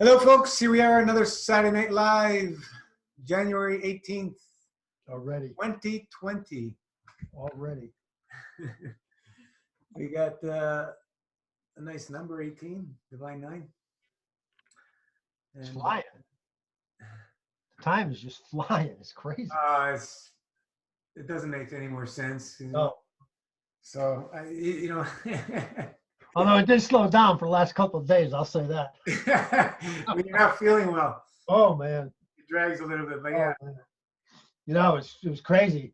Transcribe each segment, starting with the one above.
Hello, folks. Here we are, another Saturday Night Live, January 18th, Already. 2020. Already. We got a nice number, 18, Divine 9. It's And, flying. Time is just flying. It's crazy. it doesn't make any more sense. No. So, Although it did slow down for the last couple of days, I'll say that. when you're not feeling well, Oh, man. it drags a little bit, but Oh, yeah. man. You know, it was crazy.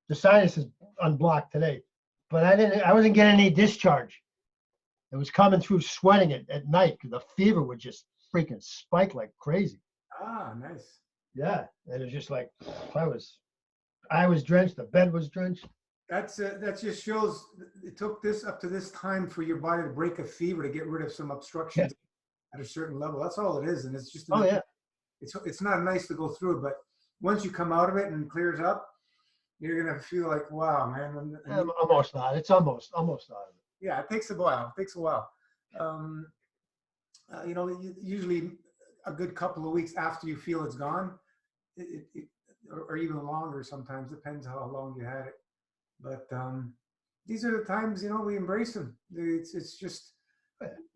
The sinus is unblocked today, but I wasn't getting any discharge. It was coming through sweating it at night because the fever would just freaking spike like crazy. Ah, nice. Yeah. And it was just like, I was drenched. The bed was drenched. That just shows it took this up to this time for your body to break a fever to get rid of some obstructions at a certain level. That's all it is, and it's just it's not nice to go through it, but once you come out of it and it clears up, you're gonna feel like, wow, man. Almost not. It's almost out of it. Yeah, it takes a while. Usually a good couple of weeks after you feel it's gone, or even longer sometimes, depends how long you had it. But these are the times, we embrace them. It's just,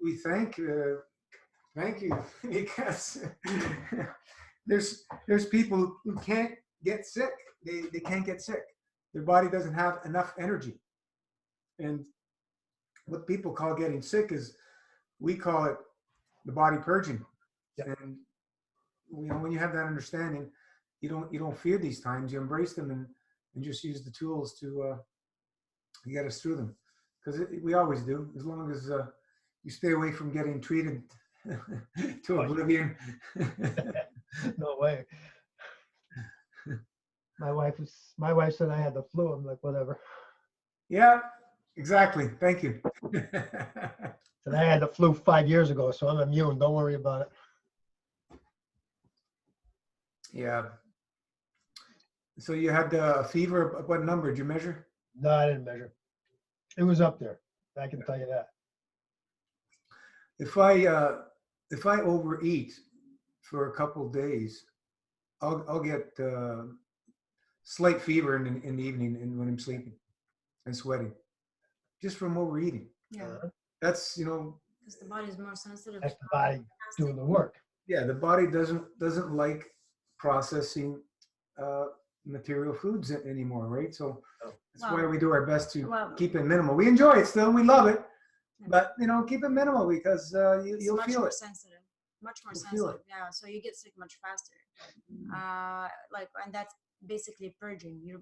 we thank you because there's people who can't get sick. They can't get sick. Their body doesn't have enough energy. And what people call getting sick we call it the body purging. Yep. And when you have that understanding, you don't fear these times. You embrace them and just use the tools to get us through them, because we always do, as long as you stay away from getting treated to oblivion. No way. My wife said I had the flu. I'm like, whatever. Yeah, exactly. Thank you. And I had the flu 5 years ago, so I'm immune. Don't worry about it. Yeah. So you had a fever. What number did you measure? No, I didn't measure. It was up there. I can tell you that. If I overeat for a couple of days, I'll get slight fever in the evening and when I'm sleeping and sweating, just from overeating. Yeah. That's because the body is more sensitive. That's the body doing the work. Yeah, the body doesn't like processing material foods anymore, right? So that's why we do our best to keep it minimal. We enjoy it still, we love it, but keep it minimal because you'll feel it. Sensitive. Much more sensitive. Yeah, so you get sick much faster. And that's basically purging. You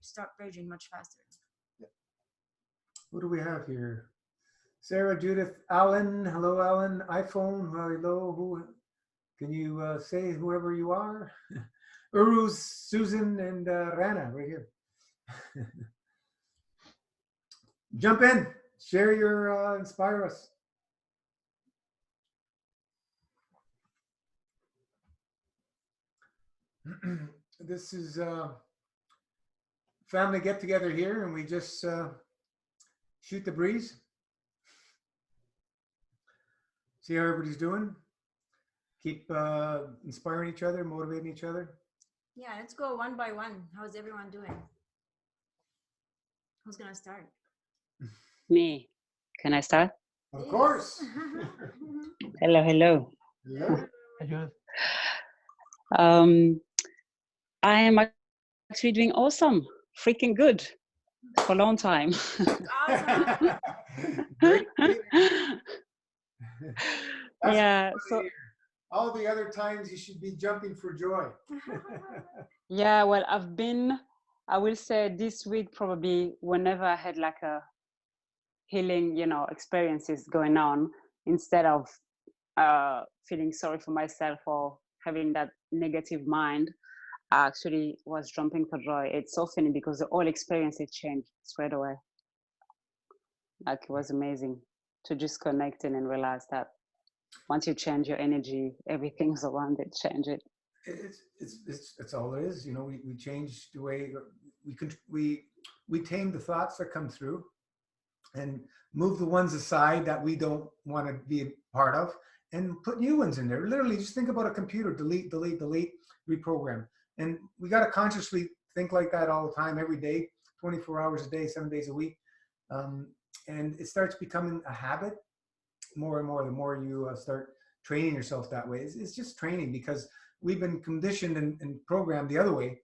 start purging much faster. Yeah. What do we have here? Sarah, Judith, Alan. Hello, Alan. iPhone. Hello. Who? Can you say whoever you are? Uruz, Susan, and Rana right here. Jump in. Share your inspire us. This is family get together here, and we just shoot the breeze. See how everybody's doing. Keep inspiring each other, motivating each other. Yeah, let's go one by one. How's everyone doing? Who's gonna start? Me. Can I start? Of course. Hello. Hello. I am actually doing awesome, freaking good for a long time. Awesome. Great. Yeah. So all the other times you should be jumping for joy. yeah, well, I will say this week probably whenever I had like a healing, experiences going on, instead of feeling sorry for myself or having that negative mind, I actually was jumping for joy. It's so funny because the whole experience it changed straight away. Like it was amazing to just connect in and realize that once you change your energy, everything's around it change it. It's all it is. We change the way we tame the thoughts that come through and move the ones aside that we don't want to be a part of, and put new ones in there. Literally, just think about a computer: delete, delete, delete, reprogram. And we got to consciously think like that all the time, every day, 24 hours a day, 7 days a week. And it starts becoming a habit more and more. The more you start training yourself that way, it's just training, because we've been conditioned and programmed the other way.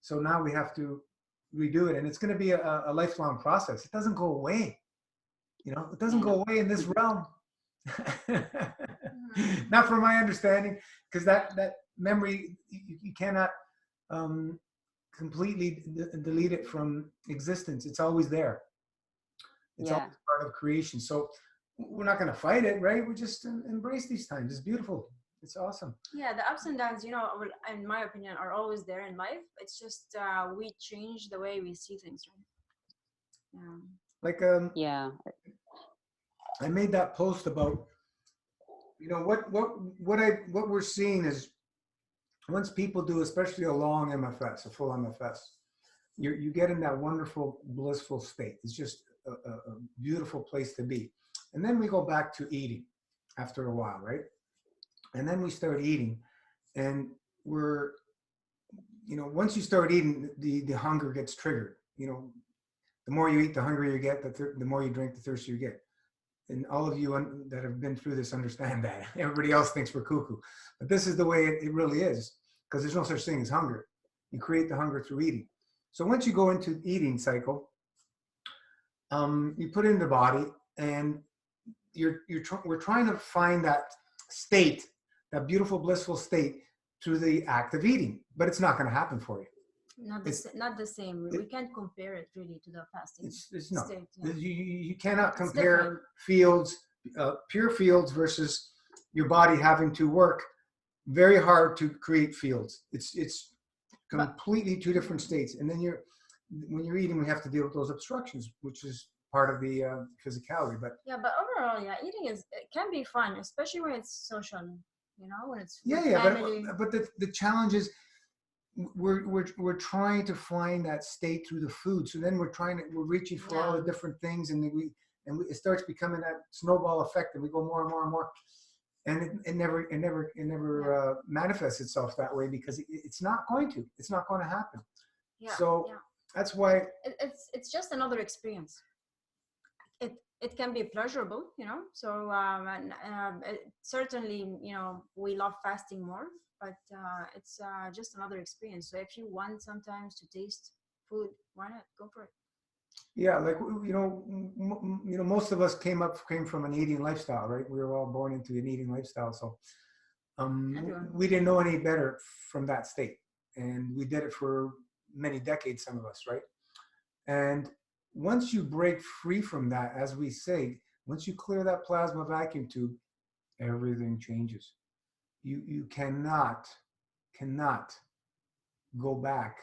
So now we have to redo it, and it's going to be a lifelong process. It doesn't go away. It doesn't go away in this realm. Not from my understanding, because that memory, you cannot completely delete it from existence. It's always there. It's always part of creation. So we're not going to fight it, right? We just embrace these times. It's beautiful. It's awesome. Yeah, the ups and downs, in my opinion, are always there in life. It's just we change the way we see things, right? Yeah. Like I made that post about, what we're seeing is, once people do, especially a long MFS, a full MFS, you get in that wonderful, blissful state. It's just a beautiful place to be. And then we go back to eating after a while, right? And then we start eating, and once you start eating, the hunger gets triggered. The more you eat, the hungrier you get, the more you drink, the thirstier you get. And all of you that have been through this understand that. Everybody else thinks we're cuckoo. But this is the way it really is, because there's no such thing as hunger. You create the hunger through eating. So once you go into eating cycle, you put it in the body, and we're trying to find that state, that beautiful, blissful state, through the act of eating. But it's not going to happen for you. Not the same. We can't compare it really to the fasting. It's not. State, yeah. You cannot compare fields, pure fields, versus your body having to work very hard to create fields. It's completely two different states. And then when you're eating, we have to deal with those obstructions, which is part of the physicality. But overall, eating it can be fun, especially when it's social. When it's family. But the challenge is, we're trying to find that state through the food. So then we're reaching for all the different things, and it starts becoming that snowball effect, and we go more and more and more, and it never manifests itself that way, because it's not going to happen. That's why it's just another experience. It can be pleasurable, so certainly, we love fasting more, but it's just another experience. So if you want sometimes to taste food, why not go for it? Yeah, like most of us came from an eating lifestyle, right? We were all born into an eating lifestyle, so we didn't know any better from that state, and we did it for many decades, some of us, right? And once you break free from that, as we say, once you clear that plasma vacuum tube, everything changes. You cannot go back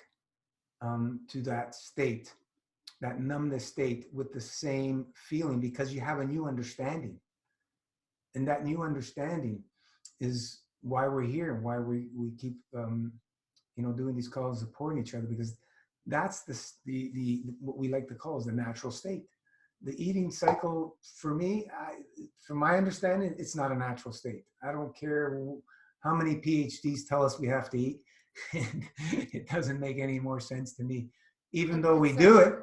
to that state, that numbness state, with the same feeling, because you have a new understanding. And that new understanding is why we're here, and why we keep doing these calls, supporting each other, because that's the what we like to call is the natural state. The eating cycle, for me, from my understanding, it's not a natural state. I don't care how many PhDs tell us we have to eat. It doesn't make any more sense to me, even though we do it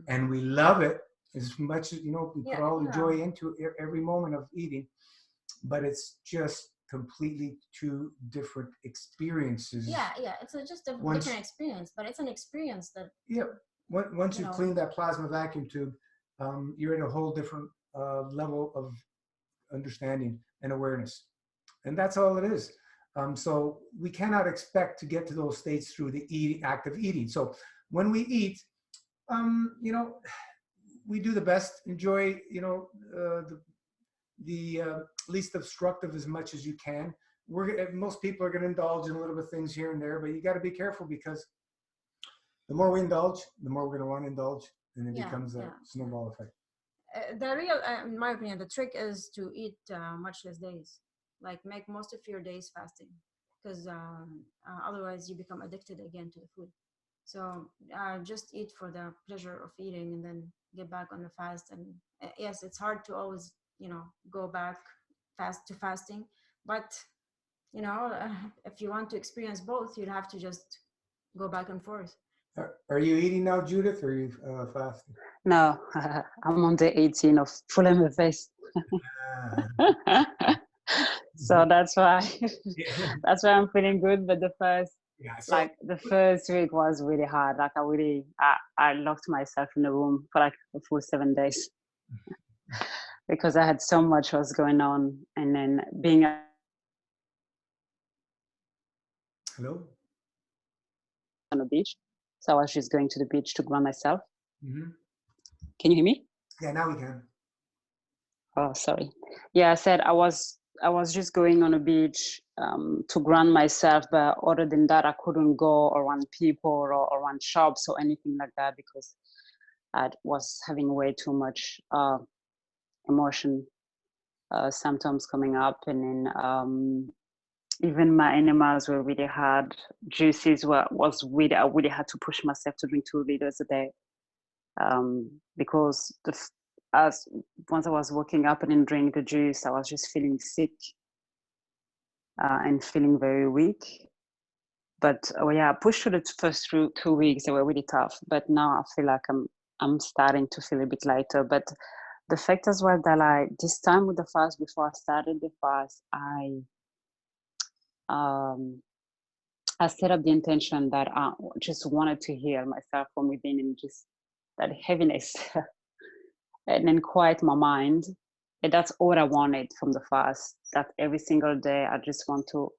and we love it as much as, we put all the joy into every moment of eating, but it's just completely two different experiences. It's just a different experience, but it's an experience that once you clean that plasma vacuum tube, you're in a whole different level of understanding and awareness, and that's all it is. So we cannot expect to get to those states through the act of eating. So when we eat, we do the best, enjoy the least obstructive as much as you can. Most people are going to indulge in a little bit of things here and there, but you got to be careful, because the more we indulge, the more we're going to want to indulge, and it becomes a snowball effect. The real, in my opinion, the trick is to eat much less days. Like, make most of your days fasting, because otherwise you become addicted again to the food. So just eat for the pleasure of eating, and then get back on the fast. And yes, it's hard to always go back to fasting, But you know, if you want to experience both, you'd have to just go back and forth. Are you eating now, Judith, or are you fasting? No, I'm on day 18 of full MFS. So that's why that's why I'm feeling good. But the first the first week was really hard. Like I locked myself in the room for like a full 7 days because I had so much was going on, and then being Hello? on the beach. So I was just going to the beach to ground myself. Mm-hmm. Can you hear me? Yeah, now we can. Oh, sorry. Yeah, I said I was just going on a beach to ground myself, but other than that, I couldn't go around people or around shops or anything like that because I was having way too much emotion symptoms coming up, and then even my enemas were really hard. Juices was really, I really had to push myself to drink 2 liters a day because as once I was waking up and then drinking the juice, I was just feeling sick and feeling very weak. But I pushed through the first 2 weeks. They were really tough, but now I feel like I'm starting to feel a bit lighter. But the fact as well that this time with the fast, before I started the fast, I set up the intention that I just wanted to heal myself from within and just that heaviness and then quiet my mind. And that's all I wanted from the fast, that every single day I just want to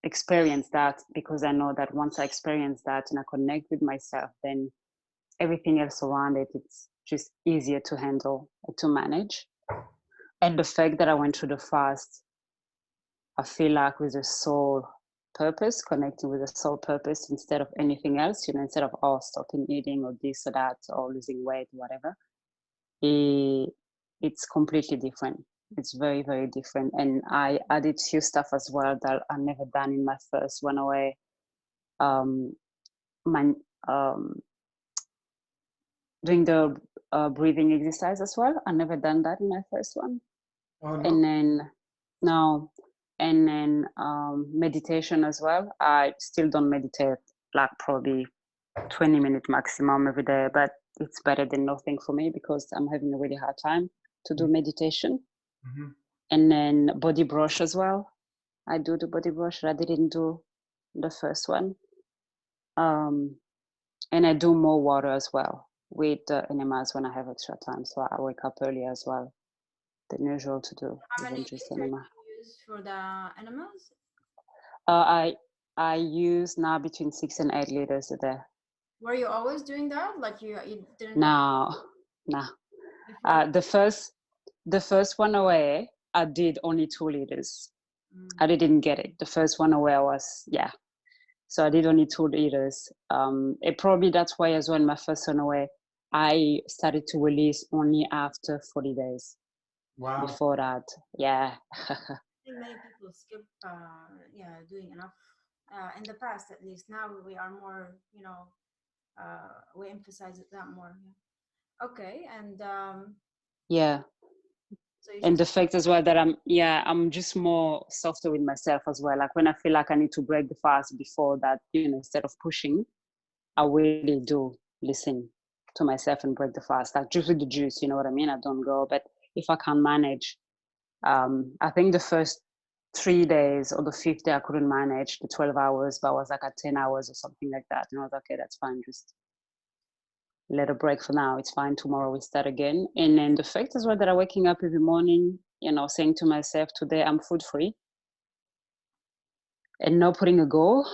experience that, because I know that once I experience that and I connect with myself, then everything else around it, it's just easier to handle, to manage. And the fact that I went through the fast, I feel like with the soul purpose, connecting with the soul purpose instead of anything else, instead of stopping eating or this or that or losing weight, whatever, it's completely different. It's very, very different. And I added few stuff as well that I never done in my first one away. Doing the breathing exercise as well. I never done that in my first one. Oh, no. And then meditation as well. I still don't meditate, like probably 20 minutes maximum every day, but it's better than nothing for me because I'm having a really hard time to do meditation. Mm-hmm. And then body brush as well. I do the body brush that I didn't do the first one. And I do more water as well with the enemas when I have extra time. So I wake up early as well than usual to do. How many Just liters enema. do you use for the enemas? I use now between 6 and 8 liters a day. Were you always doing that? Like you didn't? No. The first one away, I did only 2 liters. I didn't get it. The first one away so I did only 2 liters. It probably that's why as well. My first one away, I started to release only after 40 days. Wow. Before that, yeah. I think many people skip, doing enough. In the past, at least. Now we are more, we emphasize it that more. Yeah. Okay, and yeah. so and the fact as well that I'm just more softer with myself as well. Like when I feel like I need to break the fast before that, instead of pushing, I really do listen to myself and break the fast. Like just with the juice, you know what I mean? I don't go, but if I can't manage, I think the first 3 days or the 5th day I couldn't manage the 12 hours, but I was like at 10 hours or something like that. And I was like, okay, that's fine. Just let a break for now. It's fine. Tomorrow we start again. And then the fact as well that I'm waking up every morning, saying to myself, today I'm food free, and not putting a goal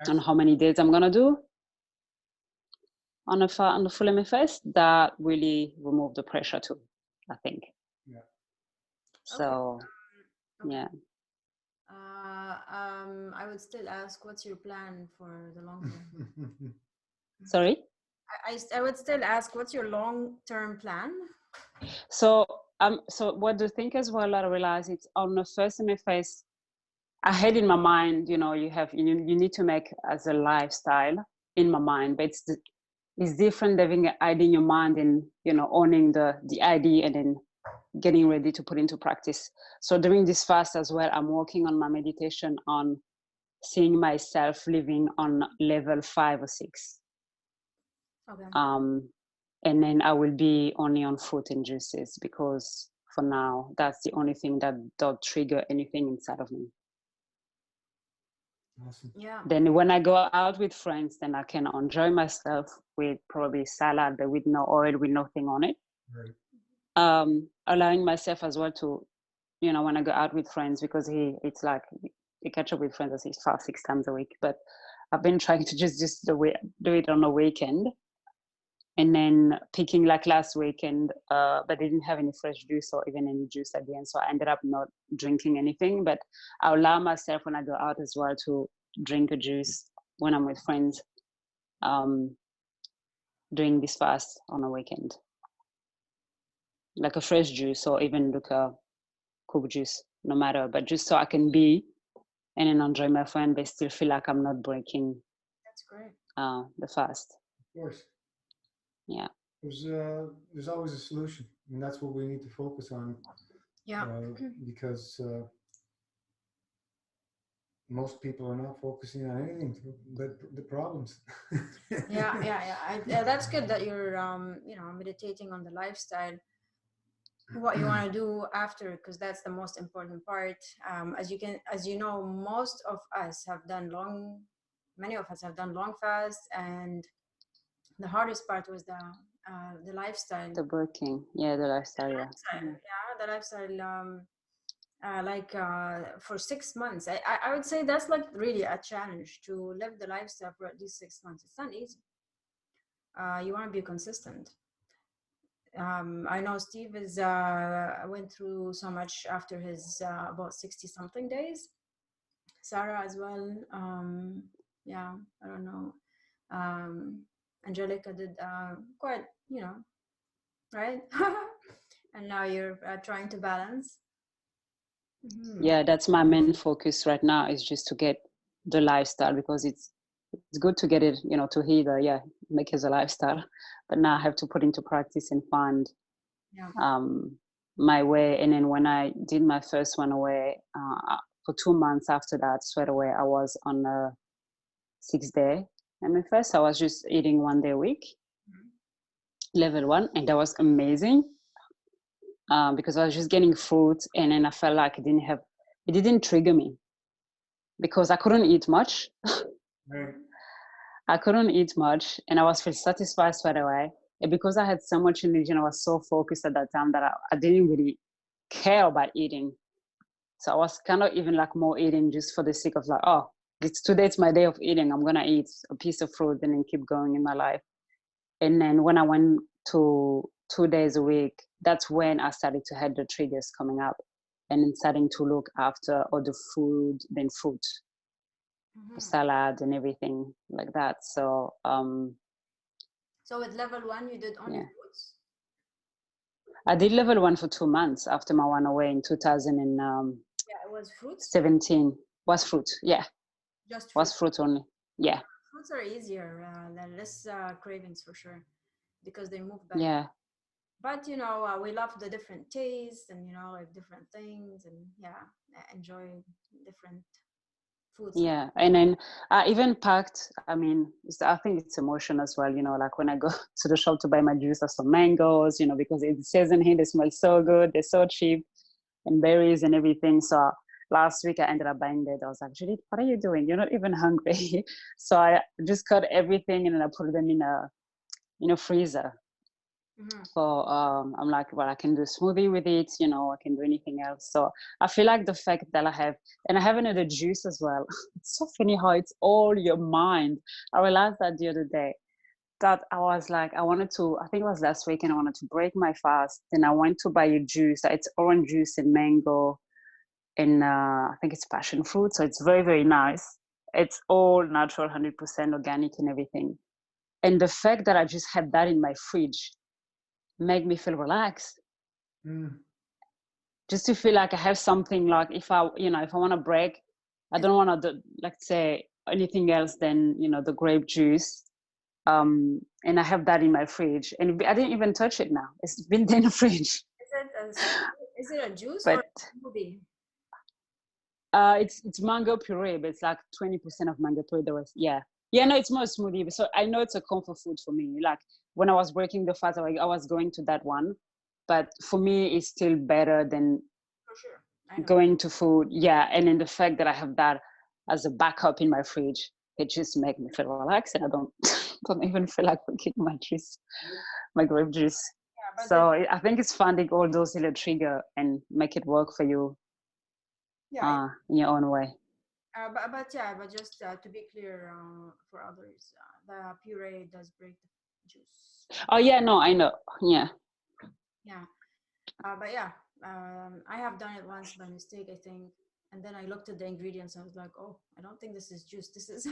on how many days I'm gonna do on the full MFS, that really removed the pressure too, I think. Yeah. So, okay. yeah. I would still ask, what's your plan for the long term? Sorry? I would still ask, what's your long-term plan? So what do you think as well? I realize it's on the first MFS. I had in my mind, you need to make as a lifestyle in my mind, but it's different having an idea in your mind and owning the idea and then getting ready to put into practice. So during this fast as well, I'm working on my meditation on seeing myself living on level 5 or 6. Okay. And then I will be only on fruit and juices, because for now, that's the only thing that don't trigger anything inside of me. Awesome. Yeah. Then when I go out with friends, then I can enjoy myself with probably salad, but with no oil, with nothing on it. Right. Allowing myself as well to, you know, when I go out with friends, because it's like you catch up with friends at least 5-6 times a week, but I've been trying to just do it on a weekend. And then picking like last weekend, but I didn't have any fresh juice or even any juice at the end. So I ended up not drinking anything, but I allow myself when I go out as well to drink a juice when I'm with friends, doing this fast on a weekend. Like a fresh juice or even like a cooked juice, no matter, but just so I can be and then enjoy my friend, but still feel like I'm not breaking That's great. the fast. Of course. Yeah. There's always a solution, and that's what we need to focus on. Yeah. Because most people are not focusing on anything but the problems. Yeah. That's good that you're, you know, meditating on the lifestyle, what you want to do after, because that's the most important part. As you know, many of us have done long fasts, and the hardest part was the lifestyle. The breaking, yeah, the lifestyle, yeah. The lifestyle. For 6 months, I would say that's like really a challenge to live the lifestyle for at least 6 months. It's not easy. You want to be consistent. I know Steve went through so much after his about 60 something days. Sarah as well. Yeah, I don't know. Angelica did quite, you know, right? And now you're trying to balance. Mm-hmm. Yeah, that's my main focus right now, is just to get the lifestyle, because it's good to get it, you know, to hear make it a lifestyle, but now I have to put into practice and find my way. And then when I did my first one away, for 2 months after that, straight away I was on a 6-day, and at first I was just eating 1 day a week, level 1, and that was amazing, because I was just getting fruit, and then I felt like it didn't trigger me, because I couldn't eat much. Right. I couldn't eat much, and I was feel satisfied straight away. And because I had so much energy and I was so focused at that time that I didn't really care about eating. So I was kind of even like more eating just for the sake of like, oh, today it's my day of eating. I'm gonna eat a piece of fruit and then keep going in my life. And then when I went to 2 days a week, that's when I started to have the triggers coming up, and then starting to look after all the food, then fruit. Salad and everything like that. So so with level 1 you did only fruits? I did level 1 for 2 months after my one away in 2000 and it was fruits. 17 was fruit, just fruit. Was fruit only, Fruits are easier, than less cravings for sure, because they move better. Yeah, but you know, we love the different tastes, and you know, like different things, and enjoy different foods. Yeah, and then I even packed, I mean, I think it's emotion as well, you know, like when I go to the shop to buy my juice or some mangoes, you know, because it says in here they smell so good, they're so cheap, and berries and everything. So last week I ended up buying that. I was like, Judith, what are you doing? You're not even hungry. So I just cut everything and then I put them in a freezer. So I'm like, well, I can do a smoothie with it, you know, I can do anything else. So I feel like the fact that I have another juice as well. It's so funny how it's all your mind. I realized that the other day, that I was like, I think it was last week, and I wanted to break my fast. Then I went to buy a juice. It's orange juice and mango, and I think it's passion fruit. So it's very, very nice. It's all natural, 100% organic and everything. And the fact that I just had that in my fridge make me feel relaxed. Just to feel like I have something, like if I want to break, I don't want to like say anything else than, you know, the grape juice. And I have that in my fridge, and I didn't even touch it now. It's been in the fridge. Is it So is it a juice or But a smoothie? it's mango puree, but it's like 20% of mango puree. The rest, yeah. No, it's more smoothie. So I know it's a comfort food for me. Like when I was breaking the fast, I was going to that one, but for me, it's still better than For sure. I know. going to food. Yeah, and then the fact that I have that as a backup in my fridge, it just makes me feel relaxed, and I don't don't even feel like drinking my juice, my grape juice. Yeah, but So I think it's finding all those little trigger and make it work for you yeah, in your own way. but just to be clear for others, the puree does break the juice. Oh yeah, no, I know. Yeah. Yeah, but yeah, I have done it once by mistake, I think, and then I looked at the ingredients. And I was like, oh, I don't think this is juice. This is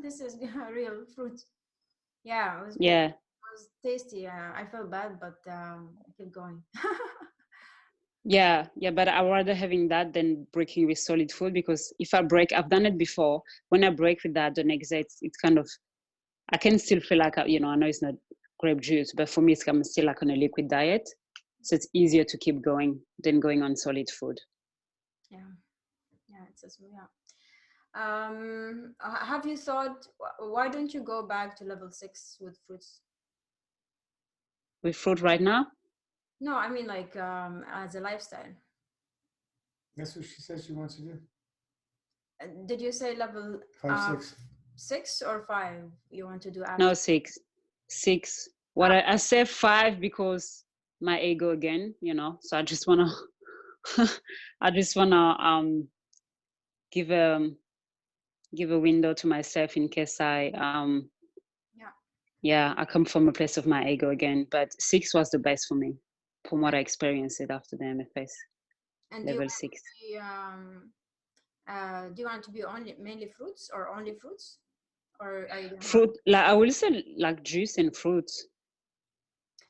this is real fruit. Yeah, Yeah. it was tasty. I felt bad, but I kept going. Yeah, but I rather having that than breaking with solid food, because if I break, I've done it before. When I break with that, the next day it's kind of, I can still feel like, I know it's not grape juice, but for me, I'm still like on a liquid diet. So it's easier to keep going than going on solid food. Yeah, it's just, yeah. Have you thought, why don't you go back to level 6 with fruits? With fruit right now? No, I mean like as a lifestyle. That's what she says she wants to do. Did you say level 5, 6. 6 or 5 you want to do after? No, 6. What I say 5 because my ego again, so I just wanna give a window to myself in case I I come from a place of my ego again. But 6 was the best for me from what I experienced it after the MFS. And level 6. Do you want to be mainly fruits or only fruits? Or are you fruit, like I will say like juice and fruits.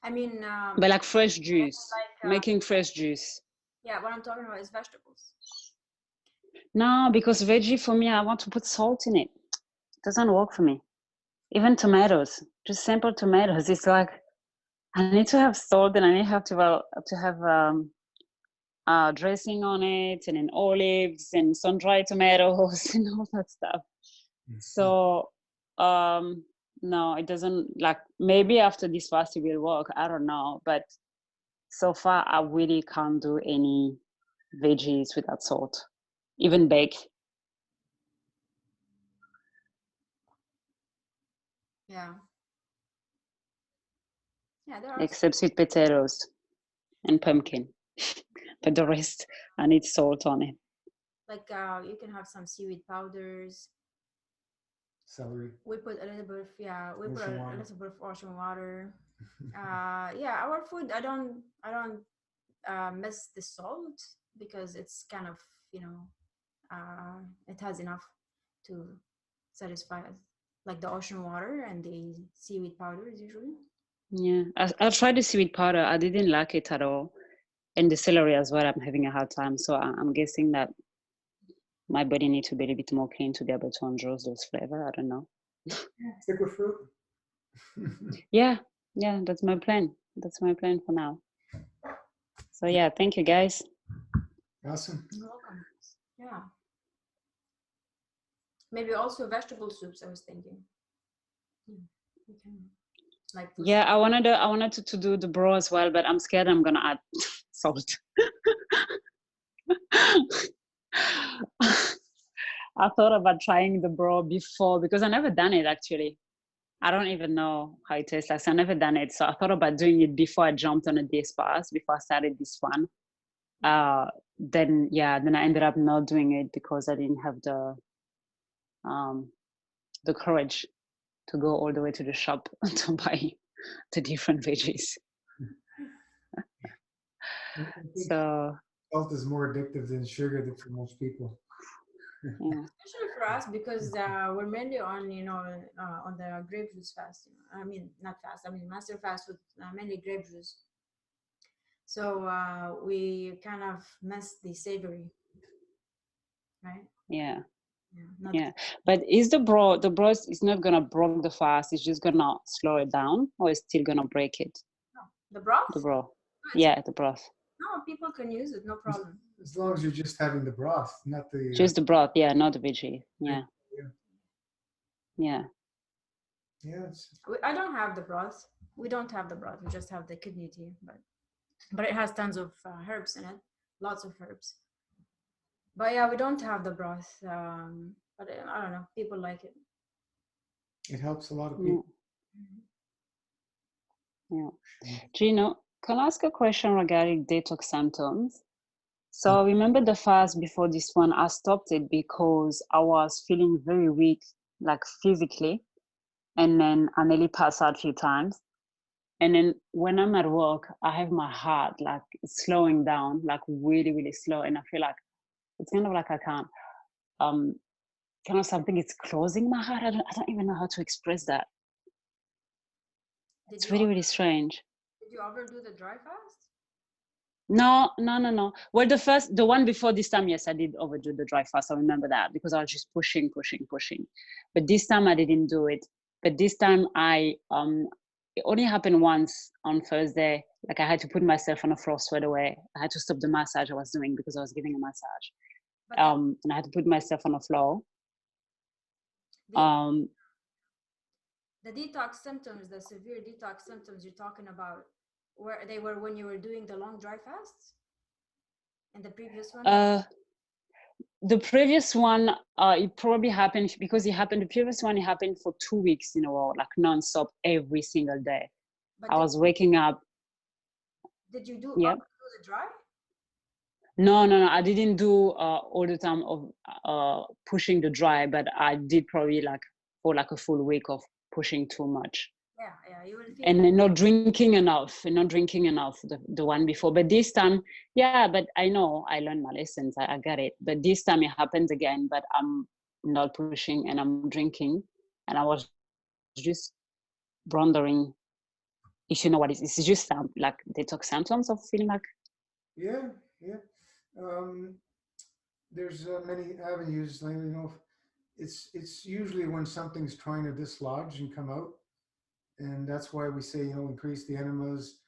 I mean but like fresh juice, like, making fresh juice. Yeah, what I'm talking about is vegetables. No, because veggie for me, I want to put salt in it. It doesn't work for me. Even tomatoes, just simple tomatoes. It's like I need to have salt, and I need to have dressing on it, and then olives and sun-dried tomatoes and all that stuff. So no, it doesn't. Like maybe after this fast it will work. I don't know, but so far I really can't do any veggies without salt, even bake. Yeah, there are Except sweet potatoes and pumpkin. But the rest, I need salt on it. like you can have some seaweed powders. Celery. We put a little bit of we put Ocean a water. little bit of ocean water. Our food, I don't miss the salt because it's kind of it has enough to satisfy us, like the ocean water and the seaweed powders usually. Yeah, I tried the seaweed powder. I didn't like it at all. And the celery as well, I'm having a hard time. So I'm guessing that my body needs to be a little bit more clean to be able to enjoy those flavor. I don't know. Stick with fruit. Yeah, that's my plan. That's my plan for now. So yeah, thank you guys. Awesome. You're welcome. Yeah. Maybe also vegetable soups, I was thinking. We can, like Yeah, I wanted to do the bro as well, but I'm scared I'm gonna add salt. I thought about trying the bro before because I never done it actually. I don't even know how it tastes like. So I never done it. So I thought about doing it before I jumped on a DS pass, before I started this one. Then I ended up not doing it because I didn't have the courage to go all the way to the shop to buy the different veggies. So salt is more addictive than sugar for most people. yeah. Especially for us because we're mainly on on the grape juice fast. I mean not fast. I mean master fast with mainly grape juice. So we kind of miss the savory, right? Yeah. Not Yeah, but is the broth is not gonna break the fast, it's just gonna slow it down, or it's still gonna break it? the broth. The broth. No, Yeah, the broth. No, people can use it, no problem. As long as you're just having the broth, not the. Just the broth, yeah, not the veggie. Yeah. Yeah. Yeah. Yeah. I don't have the broth. We don't have the broth. We just have the kidney tea, but it has tons of herbs in it, lots of herbs. But yeah, we don't have the broth. But I don't know. People like it. It helps a lot of Yeah. people. Yeah. Gino, can I ask a question regarding detox symptoms? So remember the fast before this one, I stopped it because I was feeling very weak, like physically, and then I nearly passed out a few times. And then when I'm at work, I have my heart like slowing down, like really, really slow, and I feel like it's kind of like I can't, kind of something is closing my heart. I don't even know how to express that. It's really, really strange. Did you ever do the dry fast? No. Well, the one before this time, yes, I did overdo the dry fast. I remember that because I was just pushing. But this time I didn't do it. But this time it only happened once on Thursday. Like I had to put myself on the floor straight away. I had to stop the massage I was doing because I was giving a massage. And I had to put myself on the floor. The detox symptoms, the severe detox symptoms you're talking about, where they were when you were doing the long dry fasts? And the previous one? The previous one, it probably happened because the previous one, it happened for 2 weeks in a row, like nonstop every single day. But I was waking up. Did you do Yeah. up to the dry? No. I didn't do all the time of pushing the dry, but I did probably like for like a full week of pushing too much. Yeah, you will feel. And not drinking enough, the one before. But this time, yeah, but I know I learned my lessons. I got it. But this time it happens again, but I'm not pushing and I'm drinking. And I was just wondering if you know what it is. It's just like detox symptoms of feeling like. Yeah. There's many avenues. Like, it's usually when something's trying to dislodge and come out, and that's why we say increase the enemas,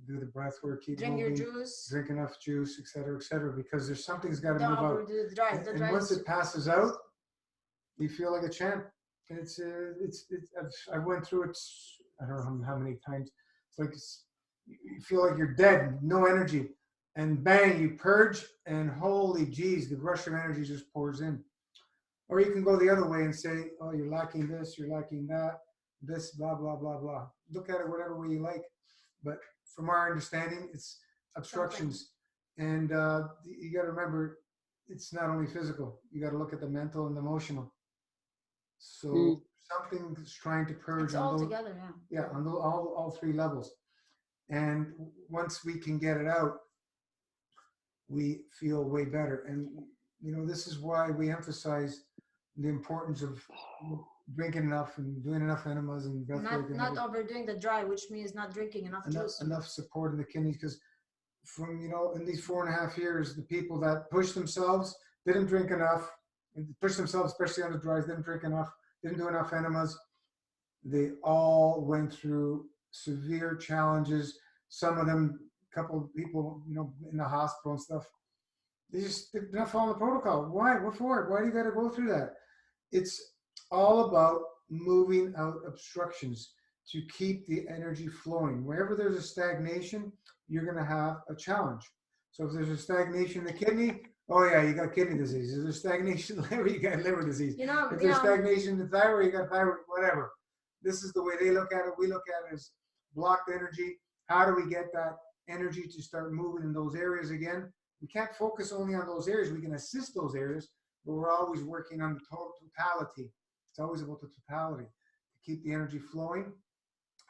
do the breath work, keep drink moving, your juice, drink enough juice, etc., because there's something's got to don't move out. overdo the dry. And once it passes out, you feel like a champ. It's I went through it. I don't know how many times. It's like you feel like you're dead, no energy, and bang, you purge, and holy geez, the rush of energy just pours in. Or you can go the other way and say, oh, you're lacking this, you're lacking that, this, blah, blah, blah, blah. Look at it whatever way you like. But from our understanding, it's obstructions. And you got to remember, it's not only physical. You got to look at the mental and the emotional. So something's trying to purge. It's all together, yeah. Yeah, on all three levels. And once we can get it out, we feel way better. And this is why we emphasize the importance of drinking enough and doing enough enemas and breath work. Not overdoing the dry, which means not drinking enough juice. Enough support in the kidneys, because from in these 4.5 years, the people that pushed themselves didn't drink enough, and pushed themselves, especially on the dries, didn't drink enough, didn't do enough enemas. They all went through severe challenges. Some of them, a couple of people, in the hospital and stuff, they're not following the protocol. Why? What for it? Why do you got to go through that? It's all about moving out obstructions to keep the energy flowing. Wherever there's a stagnation, you're going to have a challenge. So if there's a stagnation in the kidney, oh yeah, you got kidney disease. If there's stagnation in the liver, you got liver disease. If there's stagnation in the thyroid, you got thyroid, whatever. This is the way they look at it. We look at it as blocked energy. How do we get that energy to start moving in those areas again? We can't focus only on those areas. We can assist those areas, but we're always working on the totality. It's always about the totality to keep the energy flowing,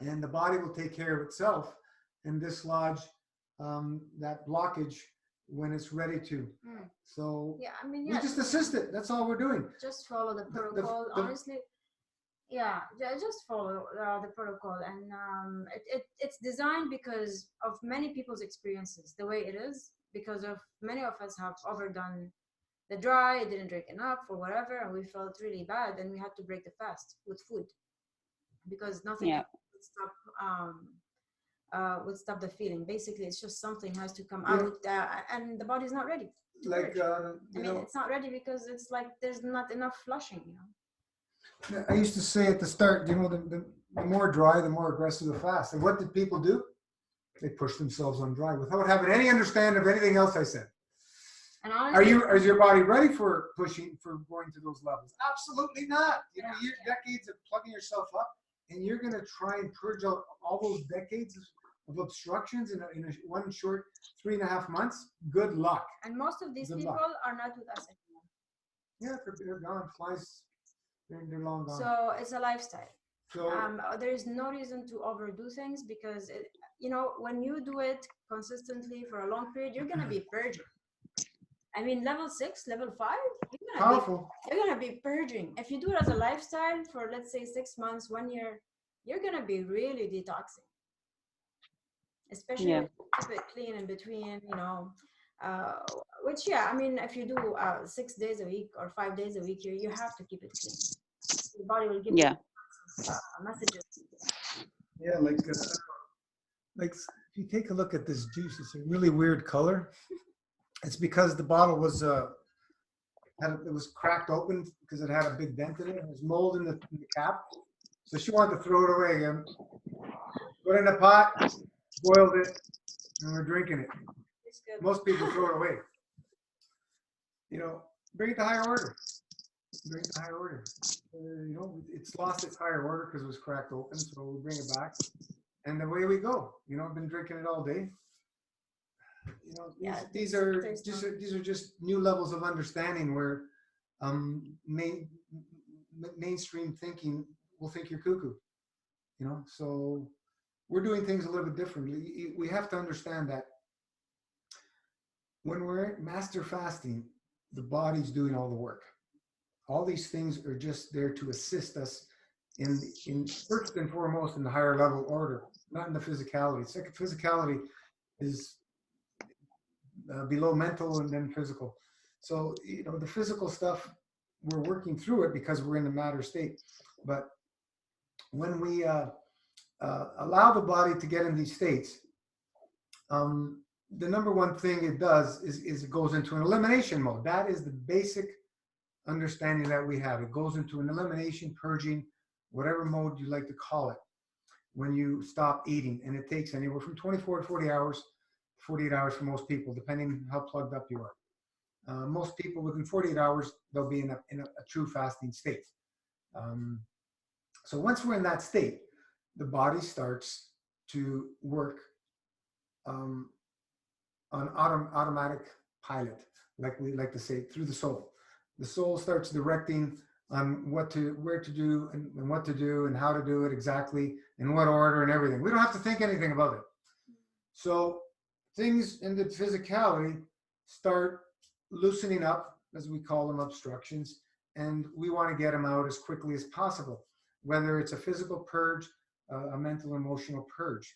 and the body will take care of itself and dislodge that blockage when it's ready to. So we just assist it. That's all we're doing. Just follow the protocol. Honestly, yeah, just follow the protocol, and it's designed because of many people's experiences the way it is, because of many of us have overdone the dry, didn't drink enough or whatever, and we felt really bad, and we had to break the fast with food because nothing can stop would stop the feeling. Basically, it's just something has to come Yeah. out, and the body's not ready to Like, purge. I you mean, know, it's not ready because it's like there's not enough flushing, you know. I used to say at the start, you know, the more dry, the more aggressive the fast. And what did people do? They pushed themselves on dry without having any understanding of anything else I said. And honestly, Is your body ready for going to those levels? Absolutely not. You know, you're decades of plugging yourself up, and you're going to try and purge out all those decades of obstructions in a one short 3.5 months. Good luck. and most of these Good people luck. are not with us anymore. Yeah, they're gone. Flies, they're long gone. So it's a lifestyle. So There is no reason to overdo things because, you know, when you do it consistently for a long period, you're going to be purging. I mean, level 6, level 5, powerful. you're going to be purging. If you do it as a lifestyle for, let's say, 6 months, 1 year, you're going to be really detoxing. Especially Yeah. when you keep it clean in between, you know. Which, yeah, I mean, if you do 6 days a week or 5 days a week, you have to keep it clean. Your body will give Yeah. you messages. Yeah, like if you take a look at this juice, it's a really weird color. It's because the bottle was it was cracked open because it had a big dent in it. It was mold in the cap, so she wanted to throw it away again. Put it in a pot, boiled it, and we're drinking it. It's good. Most people throw it away. You know, bring it to higher order. Bring it to higher order. You know, it's lost its higher order because it was cracked open, so we bring it back, and away we go. You know, I've been drinking it all day. You know, these are just new levels of understanding where mainstream thinking will think you're cuckoo. You know, so we're doing things a little bit differently. We have to understand that when we're at master fasting, the body's doing all the work. All these things are just there to assist us in first and foremost in the higher level order, not in the physicality. Second, physicality is below mental and then physical. So, you know, the physical stuff, we're working through it because we're in the matter state. But when we allow the body to get in these states, the number one thing it does is it goes into an elimination mode. That is the basic understanding that we have. It goes into an elimination, purging, whatever mode you like to call it, when you stop eating. And it takes anywhere from 24 to 40 hours, 48 hours for most people, depending how plugged up you are. Most people within 48 hours, they'll be in a true fasting state. So once we're in that state, the body starts to work on automatic pilot, like we like to say, through the soul. The soul starts directing on where to do and what to do and how to do it exactly, in what order and everything. We don't have to think anything about it. So things in the physicality start loosening up, as we call them, obstructions, and we want to get them out as quickly as possible, whether it's a physical purge, a mental, emotional purge.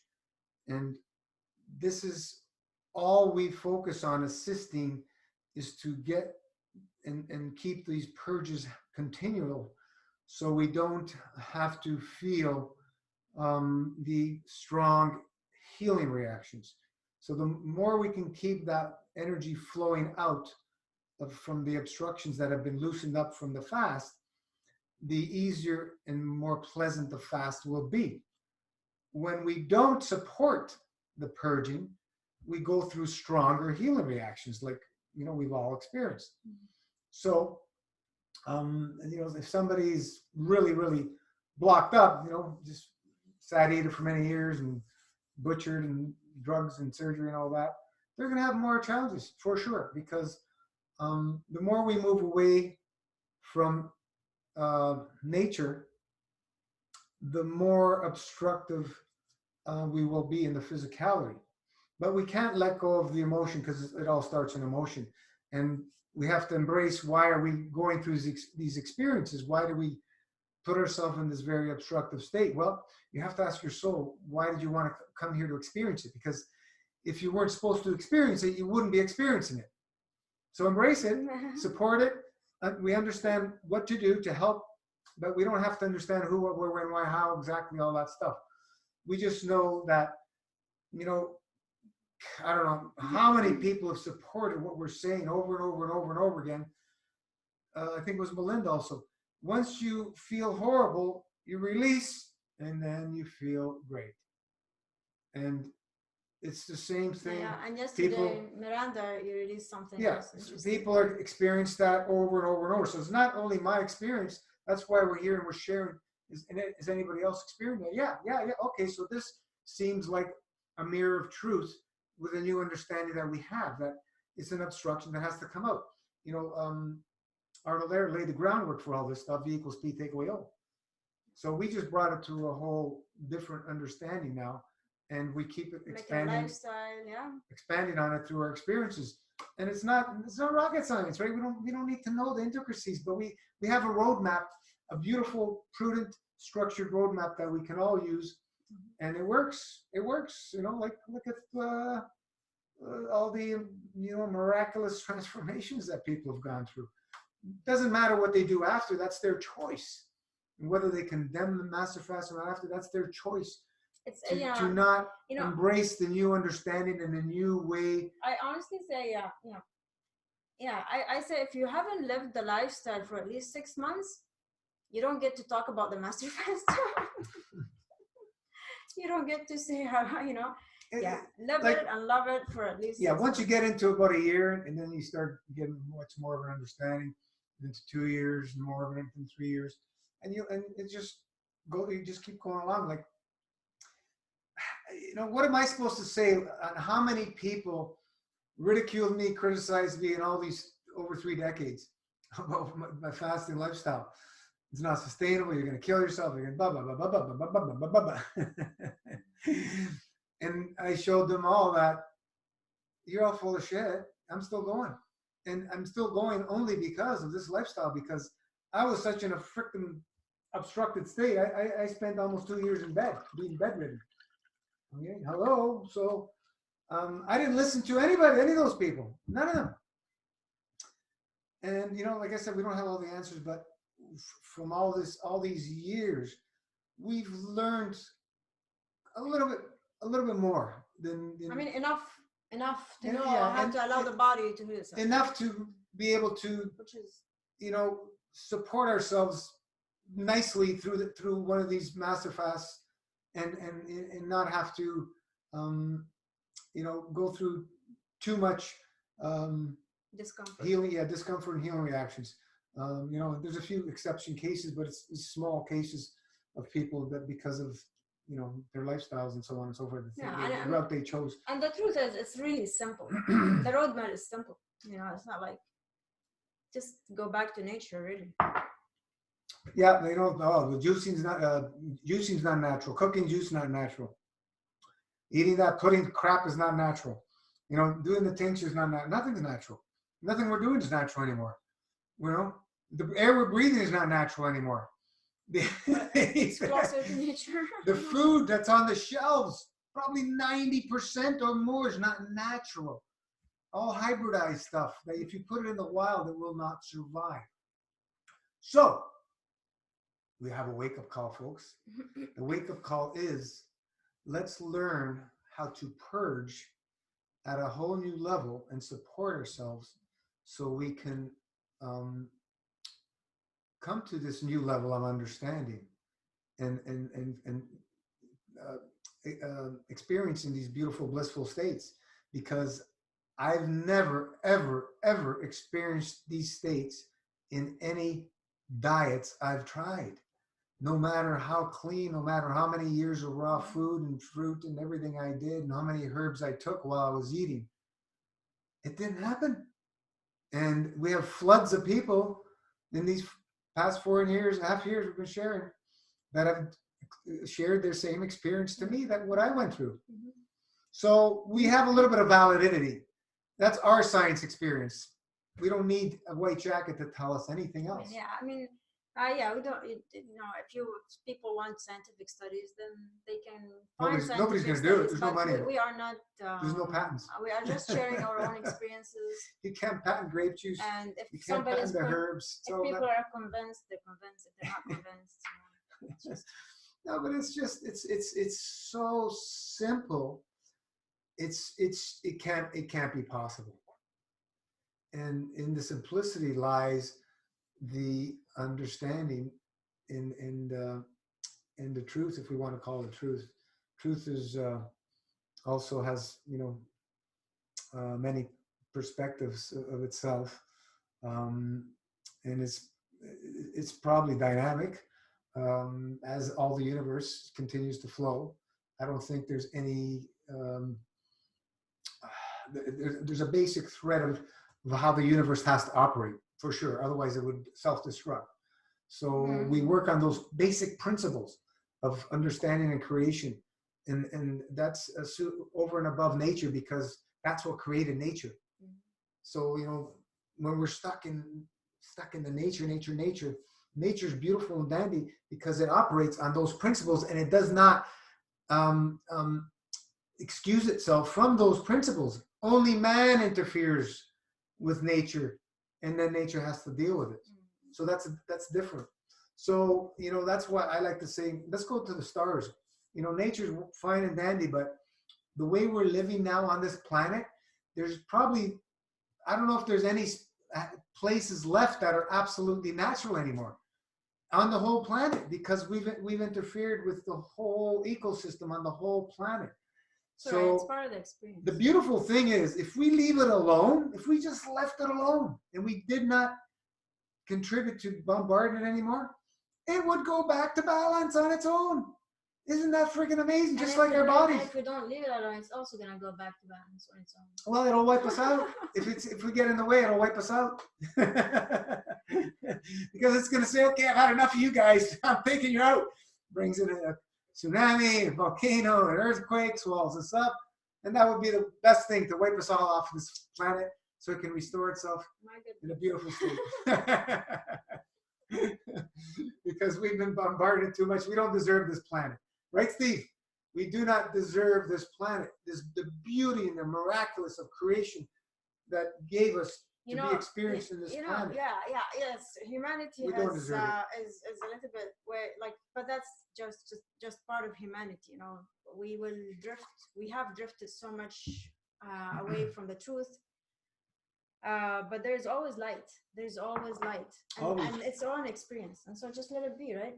And this is all we focus on assisting, is to get and keep these purges continual, so we don't have to feel the strong healing reactions. So the more we can keep that energy flowing out from the obstructions that have been loosened up from the fast, the easier and more pleasant the fast will be. When we don't support the purging, we go through stronger healing reactions, like, you know, we've all experienced. So, you know, if somebody's really, really blocked up, you know, just fat eater for many years and butchered and drugs and surgery and all that, they're going to have more challenges for sure, because the more we move away from nature, the more obstructive we will be in the physicality. But we can't let go of the emotion, because it all starts in emotion. And we have to embrace, why are we going through these experiences? Why do we put ourselves in this very obstructive state? Well, you have to ask your soul, why did you want to come here to experience it? Because if you weren't supposed to experience it, you wouldn't be experiencing it. So embrace it, support it. We understand what to do to help, but we don't have to understand who, what, where, when, why, how, exactly all that stuff. We just know that you know, I don't know how many people have supported what we're saying over and over and over and over again. I think it was Melinda also. Once you feel horrible, you release, and then you feel great. And it's the same thing. Yeah, and yesterday, people, Miranda, you released something yeah, else interesting. people are experience that over and over and over. So it's not only my experience. That's why we're here and we're sharing. Is anybody else experiencing that? Yeah. Okay, so this seems like a mirror of truth with a new understanding that we have, that it's an obstruction that has to come out. You know, Arnold Laird laid the groundwork for all this stuff, V equals P take away O. So we just brought it to a whole different understanding now, and we keep it expanding, expanding on it through our experiences. And it's not rocket science, right? We don't need to know the intricacies, but we have a roadmap, a beautiful, prudent, structured roadmap that we can all use, and it works. It works. You know, like look at all the miraculous transformations that people have gone through. Doesn't matter what they do after, that's their choice. And whether they condemn the master fast or not after, that's their choice. It's to not embrace the new understanding and the new way. I honestly say, I say if you haven't lived the lifestyle for at least 6 months, you don't get to talk about the master fast. You don't get to say how, live it and love it for at least 6 once months. You get into about a year, and then you start getting much more of an understanding. It's 2 years, more of it in 3 years, and you just keep going along. Like, what am I supposed to say on how many people ridiculed me, criticized me in all these over 3 decades about my fasting lifestyle? It's not sustainable. You're going to kill yourself. You're going to blah, blah, blah, blah, blah, blah, blah, blah, blah, blah. And I showed them all that you're all full of shit. I'm still going. And I'm still going only because of this lifestyle, because I was such in a freaking obstructed state. I spent almost 2 years in bed, being bedridden. Okay, hello. So I didn't listen to any of those people, none of them. And like I said, we don't have all the answers, but from all these years, we've learned a little bit more than enough to know how to allow the body to do this. Enough to be able to, support ourselves nicely through one of these master fasts, and not have to, go through too much discomfort. Discomfort and healing reactions. There's a few exception cases, but it's small cases of people that because of their lifestyles and so on and so forth, the route they chose. And the truth is, it's really simple. The roadmap is simple. It's not like just go back to nature, really. Yeah, they don't. Oh, the juicing's not natural. Cooking juice not natural. Eating that pudding crap is not natural. Doing the tincture is not natural. Nothing's natural. Nothing we're doing is natural anymore. The air we're breathing is not natural anymore. It's closer to nature. The food that's on the shelves, probably 90% or more, is not natural. All hybridized stuff that if you put it in the wild, it will not survive. So we have a wake-up call, folks. The wake-up call is, let's learn how to purge at a whole new level and support ourselves so we can come to this new level of understanding and experiencing these beautiful, blissful states. Because I've never, ever, ever experienced these states in any diets I've tried. No matter how clean, no matter how many years of raw food and fruit and everything I did, and how many herbs I took while I was eating, it didn't happen. And we have floods of people in these past 4 years, half years we've been sharing, that have shared their same experience to me, that what I went through. Mm-hmm. So we have a little bit of validity. That's our science experience. We don't need a white jacket to tell us anything else. Yeah, we don't. If people want scientific studies, then they can find scientific nobody's going to do it. There's no money. We are not. There's no patents. We are just sharing our own experiences. You can't patent grape juice. And if you can't patent the herbs. If people are convinced, they're convinced. If they're not convinced, it's just. No, but it's so simple it can't be possible. And in the simplicity lies the understanding in the truth, if we want to call it truth. Truth is also has, many perspectives of itself, and it's probably dynamic, as all the universe continues to flow. I don't think there's any there's a basic thread of how the universe has to operate, for sure. Otherwise, it would self-destruct. So we work on those basic principles of understanding and creation, and that's over and above nature, because that's what created nature. So when we're stuck in the nature's beautiful and dandy because it operates on those principles, and it does not excuse itself from those principles. Only man interferes with nature, and then nature has to deal with it. So that's different. So that's why I like to say, let's go to the stars. Nature's fine and dandy, but the way we're living now on this planet, there's probably, I don't know if there's any places left that are absolutely natural anymore on the whole planet, because we've interfered with the whole ecosystem on the whole planet. So it's part of the experience. The beautiful thing is, if we leave it alone, if we just left it alone and we did not contribute to bombard it anymore, it would go back to balance on its own. Isn't that freaking amazing? Just like our bodies. If we don't leave it alone, it's also gonna go back to balance on its own. Well, it'll wipe us out. If we get in the way, it'll wipe us out. Because it's gonna say, okay, I've had enough of you guys. I'm taking you out. Brings in a tsunami, a volcano, an earthquake, swallows us up, and that would be the best thing, to wipe us all off this planet so it can restore itself in a beautiful state. Because we've been bombarded too much. We don't deserve this planet. Right, Steve? We do not deserve this planet. The beauty and the miraculous of creation that gave us to be experienced in this planet. Yes. Humanity we don't deserve it. Is a little bit but that's just part of humanity. We will drift. We have drifted so much away from the truth. But there's always light. There's always light, and it's all an experience. And so just let it be, right?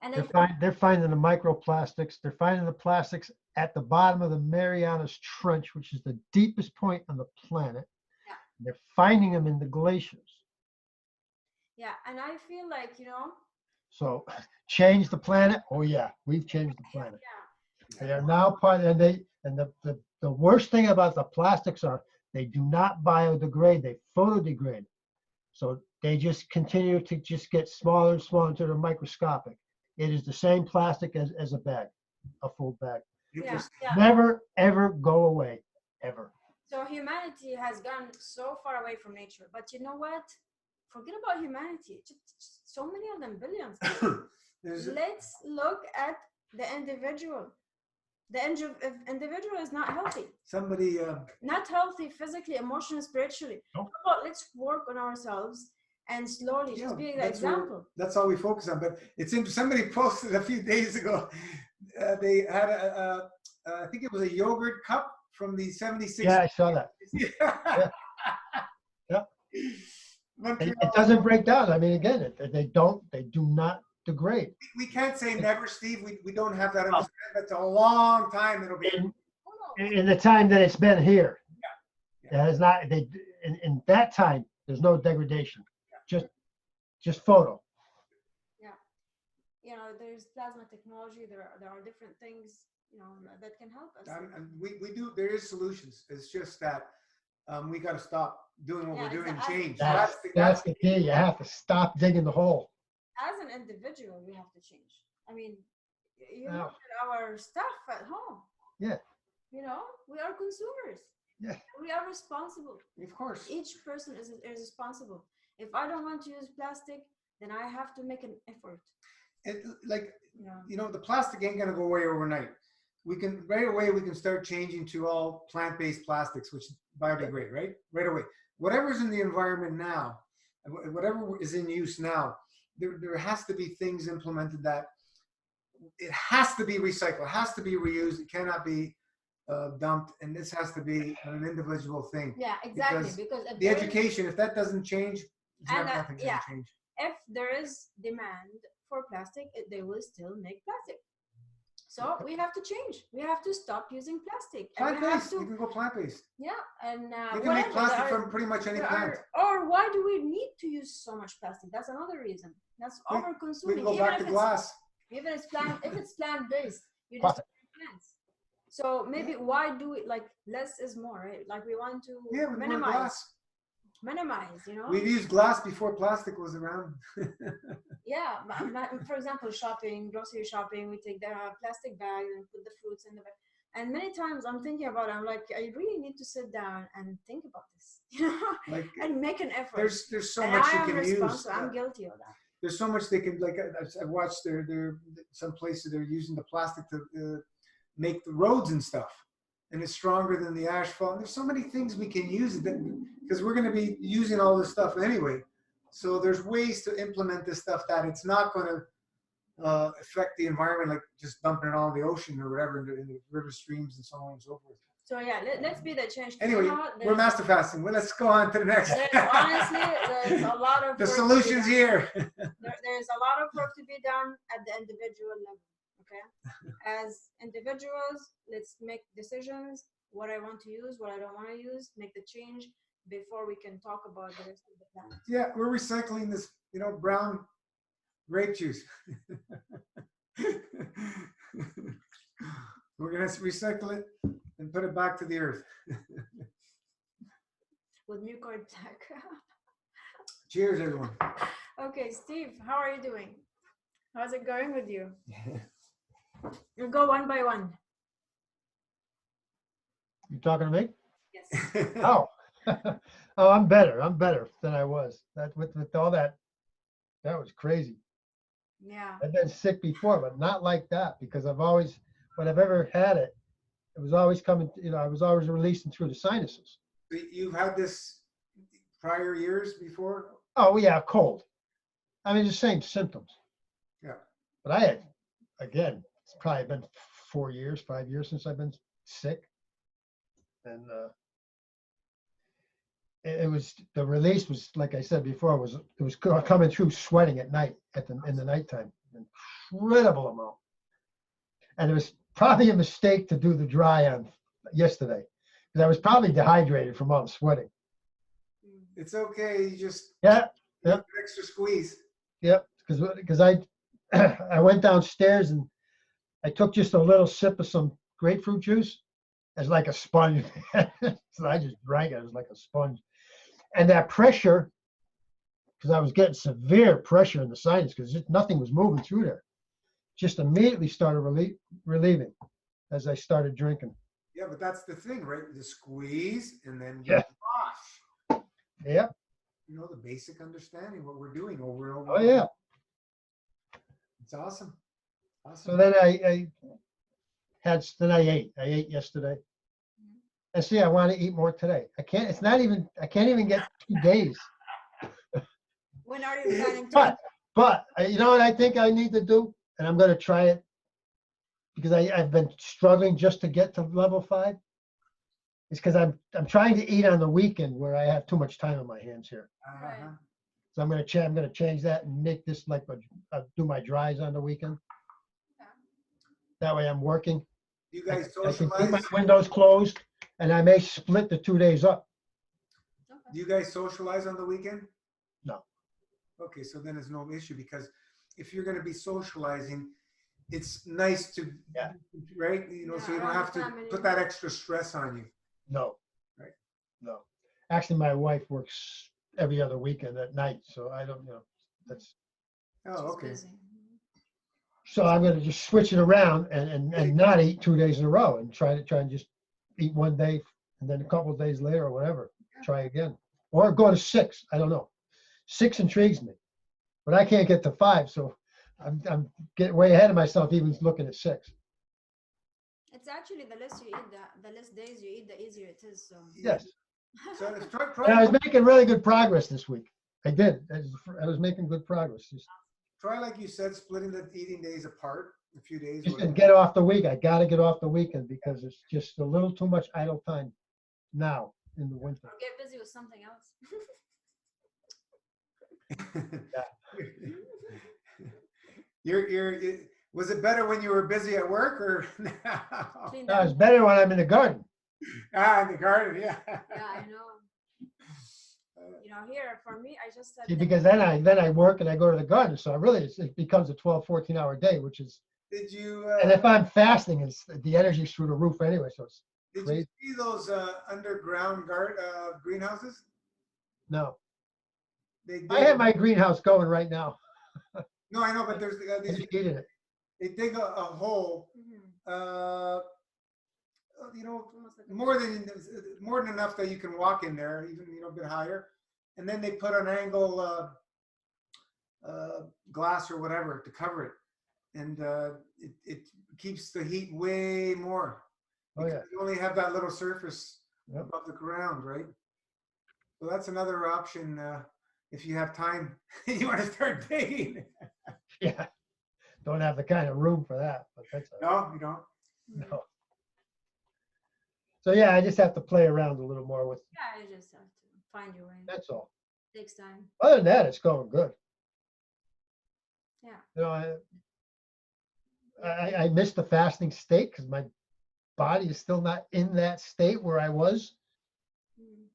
And they're finding the microplastics. They're finding the plastics at the bottom of the Marianas Trench, which is the deepest point on the planet. Yeah. They're finding them in the glaciers. Yeah, and I feel like So, change the planet. Oh yeah, we've changed the planet. Yeah. They are now part, and the worst thing about the plastics are they do not biodegrade. They photodegrade. So they just continue to just get smaller and smaller until they're microscopic. It is the same plastic as a bag, a full bag. Yeah. Never, ever go away, ever. So humanity has gone so far away from nature. But you know what? Forget about humanity. Just so many of them, billions. Let's look at the individual. The individual is not healthy. Somebody not healthy physically, emotionally, spiritually. Nope. Let's work on ourselves and slowly just be the example. That's all we focus on. But it's interesting. Somebody posted a few days ago. They had I think it was a yogurt cup from the 76. Yeah, I saw that. Yeah. It doesn't break down. I mean, again, they do not degrade. We can't say never, Steve. We don't have that understanding. That's a long time it'll be. In the time that it's been here, it has not. In that time, there's no degradation. Just photo. Yeah, there's plasma technology. There are different things that can help us. And we do. There is solutions. It's just that we got to stop doing what we're doing and change. That's the key. You have to stop digging the hole. As an individual, we have to change. I mean, look at our stuff at home. Yeah. We are consumers. Yeah. We are responsible. Of course. Each person is responsible. If I don't want to use plastic, then I have to make an effort. The plastic ain't gonna go away overnight. We can right away. We can start changing to all plant-based plastics, which biodegrade, right? Right away. Whatever's in the environment now, whatever is in use now, there has to be things implemented that it has to be recycled, has to be reused. It cannot be dumped, and this has to be an individual thing. Yeah, exactly. Because Because if The there is- education, if that doesn't change, And, nothing's yeah. going to change. if there is demand for plastic, they will still make plastic. So we have to change. We have to stop using plastic. And we have Plant-based. to, You can go plant-based. yeah, and You can whatever, make plastic there are- from pretty much any there plant. or why do we need to use so much plastic? That's another reason. That's We over-consuming. can go back to glass. Even if it's plant-based, you just plants. So maybe why do it, like less is more, right? Like we want to Yeah, with more minimize, glass. you know? We've used glass before plastic was around. Yeah, for example, shopping, grocery shopping, we take the plastic bag and put the fruits in the bag. And many times I'm thinking about it, I'm like, I really need to sit down and think about this, you know, Like, and make an effort. there's so and much I you am can use. responsible. I'm guilty of that. There's so much they can, like, I've watched some places they're using the plastic to make the roads and stuff, and it's stronger than the asphalt. And there's so many things we can use because we're going to be using all this stuff anyway. So there's ways to implement this stuff that it's not going to affect the environment, like just dumping it all in the ocean or whatever, in the river streams and so on and so forth. So yeah, let's be the change. Anyway, You know what? we're master fasting. Well, let's go on to the next. Honestly, there's a lot of The work solution's to be done. here. There's a lot of work to be done at the individual level. Okay, as individuals, let's make decisions. What I want to use, what I don't want to use, make the change before we can talk about the rest of the planet. Yeah, we're recycling this, brown grape juice. We're gonna recycle it and put it back to the earth. With mucoid tech. Cheers, everyone. Okay, Steve, how are you doing? How's it going with you? We'll go one by one. You talking to me? Yes. Oh, oh, I'm better. I'm better than I was. That with all that was crazy. Yeah. I've been sick before, but not like that because I've always, when I've ever had it, it was always coming. I was always releasing through the sinuses. You've had this prior years before? Oh yeah, cold. I mean, the same symptoms. Yeah. But I had, again, it's probably been 4 years, 5 years since I've been sick, and it was, the release was, like I said before, it was coming through sweating at night, in the nighttime, incredible amount. And it was probably a mistake to do the dry on yesterday, because I was probably dehydrated from all the sweating. It's okay. You just Yeah. Yep. Extra squeeze. Yep, because I I went downstairs and I took just a little sip of some grapefruit juice as like a sponge. So I just drank it as like a sponge. And that pressure, because I was getting severe pressure in the sinus because nothing was moving through there, just immediately started relieving as I started drinking. Yeah, but that's the thing, right? The squeeze and then Yeah. wash. Yep. The basic understanding what we're doing over and over. Oh yeah. It's awesome. So then I ate yesterday. And see, I want to eat more today. I can't even get 2 days. When are you planning to? But you know what I think I need to do? And I'm going to try it because I've been struggling just to get to level 5. It's because I'm trying to eat on the weekend where I have too much time on my hands here. Right. So I'm going to change that and make this like do my dries on the weekend. Yeah. That way I'm working. You guys I can keep my socialize? windows closed, and I may split the 2 days up. Okay. Do you guys socialize on the weekend? No. Okay, so then there's no issue because if you're going to be socializing, it's nice to, Yeah. right? So you don't have to put that extra stress on you. No. Right. No. Actually, my wife works every other weekend at night, so I don't know. That's Oh, okay. Busy. so I'm going to just switch it around and not eat 2 days in a row and try and just eat one day and then a couple of days later or whatever, try again, or go to 6. I don't know. 6 intrigues me, but I can't get to 5, so I'm getting way ahead of myself even looking at 6. It's actually the less you eat, the less days you eat, the easier it is. So Yes. So try, And I was making really good progress this week. I did. I was making good progress. try, like you said, splitting the eating days apart. a few days. Just to whatever. get off the week. I got to get off the weekend because it's just a little too much idle time now in the winter. Or get busy with something else. Was it better when you were busy at work or now? Clean No, that. it's better when I'm in the garden. In the garden, yeah. Yeah, I know. You know, here for me, I just said See, because then I work and I go to the garden. So it becomes a 12, 14-hour day, which is, Did you and if I'm fasting, the energy's through the roof anyway. So it's did you crazy. see those underground greenhouses? No. They I dig. have my greenhouse going right now. No, I know, but there's I these. just heated it. They dig a hole. Mhm. You know, Almost like a more than enough that you can walk in there, even a bit higher, and then they put an angle glass or whatever to cover it, and it keeps the heat way more. Oh Because yeah. you only have that little surface Yep. above the ground, right? So that's another option if you have time. You want to start digging. Yeah. Don't have the kind of room for that, but that's all right. No, you don't. No. So yeah, I just have to play around a little more with. Yeah, you just have to find your way. That's all. Takes time. Other than that, it's going good. Yeah. You know, I missed the fasting state because my body is still not in that state where I was. Mm.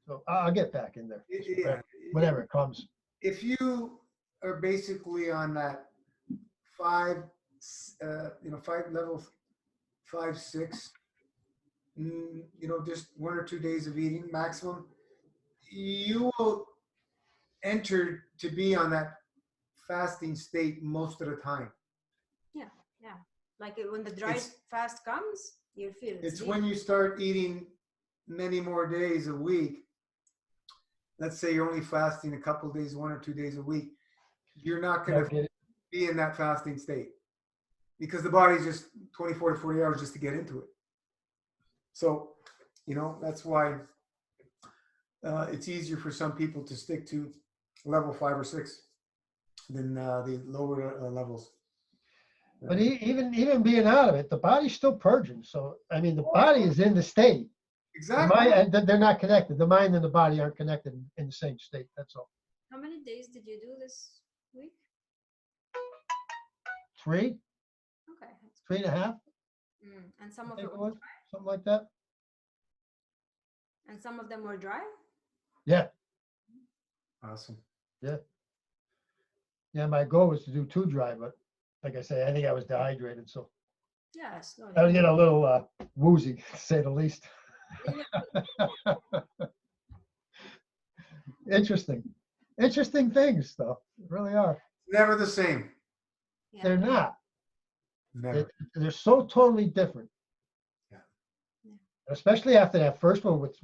So I'll get back in there Yeah. whenever it comes. If you are basically on that 5, 5 levels, 5, 6, just 1 or 2 days of eating maximum, you will enter to be on that fasting state most of the time. Yeah. Like when the dry It's- fast comes, you feel it. It's when you start eating many more days a week. Let's say you're only fasting a couple days, 1 or 2 days a week. You're not going Don't to get it. be in that fasting state because the body's just 24 to 40 hours just to get into it. So, that's why it's easier for some people to stick to level 5 or 6 than the lower levels. But even being out of it, the body's still purging. So I mean, the body is in the state. The Exactly. mind, and they're not connected. The mind and the body aren't connected in the same state. That's all. How many days did you do this week? 3, Okay. That's 3.5, And some I of think it it was, was, something like that. and some of them were dry. Yeah, Awesome. yeah. My goal was to do 2 dry, but like I say, I think I was dehydrated, so Yeah, slowly. I was getting a little woozy, to say the least. Interesting things, though. Really are. Never the same. Yeah. They're not. Never. They're so totally different. Yeah. Yeah. Especially after that first one with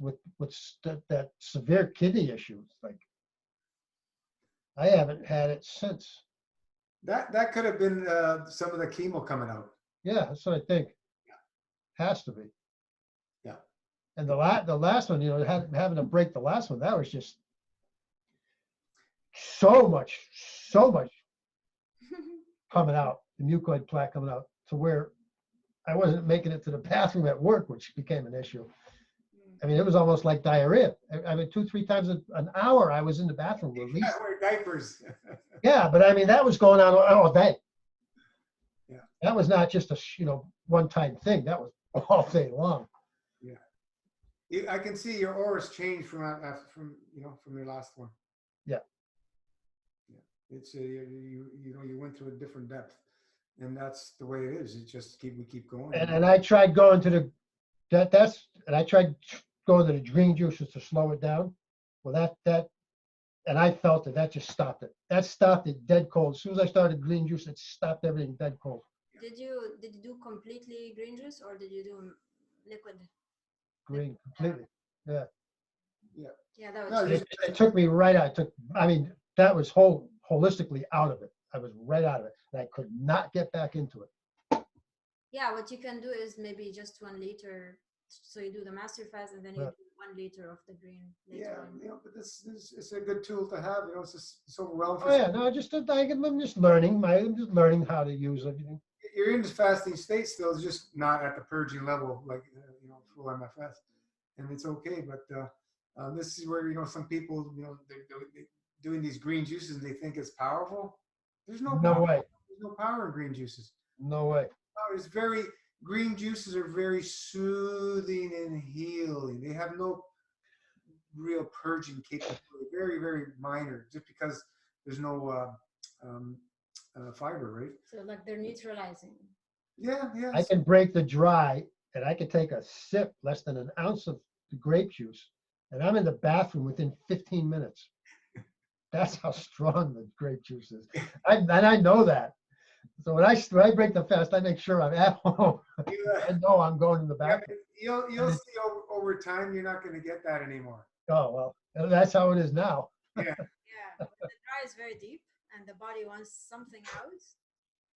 that severe kidney issue. It's like I haven't had it since. That could have been some of the chemo coming out. Yeah, that's what I think. Has to be. Yeah. And the last one, having to break the last one, that was just so much coming out, the mucoid plaque coming out to where I wasn't making it to the bathroom at work, which became an issue. I mean, it was almost like diarrhea. I mean, 2-3 times an hour I was in the bathroom at least. Wear diapers. Yeah, but I mean, that was going on all day. Yeah. That was not just a one-time thing. That was all day long. I can see your auras change from your last one. Yeah. It's you went through a different depth, and that's the way it is. It just we keep going. And I tried going to I tried going to the green juices to slow it down. Well, and I felt that just stopped it. That stopped it dead cold. As soon as I started green juice, it stopped everything dead cold. Did you do completely green juice or did you do liquid? Green completely. Yeah. Yeah, that No, was. It took me right out. That was holistically out of it. I was right out of it, and I could not get back into it. Yeah, what you can do is maybe just 1 liter So you do the master fast, and then you Yeah. do 1 liter of the green later Yeah, on. but this it's a good tool to have. It's overwhelming. Oh yeah, no, I'm just learning. I'm just learning how to use everything. You're in the fasting state still. It's just not at the purging level, like full MFS, and it's okay. But this is where some people, they're doing these green juices and they think it's powerful. There's no No power. way. There's no power in green juices. No way. It's green juices are very soothing and healing. They have no real purging capability. Very, very minor, just because there's no fiber, right? So like they're neutralizing. Yeah, yeah. I can break the dry, and I can take a sip, less than an ounce of the grape juice, and I'm in the bathroom within 15 minutes. That's how strong the grape juice is. And I know that. So when I break the fast, I make sure I'm at home. I know I'm going to the Yeah, bathroom. you'll see over time you're not going to get that anymore. Oh, well, that's how it is now. Yeah. Yeah, but the dry is very deep, and the body wants something out,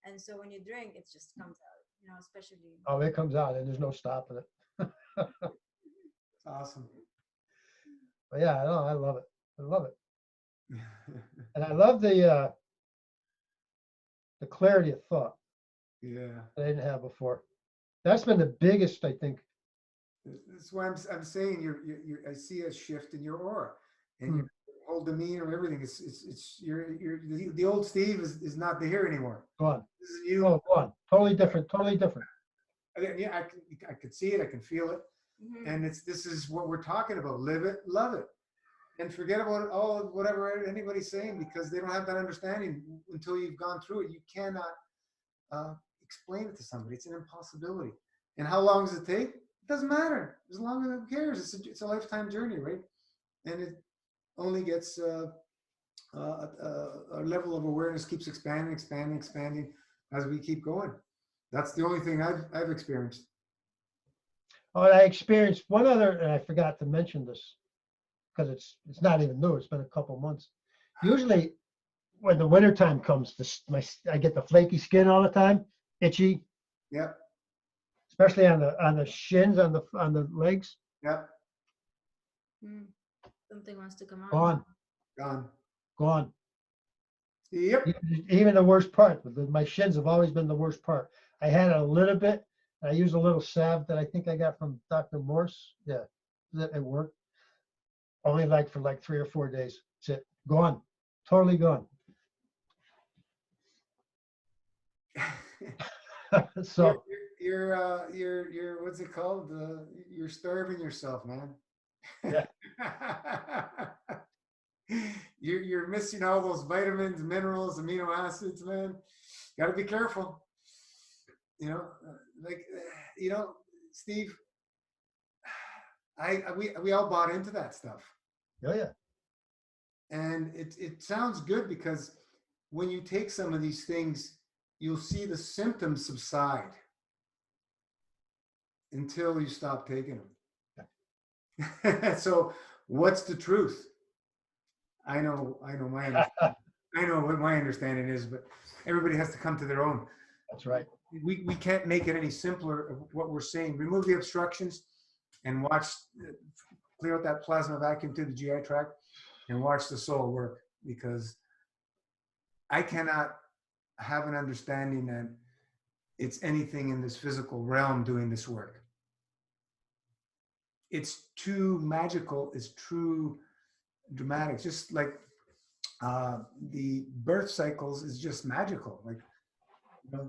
and so when you drink, it just comes out. Especially. Oh, it comes out, and there's no stopping it. It's awesome. But yeah, I love it. I love it. And I love the clarity of thought Yeah. that I didn't have before. That's been the biggest, I think. That's why I'm saying I see a shift in your aura and your whole demeanor, everything. It's the old Steve is not here anymore. Gone. This is you. Oh, gone. Totally different. Totally different. Yeah, I could see it. I can feel it. Mm-hmm. And this is what we're talking about. Live it, love it, and forget about whatever anybody's saying, because they don't have that understanding until you've gone through it. You cannot explain it to somebody. It's an impossibility. And how long does it take? It doesn't matter. As long as who cares? It's a lifetime journey, right? And it only gets our level of awareness keeps expanding as we keep going. That's the only thing I've experienced. Oh, and I experienced one other, and I forgot to mention this because it's not even new. It's been a couple months. Usually, when the wintertime comes, I get the flaky skin all the time, itchy, Yep. especially on the shins, on the legs. Yep. Something wants to come out. Gone. Yep. Even the worst part. My shins have always been the worst part. I had it a little bit. I used a little salve that I think I got from Dr. Morse. Yeah, it worked. Only for 3 or 4 days. That's it. Gone. Totally gone. So you're what's it called? You're starving yourself, man. Yeah. You're missing all those vitamins, minerals, amino acids, man. Got to be careful. Steve, we all bought into that stuff. Oh yeah. And it sounds good, because when you take some of these things, you'll see the symptoms subside until you stop taking them. So what's the truth? I know my understanding. I know what my understanding is, but everybody has to come to their own. That's right. We can't make it any simpler of what we're saying. Remove the obstructions and clear out that plasma vacuum to the GI tract and watch the soul work, because I cannot have an understanding that it's anything in this physical realm doing this work. It's too magical. It's too dramatic. Just like the birth cycles is just magical. Like, a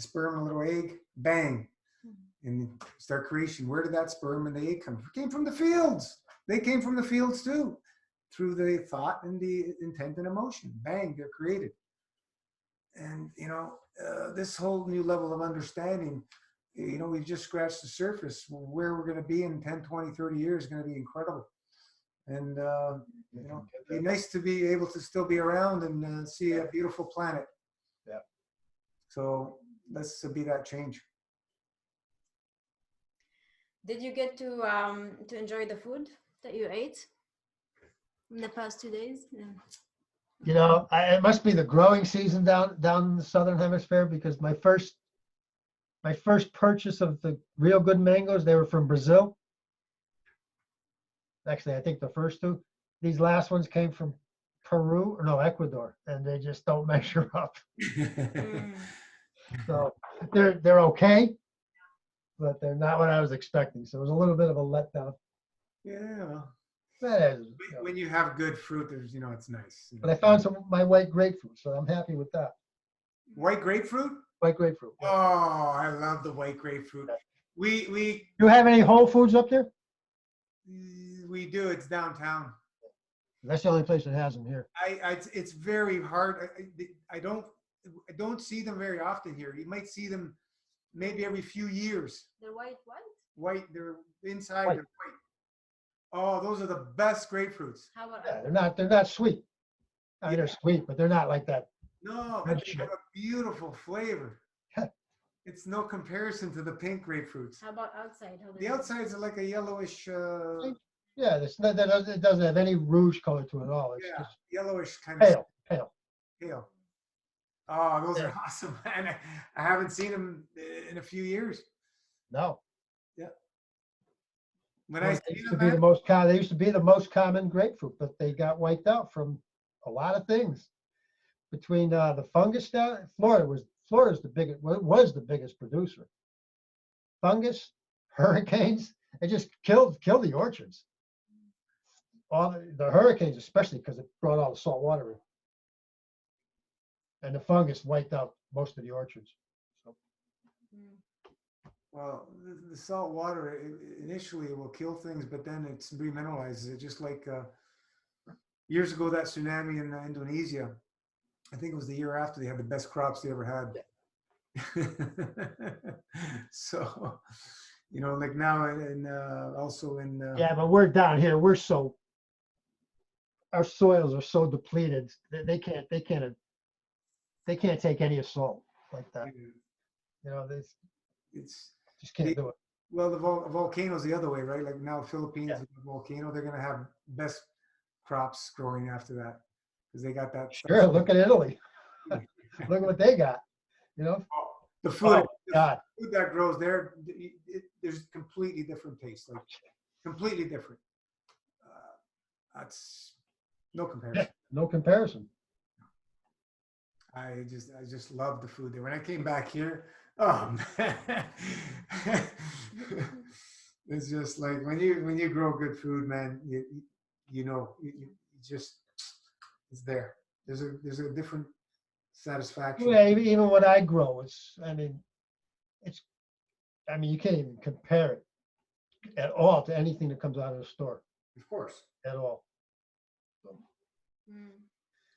sperm and a little egg, bang, and start creation. Where did that sperm and the egg come from? It came from the fields. They came from the fields too, through the thought and the intent and emotion. Bang, they're created. And this whole new level of understanding, we've just scratched the surface. Where we're going to be in 10, 20, 30 years is going to be incredible. And it'd be nice to be able to still be around and see a beautiful planet. Yeah. So let's be that change. Did you get to enjoy the food that you ate in the past 2 days? Yeah. It must be the growing season down in the southern hemisphere, because my first my first purchase of the real good mangoes, they were from Brazil. Actually, I think the first two. These last ones came from Peru, or no, Ecuador, and they just don't measure up. Mm. So they're okay, but they're not what I was expecting. So it was a little bit of a letdown. Yeah. Well, But, when you have good fruit, there's, it's nice. but I found some of my white grapefruit, so I'm happy with that. White grapefruit? White grapefruit. Oh, Yeah. I love the white grapefruit. We You have any Whole Foods up there? do. It's downtown. That's the only place that has them here. It's very hard. I don't see them very often here. You might see them maybe every few years. They're white. White. They're inside. White. They're white. Oh, those are the best grapefruits. How about Yeah, they're not sweet. I mean, they're sweet, but they're not like that. No, but they have a beautiful flavor. It's no comparison to the pink grapefruits. How about outside? The outsides are like a yellowish. Yeah, it doesn't have any rouge color to it at all. It's just yellowish kind pale. pale. Oh, those are awesome, man. I haven't seen them in a few years. No. Yeah. When I They see used to them, be the most common. They used to be the most common grapefruit, but they got wiped out from a lot of things. Between the fungus down, Florida's the biggest. Was the biggest producer. Fungus, hurricanes, it just killed the orchards. All the hurricanes, especially because it brought all the salt water in, and the fungus wiped out most of the orchards. So. well, the salt water initially it will kill things, but then it's remineralizes it. Just like years ago, that tsunami in Indonesia. I think it was the year after they had the best crops they ever had. So, like now, and also in. Yeah, but we're down here. Our soils are so depleted that they can't take any assault like that. It's Just can't do it. well, the volcano's the other way, right? Like now, Philippines, the volcano, they're gonna have best crops growing after that because they got that. Sure, look at Italy. Look at what they got. The food, God. food that grows there, there's completely different taste, like completely different. That's no comparison. No comparison. I just love the food there. When I came back here, oh man, it's just like when you grow good food, man, you just it's there. There's a different satisfaction. Yeah, even what I grow, you can't even compare it at all to anything that comes out of the store. Of course. At all.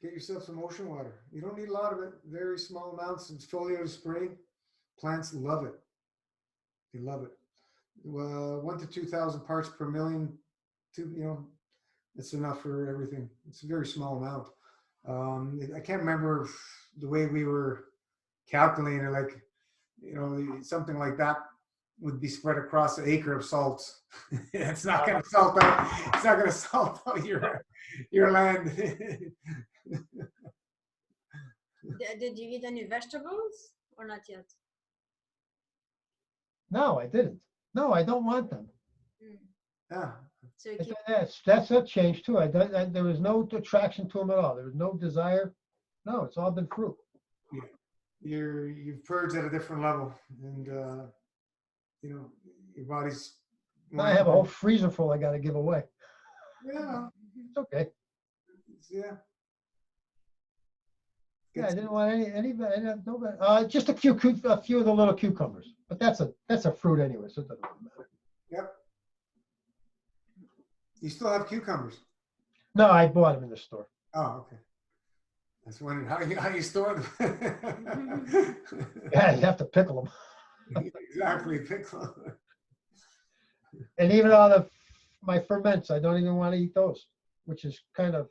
Get yourself some ocean water. You don't need a lot of it. Very small amounts. It's foliar spray. Plants love it. They love it. 1 to 2,000 parts per million. It's enough for everything. It's a very small amount. I can't remember the way we were calculating it, like, something like that would be spread across an acre of salt. It's not going to salt out. It's not going to salt out your land. Did you eat any vegetables or not yet? No, I didn't. No, I don't want them. Yeah. So you keep, That's a change too. There was no attraction to them at all. There was no desire. No, it's all been fruit. Yeah. You've purged at a different level, and your body's. I have a whole freezer full I got to give away. Yeah. It's okay. Yeah. Yeah, I didn't want just a few of the little cucumbers, but that's a fruit anyway, so it doesn't really matter. Yep. You still have cucumbers? No, I bought them in the store. Oh, okay. I was wondering how you store them. Yeah, you have to pickle them. Exactly, pickle them. And even all my ferments, I don't even want to eat those, which is kind of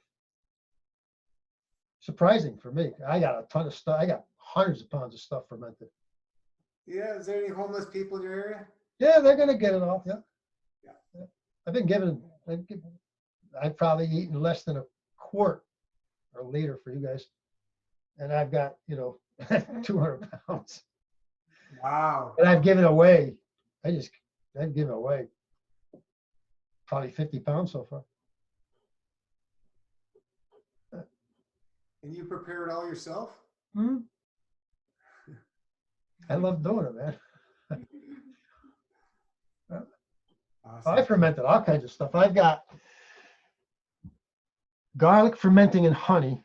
surprising for me. I got a ton of stuff. I got hundreds of pounds of stuff fermented. Yeah, is there any homeless people in your area? Yeah, they're gonna get it all. Yeah. Yeah. I've probably eaten less than a quart or a liter for you guys, and I've got 200 pounds. Wow. And I've given away, I've given away probably 50 pounds so far. And you prepare it all yourself? Hmm. I love doing it, man. Awesome. I fermented all kinds of stuff. I've got garlic fermenting in honey,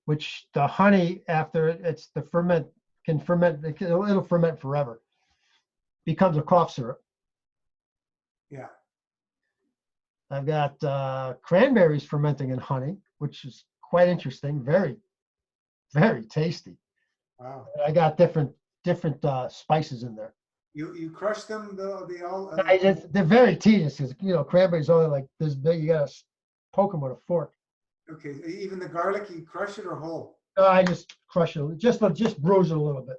which the honey, after it's the ferment, can ferment, it'll ferment forever. Becomes a cough syrup. Yeah. I've got cranberries fermenting in honey, which is quite interesting. Very, very tasty. Wow. And I got different spices in there. You crush them, they all. They're very tedious because cranberries only like this big. You gotta poke them with a fork. Okay. Even the garlic, you crush it or whole? No, I just crush it. Just bruise it a little bit.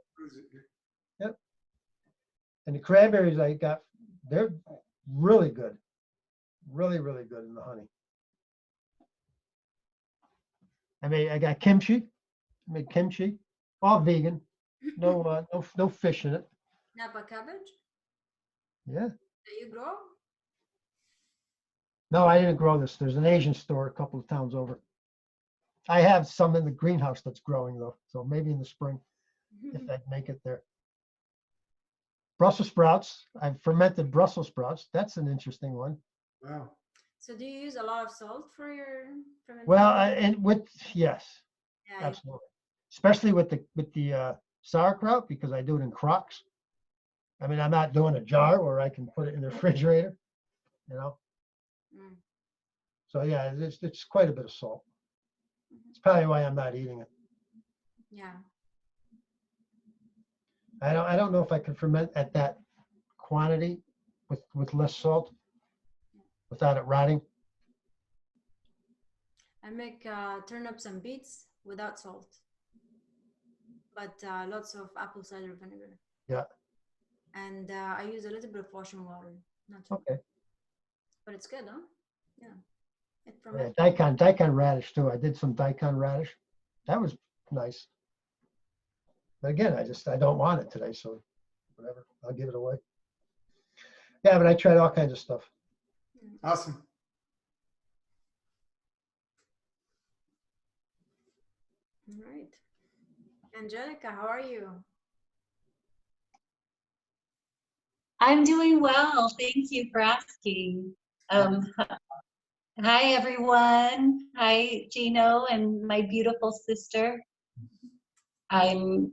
Yep. And the cranberries I got, they're really good. Really, really good in the honey. I got kimchi. I made kimchi, all vegan. No fish in it. Napa cabbage Yeah. that you grow? No, I didn't grow this. There's an Asian store a couple of towns over. I have some in the greenhouse that's growing though, so maybe in the spring if I make it there. Brussels sprouts. I've fermented Brussels sprouts. That's an interesting one. Wow. So do you use a lot of salt for your fermentation? Well, yes, Yeah, absolutely. Especially with the sauerkraut because I do it in crocks. I mean, I'm not doing a jar where I can put it in the refrigerator, Mm. So yeah, it's quite a bit of salt. It's probably why I'm not eating it. Yeah. I don't know if I can ferment at that quantity with less salt without it rotting. I make turnips and beets without salt, but lots of apple cider vinegar. Yeah. And I use a little bit of washing water. Not too, Okay. but it's good, huh? Yeah. It Yeah, ferments. daikon radish too. I did some daikon radish. That was nice. But again, I don't want it today, so whatever. I'll give it away. Yeah, but I tried all kinds of stuff. Awesome. All right. Angelica, how are you? I'm doing well. Thank you for asking. Hi, everyone. Hi, Gino and my beautiful sister. It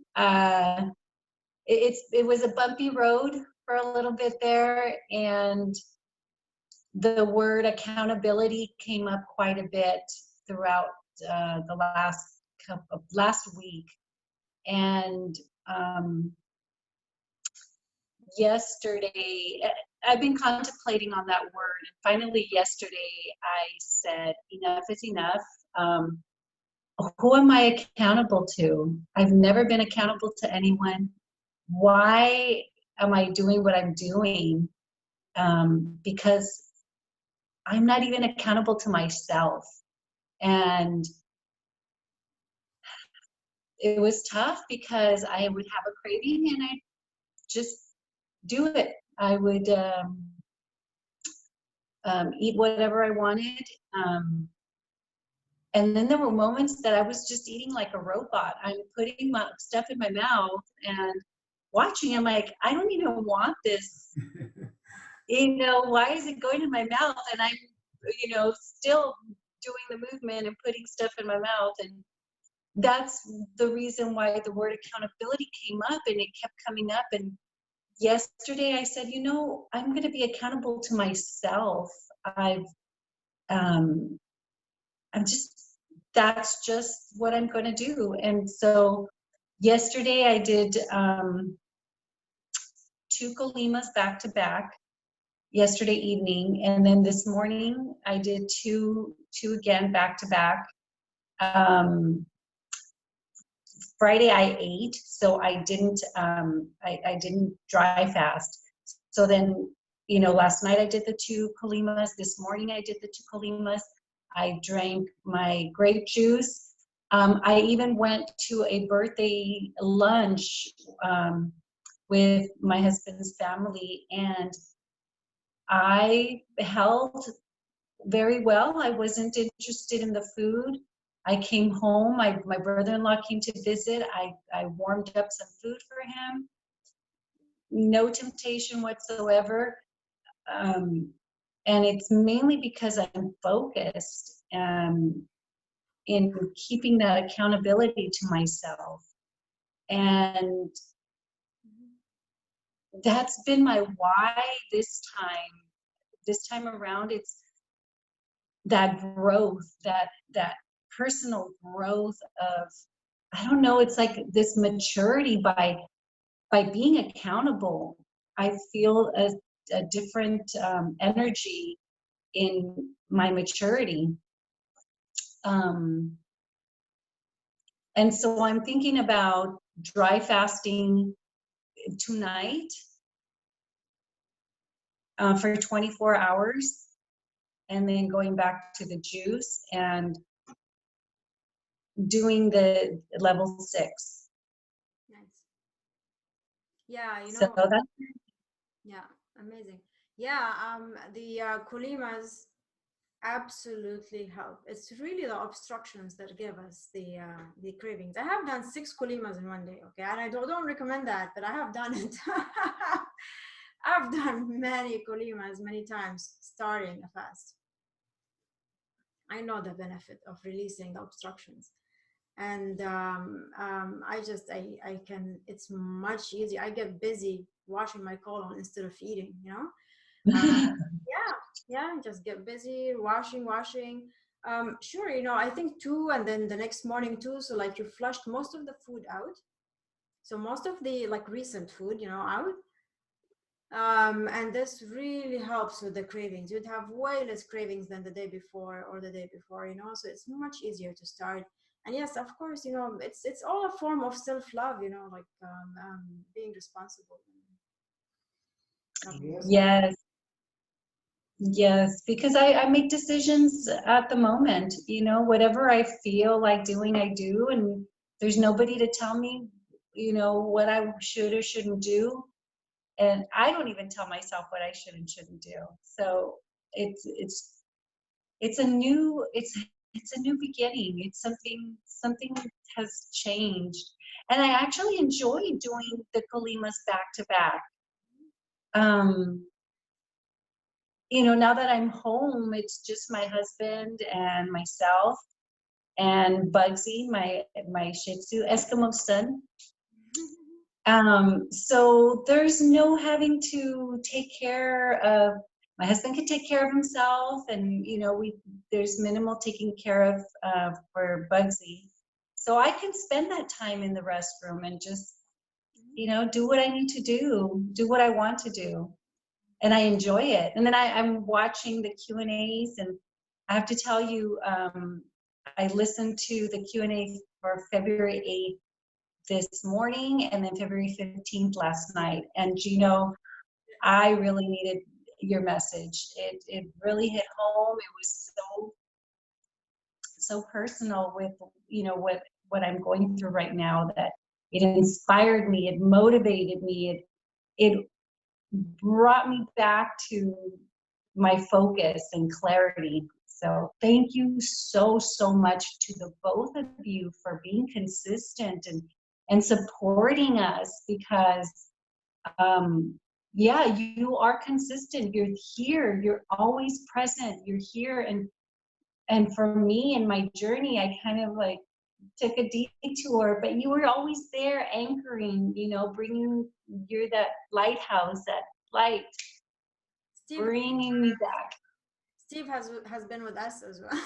was a bumpy road for a little bit there, and the word accountability came up quite a bit throughout the last week. And yesterday, I've been contemplating on that word, and finally yesterday I said, enough is enough. Who am I accountable to? I've never been accountable to anyone. Why am I doing what I'm doing? Because I'm not even accountable to myself. And it was tough because I would have a craving and I just do it. I would eat whatever I wanted. And then there were moments that I was just eating like a robot. I'm putting my stuff in my mouth and watching. I'm like, I don't even want this. Why is it going in my mouth? And I'm, still doing the movement and putting stuff in my mouth. And that's the reason why the word accountability came up, and it kept coming up. And yesterday I said, I'm going to be accountable to myself. That's just what I'm going to do. And so yesterday I did 2 Colimas back to back yesterday evening. And then this morning I did two again back to back. Friday I ate, so I didn't dry fast. So then, last night I did the 2 Colimas. This morning I did the 2 Colimas. I drank my grape juice. I even went to a birthday lunch with my husband's family, and I held very well. I wasn't interested in the food. I came home. My brother-in-law came to visit. I warmed up some food for him. No temptation whatsoever. And it's mainly because I'm focused in keeping that accountability to myself. And that's been my why this time. This time around, it's that growth, that personal growth of, I don't know, it's like this maturity by being accountable. I feel a different energy in my maturity. And so I'm thinking about dry fasting tonight for 24 hours, and then going back to the juice and doing the level 6. Nice. Yeah, you So know, that's yeah, amazing. Yeah, the kulimas absolutely help. It's really the obstructions that give us the cravings. I have done 6 kulimas in one day, okay, and I don't recommend that, but I have done it. I've done many kulimas many times starting a fast. I know the benefit of releasing the obstructions, and I can. It's much easier. I get busy washing my colon instead of eating. You know. Yeah, just get busy washing. Sure, you know, I think 2, and then the next morning 2. So like you flushed most of the food out. So most of the like recent food, you know, out. And this really helps with the cravings. You'd have way less cravings than the day before or the day before, you know, so it's much easier to start. And yes, of course, you know, it's all a form of self-love, you know, like being responsible. yes, yes, because I make decisions at the moment, you know, whatever I feel like doing, I do, and there's nobody to tell me, you know, what I should or shouldn't do. And I don't even tell myself what I should and shouldn't do. So it's a new it's a new beginning. It's something has changed, and I actually enjoy doing the kalimas back to back. You know, now that I'm home, it's just my husband and myself and Bugsy, my Shih Tzu Eskimo son. So there's no having to take care of, my husband can take care of himself, and you know, there's minimal taking care of for Bugsy. So I can spend that time in the restroom and just, you know, do what I need to do what I want to do. And I enjoy it. And then I'm watching the Q&As, and I have to tell you, I listened to the Q&A for February 8th this morning, and then February 15th last night. And you know, I really needed your message. It really hit home. It was so personal with, you know, what I'm going through right now, that it inspired me, it motivated me, it brought me back to my focus and clarity. So thank you so much to the both of you for being consistent and supporting us, because yeah, you are consistent. You're here, you're always present, you're here. And for me in my journey, I kind of like took a detour, but you were always there anchoring, you know, you're that lighthouse, that light, Steve, bringing me back. Steve has been with us as well.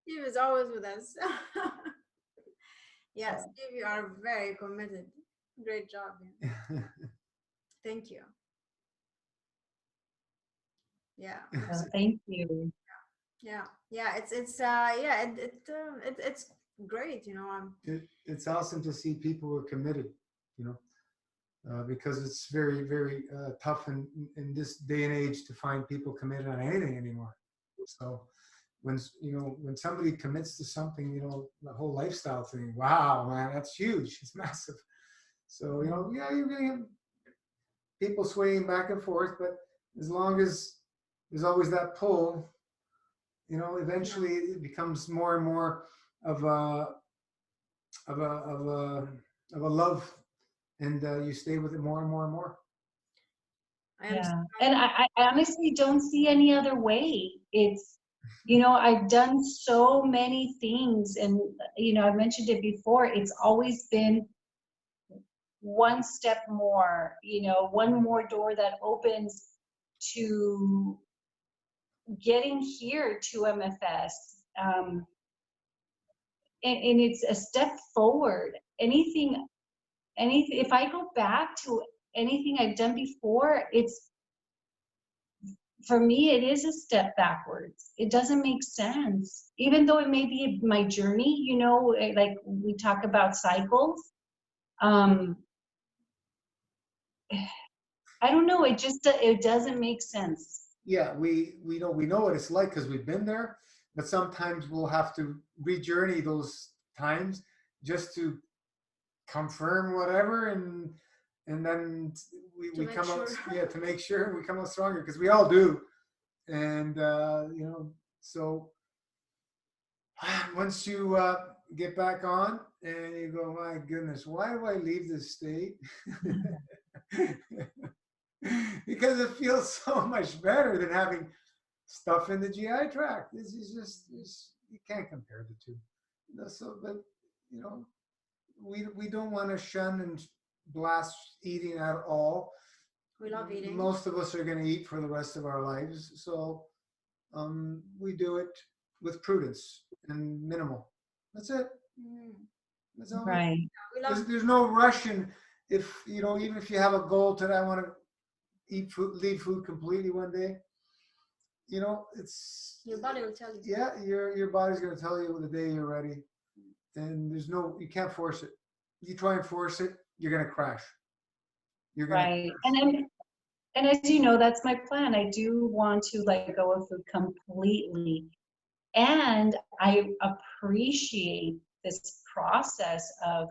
Steve is always with us. Yes, Steve, you are very committed. Great job. Man. Thank you. Yeah. Thank you. Yeah. It's it's great. You know. It's awesome to see people who are committed. You know, because it's very tough in this day and age to find people committed on anything anymore. So when somebody commits to something, the whole lifestyle thing, wow, man, that's huge. It's massive. So, yeah, you're going to have people swaying back and forth, but as long as there's always that pull, eventually it becomes more and more of a of a of a of a love, and you stay with it more and more and more. Yeah. And I honestly don't see any other way. It's, I've done so many things, and, I mentioned it before, it's always been one step more, one more door that opens to getting here to MFS. And it's a step forward. Anything, if I go back to anything I've done before, for me, it is a step backwards. It doesn't make sense. Even though it may be my journey, like we talk about cycles. I don't know. It doesn't make sense. Yeah, we know what it's like because we've been there, but sometimes we'll have to rejourney those times just to confirm whatever, and then we come out, to make sure we come out stronger, because we all do. And so once you get back on and you go, my goodness, why do I leave this state? Because it feels so much better than having stuff in the GI tract. This is just you can't compare the two. So, but we don't want to shun and blast eating at all. We love eating. Most of us are going to eat for the rest of our lives, so we do it with prudence and minimal. That's it. That's all. Right. There's no rush, and if even if you have a goal today, I want to leave food completely one day. It's your body will tell you. Yeah, your body's going to tell you the day you're ready, and you can't force it. You try and force it, you're going to crash. You're going right. And as you know, that's my plan. I do want to let go of food completely, and I appreciate this process of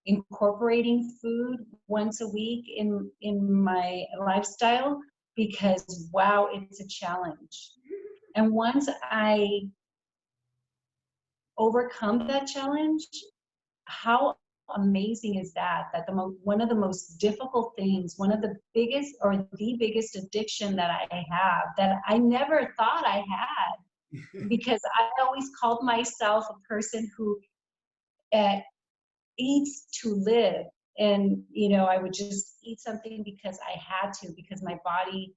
incorporating food once a week in my lifestyle, because wow, it's a challenge. And once I overcome that challenge, how amazing is that one of the most difficult things, one of the biggest or the biggest addiction that I have, that I never thought I had, because I always called myself a person who eats to live. And I would just eat something because I had to, because my body,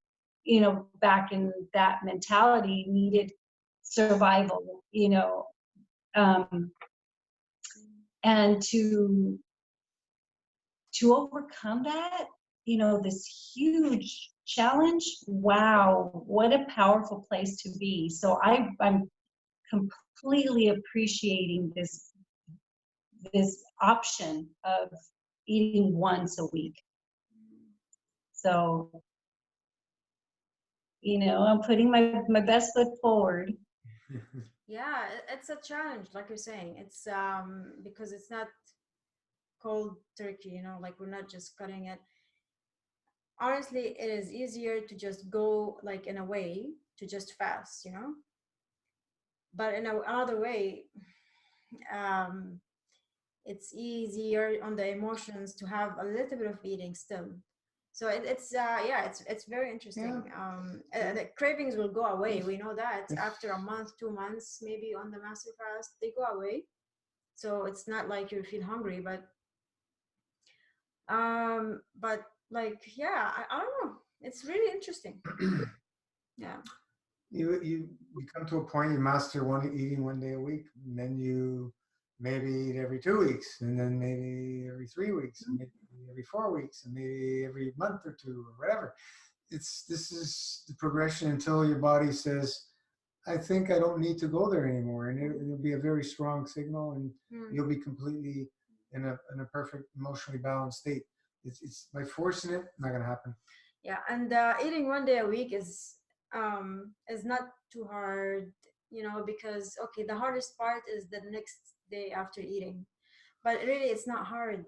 back in that mentality, needed survival, and to overcome that, this huge challenge, wow, what a powerful place to be. So I'm completely appreciating this option of eating once a week. So, I'm putting my best foot forward. Yeah, it's a challenge, like you're saying. It's because it's not cold turkey, like we're not just cutting it. Honestly, it is easier to just go like in a way to just fast, but in another way, it's easier on the emotions to have a little bit of eating still. So it's very interesting. The cravings will go away. We know that after a month, 2 months, maybe on the master fast, they go away. So it's not like you feel hungry, but like, yeah, I don't know. It's really interesting. Yeah. You come to a point, you master eating one day a week, and then you maybe eat every 2 weeks, and then maybe every 3 weeks, and maybe every 4 weeks, and maybe every month or two, or whatever. This is the progression until your body says, I think I don't need to go there anymore, and it'll be a very strong signal, and you'll be completely in a perfect emotionally balanced state. It's by forcing it, not going to happen. Yeah, and eating one day a week is not too hard you know, because okay, the hardest part is the next day after eating, but really it's not hard.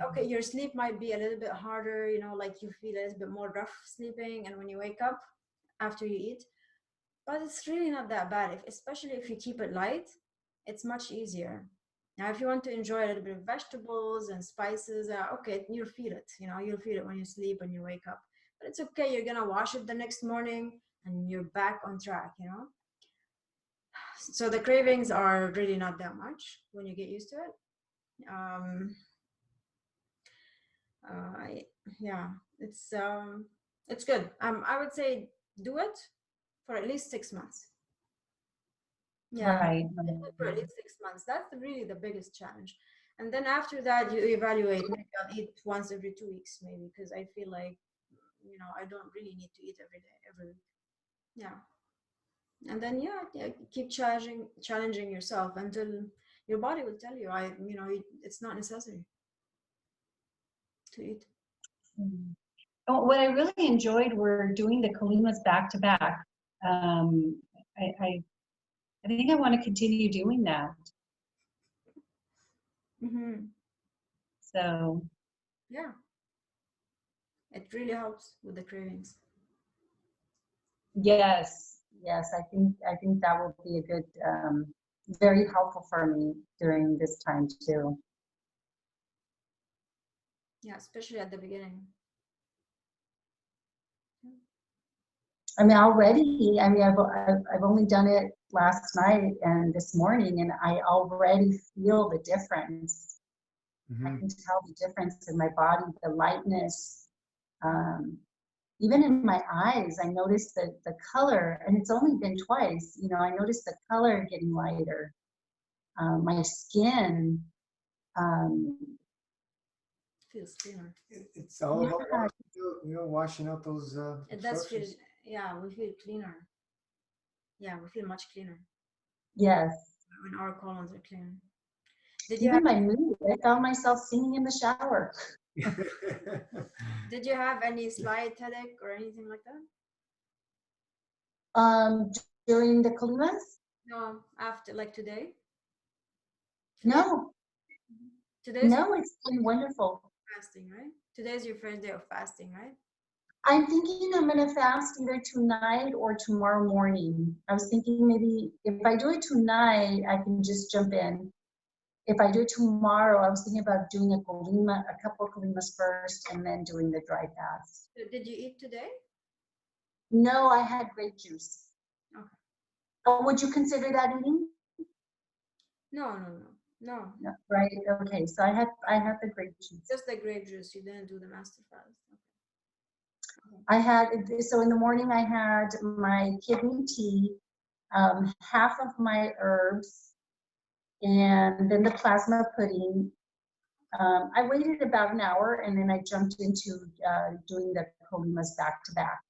Okay, your sleep might be a little bit harder, you know, like you feel a little bit more rough sleeping, and when you wake up after you eat, but it's really not that bad. Especially if you keep it light, it's much easier. Now, if you want to enjoy a little bit of vegetables and spices, okay, you'll feel it. You know, you'll feel it when you sleep and you wake up. But it's okay. You're gonna wash it the next morning, and you're back on track. You know. So the cravings are really not that much when you get used to it. I yeah, it's good. I would say do it for at least 6 months. Yeah, Right. for at least 6 months. That's really the biggest challenge. And then after that, you evaluate. Maybe I'll eat once every 2 weeks, maybe, because I feel like, you know, I don't really need to eat every day, every week. Yeah. And then yeah, keep challenging yourself until your body will tell you, you know, it's not necessary to eat. What I really enjoyed were doing the Kalimas back to back. I think I want to continue doing that. Mm-hmm. So Yeah, it really helps with the cravings. yes, I think that will be a good, very helpful for me during this time too. Yeah, especially at the beginning. I mean, already, I mean, I've only done it last night and this morning, and I already feel the difference. I can tell the difference in my body, the lightness, even in my eyes. I noticed the color, and it's only been twice. You know, I noticed the color getting lighter. My skin. Feels cleaner. It's all about Yeah. washing out those It does feel, obstructions. yeah, we feel cleaner. Yeah, we feel much cleaner Yes. when our colons are clean. Did you Even have my mood. I found myself singing in the shower. Did you have any slight headache or anything like that? During the Kalimas? No, after like today. No, Today's no, it's been wonderful. fasting, right? Today's your first day of fasting, right? I'm thinking I'm gonna fast either tonight or tomorrow morning. I was thinking maybe if I do it tonight, I can just jump in. If I do it tomorrow, I was thinking about doing a couple of Kalimas first, and then doing the dry fast. So did you eat today? No, I had grape juice. Okay. Oh, would you consider that eating? No. No, right. Okay, so I had the grape juice. Just the grape juice. You didn't do the master fast. Okay. I had, so in the morning I had my kidney tea, half of my herbs, and then the plasma pudding. I waited about an hour, and then I jumped into doing the Kolimas back to back.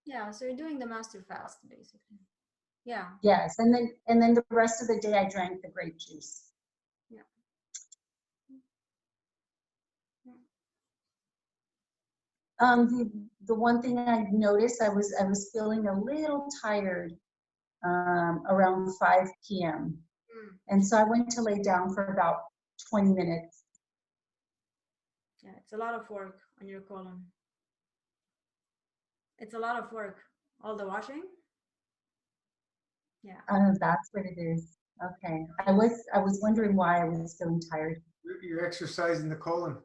Yeah, so you're doing the master fast basically. Yeah. Yes, and then the rest of the day I drank the grape juice. Yeah. The one thing I noticed, I was feeling a little tired around 5 p.m. And so I went to lay down for about 20 minutes. Yeah, it's a lot of work on your colon. It's a lot of work. All the washing. Yeah. That's what it is. Okay. I was wondering why I was feeling tired. You're exercising the colon.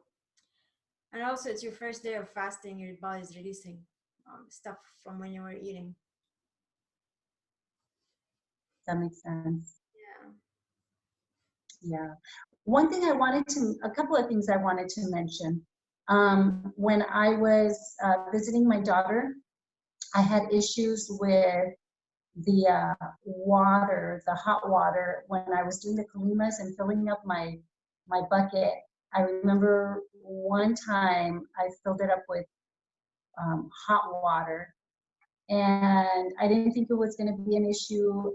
And also, it's your first day of fasting. Your body's releasing stuff from when you were eating. That makes sense. Yeah. Yeah. A couple of things I wanted to mention. When I was visiting my daughter, I had issues with the water, the hot water, when I was doing the Kalimas and filling up my bucket. I remember one time I filled it up with hot water, and I didn't think it was going to be an issue.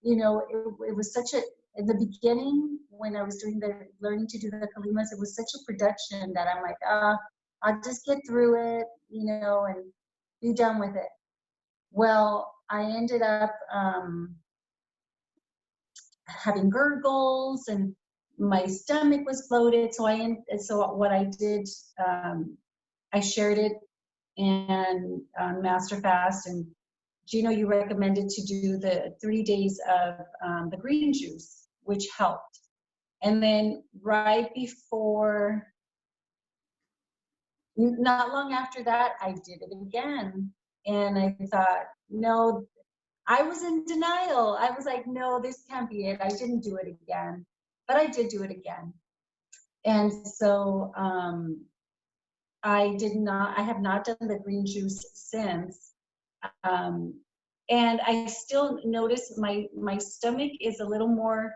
It was such in the beginning when I was learning to do the Kalimas, it was such a production that I'm like, I'll just get through it, and be done with it. Well, I ended up having gurgles and my stomach was bloated. So what I did, I shared it and Master Fast, and Gino, you recommended to do the 3 days of the green juice, which helped. And then right before, not long after that, I did it again. And I thought, no, I was in denial. I was like, no, this can't be it. I didn't do it again, but I did do it again. And so I have not done the green juice since. And I still notice my stomach is a little more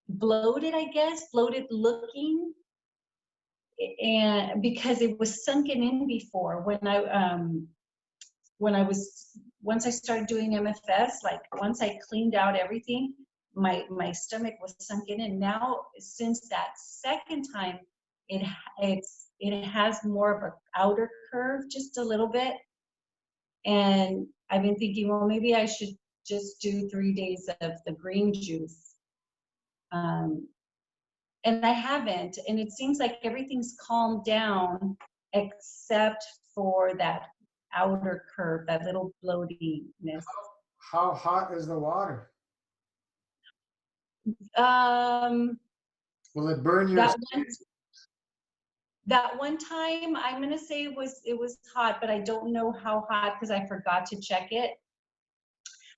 bloated, I guess, bloated looking. And because it was sunken in before once I started doing MFS, like once I cleaned out everything, my stomach was sunken in. Now, since that second time, it has more of an outer curve, just a little bit. And I've been thinking, well, maybe I should just do 3 days of the green juice. And I haven't, and it seems like everything's calmed down except for that outer curve, that little bloatiness. How hot is the water? Will it burn your skin? That one time, I'm gonna say it was hot, but I don't know how hot because I forgot to check it.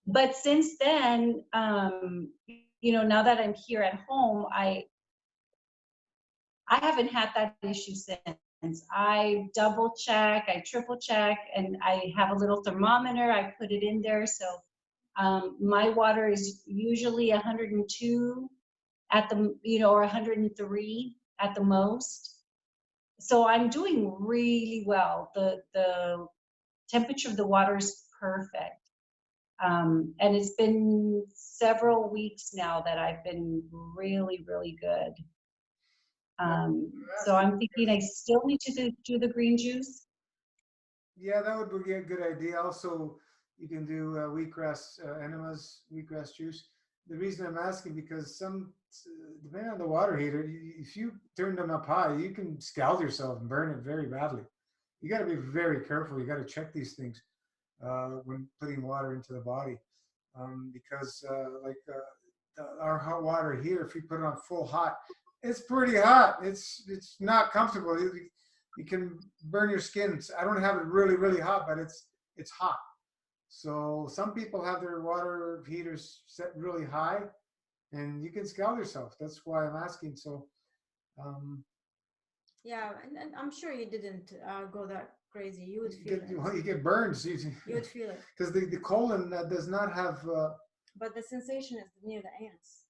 But since then, now that I'm here at home, I haven't had that issue since. I double check, I triple check, and I have a little thermometer. I put it in there, so my water is usually 102 at the, or 103 at the most. So I'm doing really well. The temperature of the water is perfect. And it's been several weeks now that I've been really, really good. So I'm thinking I still need to do the green juice. Yeah, that would be a good idea. Also, you can do wheatgrass enemas, wheatgrass juice. The reason I'm asking, because depending on the water heater, if you turn them up high, you can scald yourself and burn it very badly. You got to be very careful. You got to check these things when putting water into the body, because our hot water here, if you put it on full hot, it's pretty hot. It's not comfortable. You can burn your skin. I don't have it really, really hot, but it's hot. So some people have their water heaters set really high, and you can scald yourself. That's why I'm asking. So, yeah, and I'm sure you didn't go that crazy. You would feel it. You get burns. You would feel it. Because the colon does not have. But the sensation is near the anus.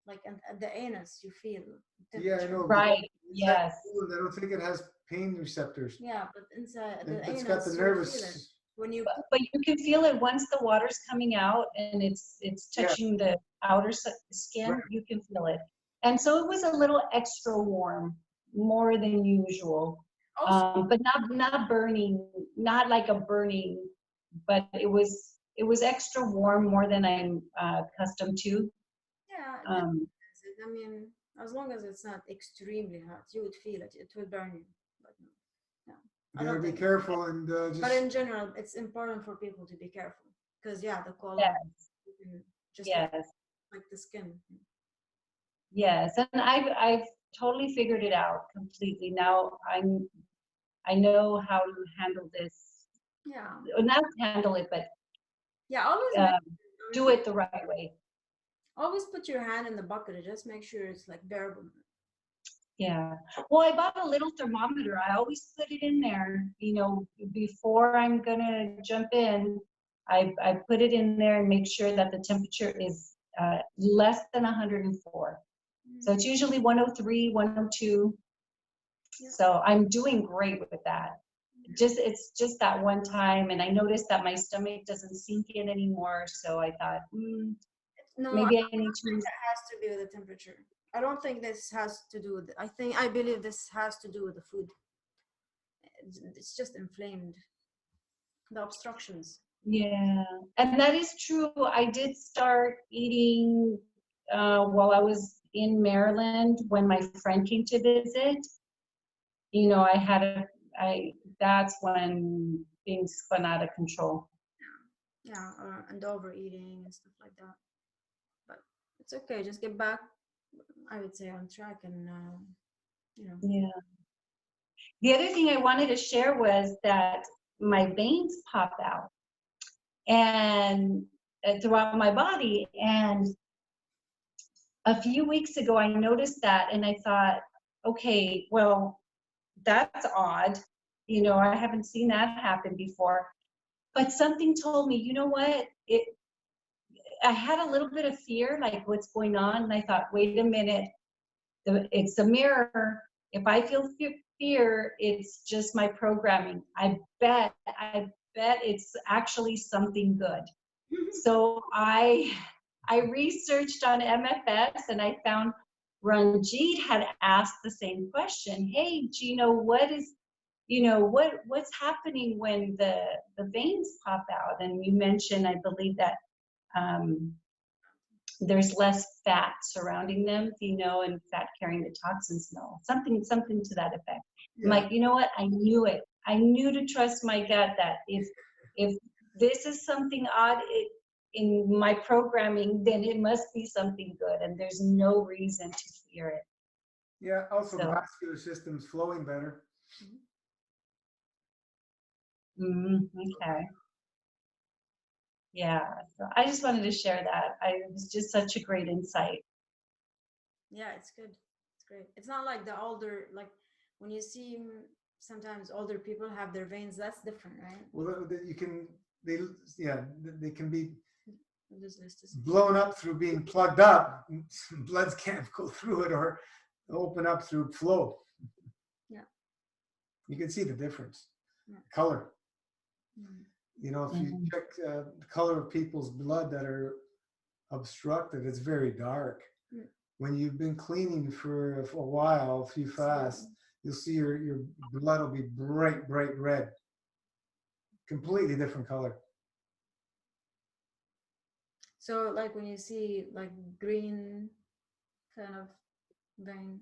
Like at the anus, you feel. Yeah, I know. Right. Yes. I don't think it has pain receptors. Yeah, but inside the anus, it's got the nervous. When you but you can feel it once the water's coming out and it's touching the outer skin. Right. You can feel it, and so it was a little extra warm, more than usual, but not burning, not like a burning, but it was extra warm, more than I'm accustomed to. Yeah. I mean, as long as it's not extremely hot, you would feel it. It will burn you, but no. You gotta be careful and just. But in general, it's important for people to be careful because the colon, just like the skin. Yes, and I've totally figured it out completely. Now I know how to handle this. Yeah. Not handle it, but always do it the right way. Always put your hand in the bucket and just make sure it's like bearable. Yeah. Well, I bought a little thermometer. I always put it in there, before I'm gonna jump in. I put it in there and make sure that the temperature is less than 104. So it's usually 103, 102. Yeah. So I'm doing great with that. It's just that one time, and I noticed that my stomach doesn't sink in anymore. So I thought, maybe I need to. It has to be with the temperature. I don't think this has to do with. I believe this has to do with the food. it's just inflamed. The obstructions. Yeah, and that is true. I did start eating while I was in Maryland when my friend came to visit. You know, that's when things spun out of control. Yeah, and overeating and stuff like that. But it's okay. Just get back, I would say, on track, and you know. Yeah. The other thing I wanted to share was that my veins pop out and throughout my body. And a few weeks ago, I noticed that, and I thought, okay, well, that's odd. You know, I haven't seen that happen before. But something told me, you know what? I had a little bit of fear, like what's going on, and I thought, wait a minute, it's a mirror. If I feel fear, it's just my programming. I bet it's actually something good. So I researched on MFS, and I found Ranjit had asked the same question. Hey, Gino, what's happening when the veins pop out? And you mentioned, I believe, that there's less fat surrounding them, and fat carrying the toxins, something to that effect. Yeah. I'm like, you know what? I knew it. I knew to trust my gut that if this is something odd in my programming, then it must be something good, and there's no reason to fear it. Yeah, also So. vascular system's flowing better. Okay. Yeah, so I just wanted to share that. It was just such a great insight. Yeah, it's good. It's great. It's not like the older, like when you see sometimes older people have their veins, that's different, right? Well, they can be There's elasticity. blown up through being plugged up. Blood can't go through it, or open up through flow. Yeah. You can see the difference. Yeah. Color. Mm. You know, if you check the color of people's blood that are obstructed, it's very dark. Mm. When you've been cleaning for a while, a few fasts, you'll see your blood will be bright red. Completely different color. So like when you see like green kind of vein.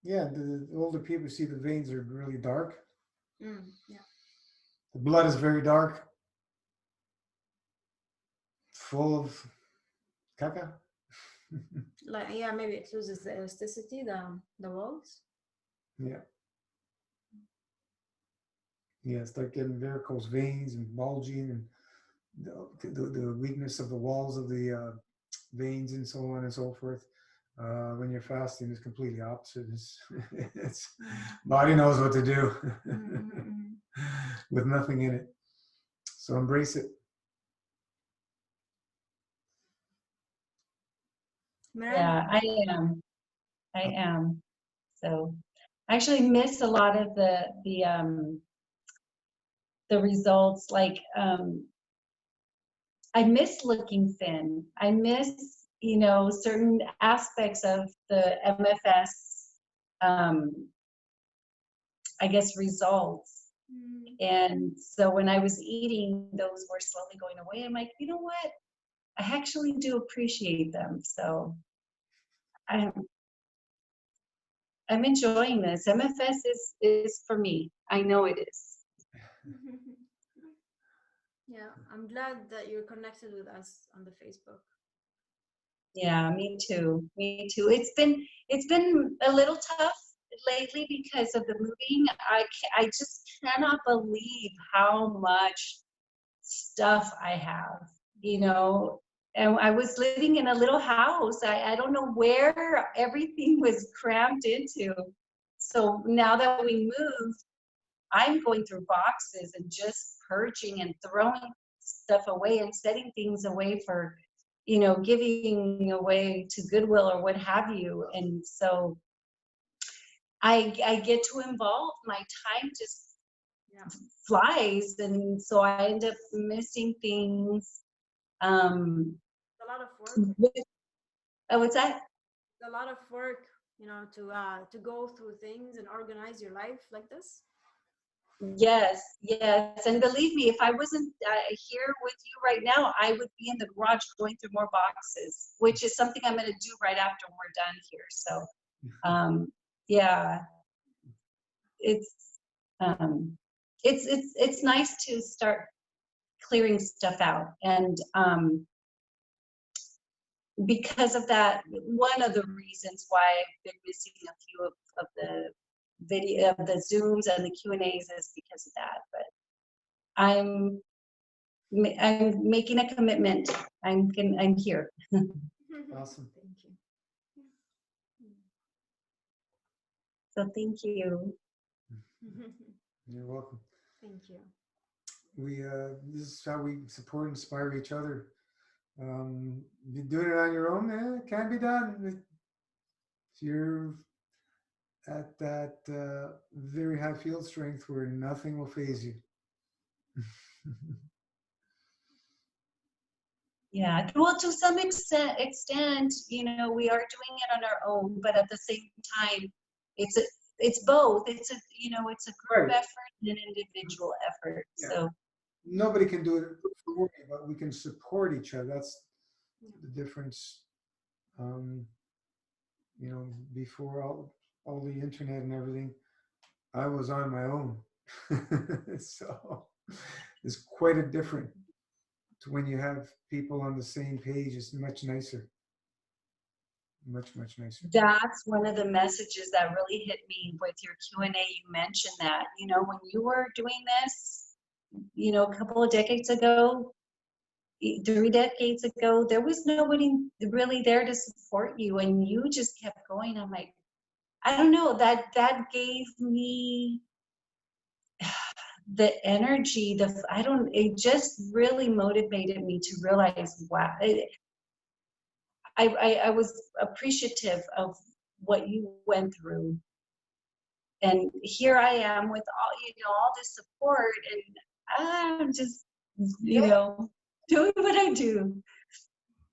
Yeah, the older people see the veins are really dark. Yeah. The blood is very dark, full of caca. Like, yeah, maybe it loses the elasticity, the walls. Yeah. Yeah, start getting varicose veins and bulging, and the weakness of the walls of the veins and so on and so forth. When you're fasting, is completely opposite. It's body knows what to do with nothing in it. So embrace it. Yeah, I am. So I actually miss a lot of the results. Like I miss looking thin. I miss, certain aspects of the MFS, I guess, results. And so when I was eating, those were slowly going away. I'm like, you know what? I actually do appreciate them. So I'm enjoying this. MFS is for me. I know it is. Yeah, I'm glad that you're connected with us on the Facebook. Yeah, me too. Me too. It's been a little tough lately because of the moving. I just cannot believe how much stuff I have, And I was living in a little house. I don't know where everything was cramped into. So now that we moved, I'm going through boxes and just purging and throwing stuff away and setting things away for, giving away to Goodwill or what have you. And so I get to involve, my time just flies, and so I end up missing things. It's a lot of work. What's that? It's a lot of work, to go through things and organize your life like this. Yes, yes. And believe me, if I wasn't here with you right now, I would be in the garage going through more boxes, which is something I'm going to do right after we're done here. So, yeah, it's, it's nice to start clearing stuff out. And because of that, one of the reasons why I've been missing a few of the video, of the Zooms and the Q&As is because of that. But I'm making a commitment. I'm here. Awesome. Thank you. So thank you. You're welcome. Thank you. We this is how we support and inspire each other. You're doing it on your own, it can be done. If you're at that very high field strength where nothing will phase you. Yeah, well, to some extent, you know, we are doing it on our own, but at the same time, it's both. It's a, you know, it's a group Right. effort and an individual effort. Yeah. So Nobody can do it for you, but we can support each other. That's the difference. You know, before all the internet and everything, I was on my own. So it's quite a different to when you have people on the same page. It's much nicer. Much nicer. that's one of the messages that really hit me with your Q&A. You mentioned that, you know, when you were doing this, you know, a couple of decades ago, 3 decades ago, there was nobody really there to support you, and you just kept going. I'm like, I don't know, that gave me the energy, it just really motivated me to realize, wow, I was appreciative of what you went through. And here I am with all, you know, all this support, and I'm just, you know, doing what I do.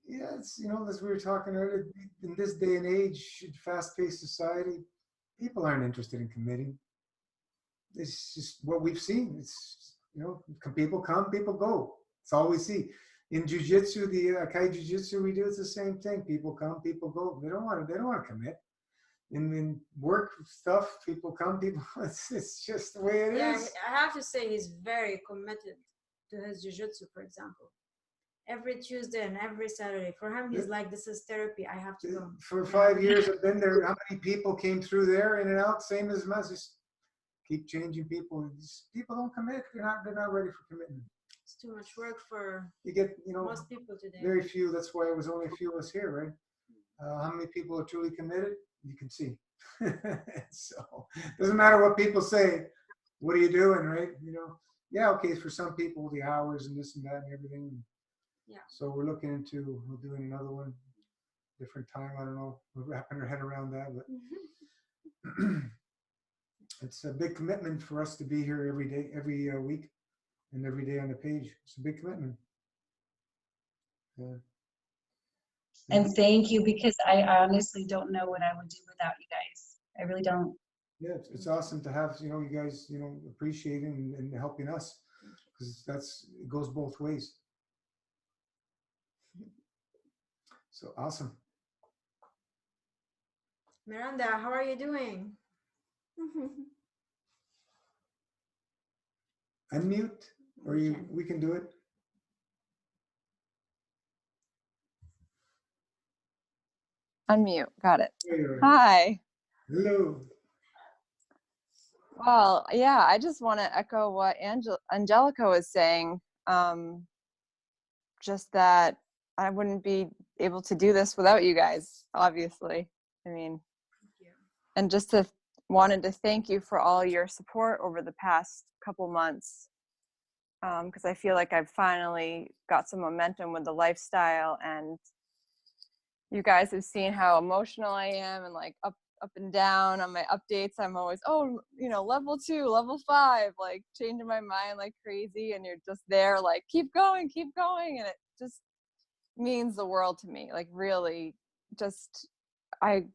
Yeah, it's, you know, as we were talking earlier, in this day and age, fast-paced society, people aren't interested in committing. It's just what we've seen. It's, you know, people come, people go. It's all we see. In jiu-jitsu, the Kai jiu-jitsu we do, it's the same thing. People come, people go. They don't want to commit. In work stuff, people come, people. It's just the way it is. Yeah, I have to say he's very committed to his jiu-jitsu, for example. Every Tuesday and every Saturday. For him, he's like, this is therapy. I have to go. For 5 years I've been there. How many people came through there in and out? Same as us. Just keep changing people. People don't commit. They're not ready for commitment. It's too much work for you get, you know, most people today. Very few. That's why it was only a few of us here, right? How many people are truly committed? You can see. So doesn't matter what people say. What are you doing, right? You know, yeah, okay. For some people, the hours and this and that and everything. Yeah. So we're doing another one, different time. I don't know. We're wrapping our head around that, but it's a big commitment for us to be here every day, every week, and every day on the page. It's a big commitment. Yeah. And thank you, because I honestly don't know what I would do without you guys. I really don't. Yeah, it's awesome to have, you know, you guys, you know, appreciating and helping us, because it goes both ways. So awesome. Miranda, how are you doing? Unmute, or we can do it. Unmute. Got it. There. Hi. Hello. Well, yeah, I just want to echo what Angelica was saying. Just that I wouldn't be able to do this without you guys, obviously. I mean, and just wanted to thank you for all your support over the past couple months. Because I feel like I've finally got some momentum with the lifestyle, and you guys have seen how emotional I am, and like up and down on my updates. I'm always, you know, level 2, level 5, like changing my mind like crazy, and you're just there like, keep going, and it just means the world to me. Like really, just I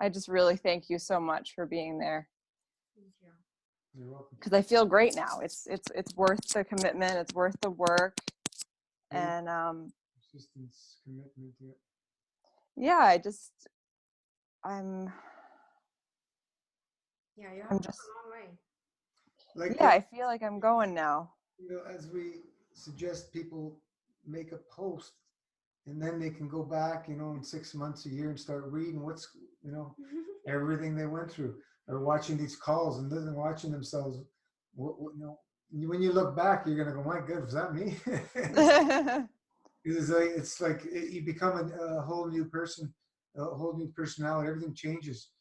just really thank you so much for being there. Thank you. You're welcome. because I feel great now. It's worth the commitment. It's worth the work. Yeah. And Persistence, commitment. Yeah. yeah, I'm Yeah, you have I'm come just a long way. Like yeah, I feel like I'm going now. you know, as we suggest people make a post, and then they can go back, you know, in 6 months, a year, and start reading what's, you know, everything they went through, or watching these calls and then watching themselves. You know, when you look back, you're gonna go, "My God, was that me?" It's like you become a whole new person, a whole new personality. Everything changes,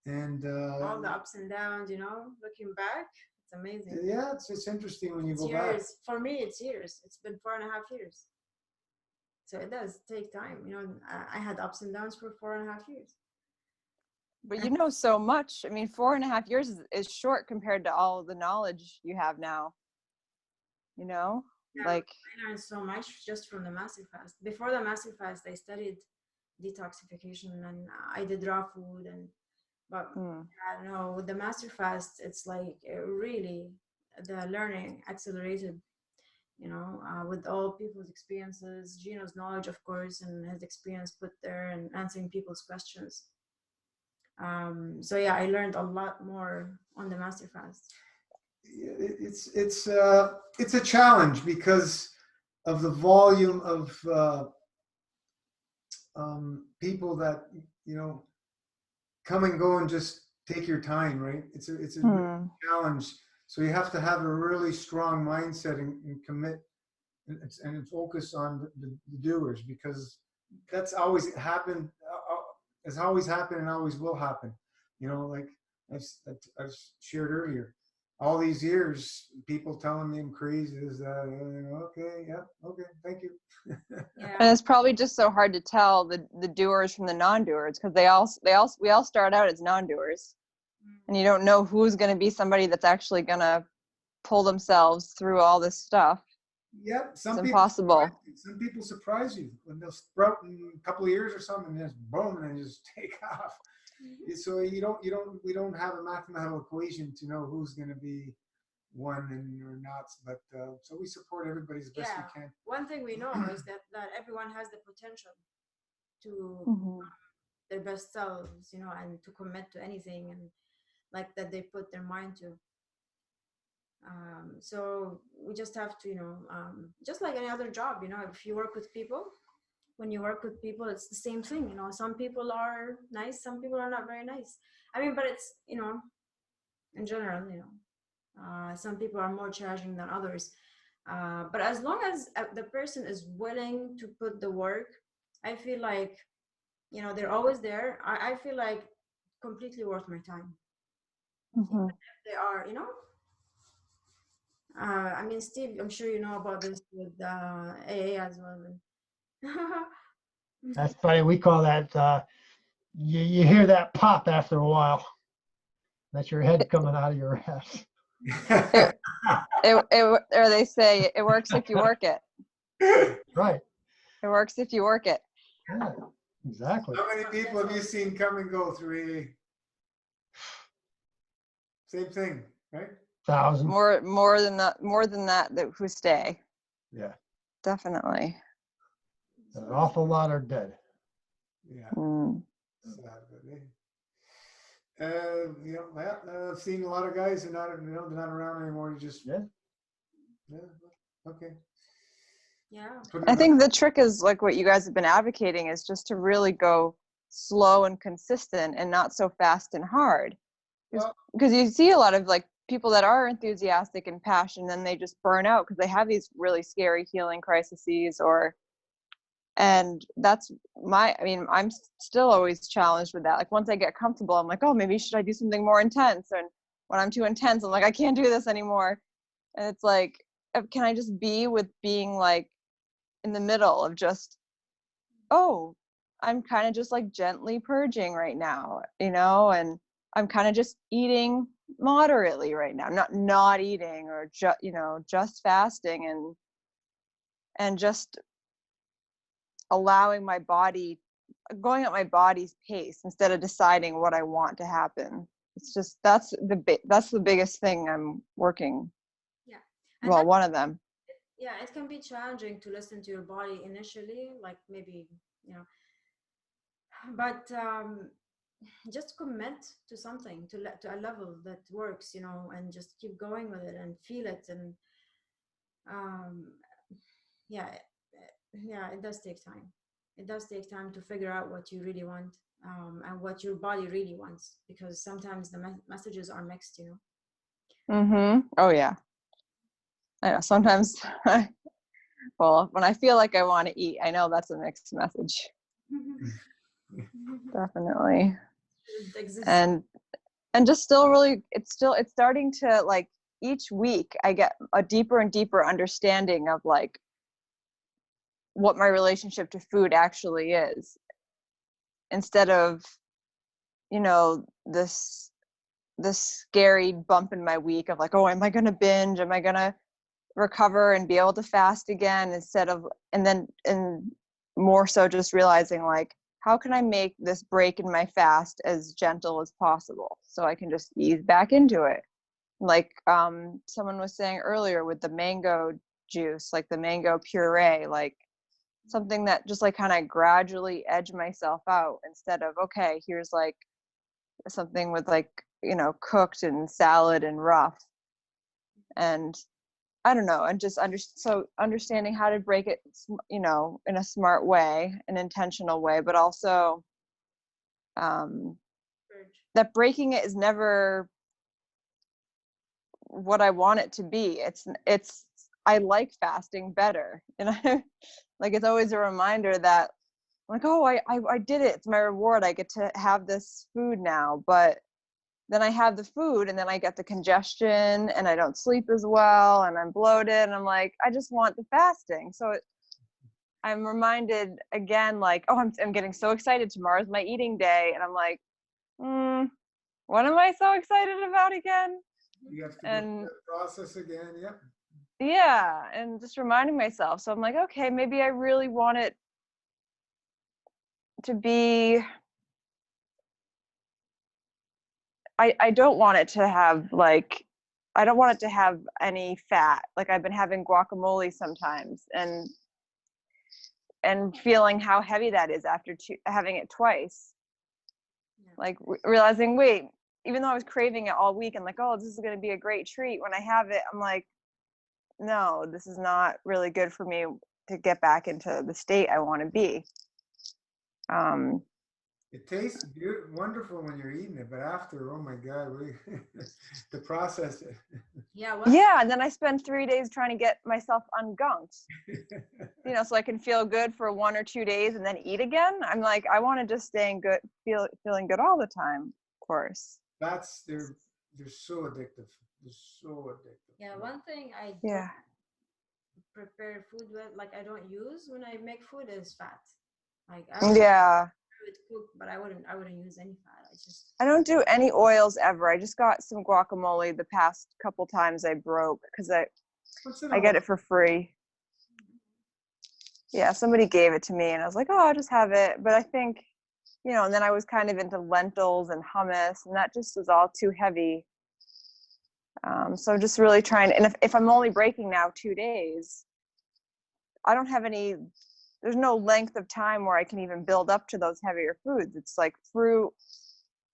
and All the ups and downs, you know, looking back, it's amazing. yeah, it's interesting when you It's go years. back. For me, it's years. It's been 4.5 years. So it does take time. You know, I had ups and downs for 4.5 years. But you know so much. I mean, 4.5 years is short compared to all the knowledge you have now. You know, Yeah, like I learned so much just from the massive fast. Before the massive fast, I studied detoxification and I did raw food but I don't know, with the master fast, it's like really the learning accelerated. You know, with all people's experiences, Gino's knowledge, of course, and his experience put there and answering people's questions. So yeah, I learned a lot more on the master fast. It's a challenge because of the volume of people that, you know, come and go and just take your time, right? It's a challenge. So you have to have a really strong mindset and commit and focus on the doers, because that's always happened, has always happened and always will happen. You know, like I've shared earlier, all these years, people telling me I'm crazy is that, okay, yeah, okay, thank you. Yeah. and it's probably just so hard to tell the doers from the non-doers, because we all start out as non-doers, and you don't know who's going to be somebody that's actually going to pull themselves through all this stuff. Yep, It's impossible. Some people surprise you when they'll sprout in a couple of years or something, and just boom, and just take off. So we don't have a mathematical equation to know who's going to be one and or not. But so we support everybody as best we can. One thing we know is that everyone has the potential to their best selves, you know, and to commit to anything and like that they put their mind to. So we just have to, you know, just like any other job, you know, if you work with people, when you work with people, it's the same thing. You know, some people are nice, some people are not very nice. I mean, but it's, you know, in general, you know, some people are more challenging than others. But as long as the person is willing to put the work, I feel like, you know, they're always there. I feel like completely worth my time. Even if they are, you know, I mean, Steve, I'm sure you know about this with AA as well. That's funny. We call that, you hear that pop after a while. That's your head coming out of your ass. Or they say it works if you work it. Right. It works if you work it. Yeah, exactly. How many people have you seen come and go through AA? Same thing, right? 1,000. More than that who stay. Yeah. Definitely. An awful lot are dead. Yeah. Mm. Sad, but, you know, I've seen a lot of guys who not, you know, they're not around anymore. You just Yeah. Okay. Yeah. I think the trick is like what you guys have been advocating is just to really go slow and consistent and not so fast and hard. Because you see a lot of like people that are enthusiastic and passionate, and they just burn out because they have these really scary healing crises and that's I mean, I'm still always challenged with that. Like once I get comfortable, I'm like, oh, maybe should I do something more intense? And when I'm too intense, I'm like, I can't do this anymore. And it's like, can I just be with being like in the middle of just, oh, I'm kind of just like gently purging right now, you know, and I'm kind of just eating moderately right now, not eating or just fasting and just allowing my body, going at my body's pace instead of deciding what I want to happen, it's just, that's the biggest thing I'm working. Yeah. And Well, one of them. yeah, it can be challenging to listen to your body initially, like maybe, you know, but just commit to something, to a level that works, you know, and just keep going with it and feel it. And um, yeah, yeah, it does take time. It does take time to figure out what you really want, and what your body really wants, because sometimes the messages are mixed, you know. Oh yeah. I know sometimes well, when I feel like I want to eat, I know that's a mixed message. Definitely. It exists. And just still really, it's starting to, like, each week I get a deeper and deeper understanding of like what my relationship to food actually is, instead of, you know, this scary bump in my week of like, oh, am I going to binge? Am I going to recover and be able to fast again? Instead of, and more so just realizing like, how can I make this break in my fast as gentle as possible so I can just ease back into it? Like someone was saying earlier with the mango juice, like the mango puree, like something that just like kind of gradually edge myself out, instead of, okay, here's like something with like, you know, cooked and salad and rough. And I don't know, and just understanding how to break it, you know, in a smart way, an intentional way, but also that breaking it is never what I want it to be. It's I like fasting better, and I like, it's always a reminder that like, oh, I did it. It's my reward. I get to have this food now. But then I have the food and then I get the congestion and I don't sleep as well and I'm bloated and I'm like, I just want the fasting. So I'm reminded again, like, oh, I'm getting so excited. Tomorrow's my eating day. And I'm like, what am I so excited about again? You have to go through the process again. Yep. Yeah. And just reminding myself. So I'm like, okay, maybe I really want it to be, I don't want it to have like, I don't want it to have any fat. Like I've been having guacamole sometimes and feeling how heavy that is after having it twice. Yeah. Like realizing, wait, even though I was craving it all week and like, oh, this is going to be a great treat, when I have it, I'm like, no, this is not really good for me to get back into the state I want to be. It tastes wonderful when you're eating it, but after, oh my God, the process. Yeah. What? Yeah, and then I spend 3 days trying to get myself ungunked, you know, so I can feel good for 1 or 2 days and then eat again. I'm like, I want to just stay in good, feeling good all the time. Of course. They're so addictive. They're so addictive. Yeah. One thing I prepare food with, like I don't use when I make food, is fat. Like I would cook, but I wouldn't use any fat. I don't do any oils ever. I just got some guacamole the past couple times I broke because I get it for free. Yeah, somebody gave it to me and I was like, oh, I'll just have it. But I think, you know, and then I was kind of into lentils and hummus, and that just was all too heavy. So just really trying, and if I'm only breaking now 2 days, I don't have there's no length of time where I can even build up to those heavier foods. It's like fruit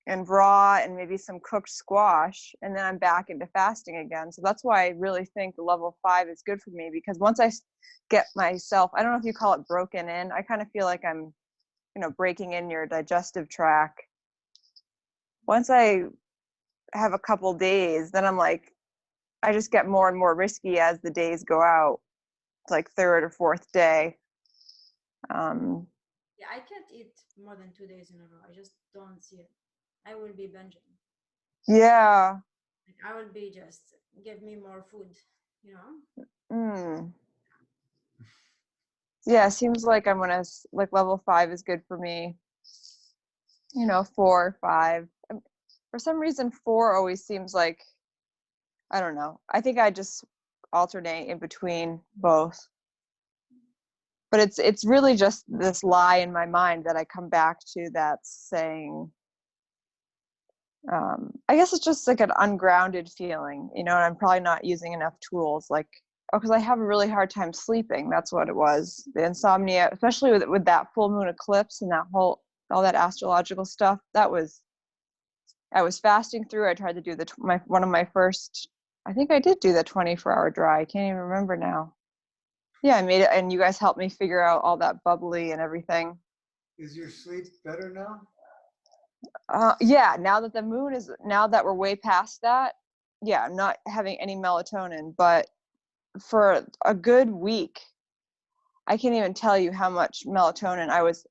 and raw and maybe some cooked squash, and then I'm back into fasting again. So that's why I really think the level 5 is good for me, because once I get myself, I don't know if you call it broken in, I kind of feel like I'm, you know, breaking in your digestive tract. Once I have a couple days, then I'm like, I just get more and more risky as the days go out. It's like 3rd or 4th day. Yeah, I can't eat more than 2 days in a row. I just don't see it. I will be binging. Yeah. Like I will be just, give me more food, you know? Yeah, seems like I'm gonna, like, level 5 is good for me. You know, 4, 5. For some reason, 4 always seems like, I don't know. I think I just alternate in between both. But it's really just this lie in my mind that I come back to that's saying, I guess it's just like an ungrounded feeling, you know, and I'm probably not using enough tools, like, oh, because I have a really hard time sleeping. That's what it was. The insomnia, especially with that full moon eclipse and that whole, all that astrological stuff, I was fasting through. I tried to do one of my first, I think I did do the 24-hour dry. I can't even remember now. Yeah, I made it, and you guys helped me figure out all that bubbly and everything. Is your sleep better now? Yeah, now that we're way past that, yeah, I'm not having any melatonin, but for a good week, I can't even tell you how much melatonin I was,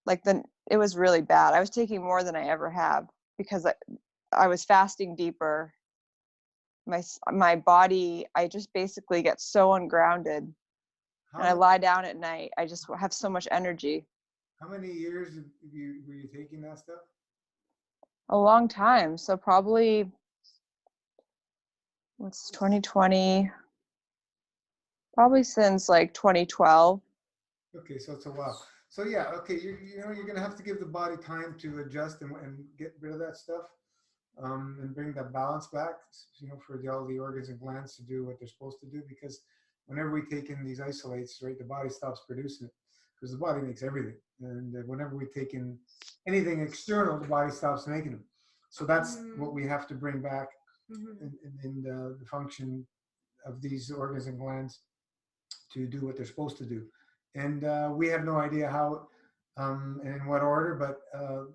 like, it was really bad. I was taking more than I ever have because I was fasting deeper. My body, I just basically get so ungrounded. And I lie down at night. I just have so much energy. How many years were you taking that stuff? A long time. So probably, what's 2020? Probably since like 2012. Okay, so it's a while. So yeah, okay, you're gonna have to give the body time to adjust and get rid of that stuff, and bring that balance back. You know, for all the organs and glands to do what they're supposed to do. Because whenever we take in these isolates, right, the body stops producing it because the body makes everything, and whenever we take in anything external, the body stops making them. So that's what we have to bring back in the function of these organs and glands to do what they're supposed to do. And we have no idea how and in what order, but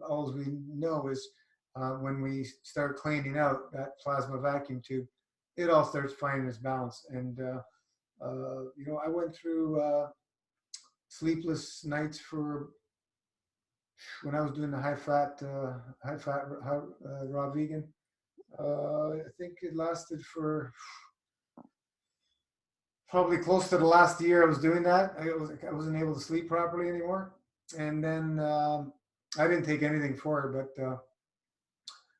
all we know is when we start cleaning out that plasma vacuum tube, it all starts finding its balance. And, you know, I went through sleepless nights for when I was doing the high fat raw vegan. I think it lasted for probably close to the last year I was doing that. I wasn't able to sleep properly anymore. And then I didn't take anything for it, but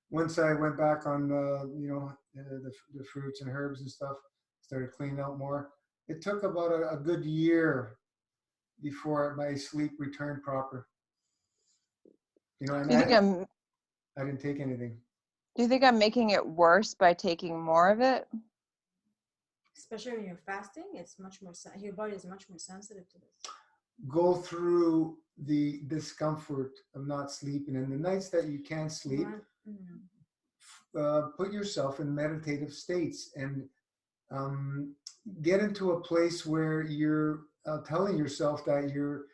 once I went back on, you know, the fruits and herbs and stuff, started cleaning out more. It took about a good year before my sleep returned proper. You know, Do you think I didn't take anything. Do you think I'm making it worse by taking more of it? Especially when you're fasting, it's much more, your body is much more sensitive to this. Go through the discomfort of not sleeping, and the nights that you can't sleep, put yourself in meditative states and get into a place where you're telling yourself that your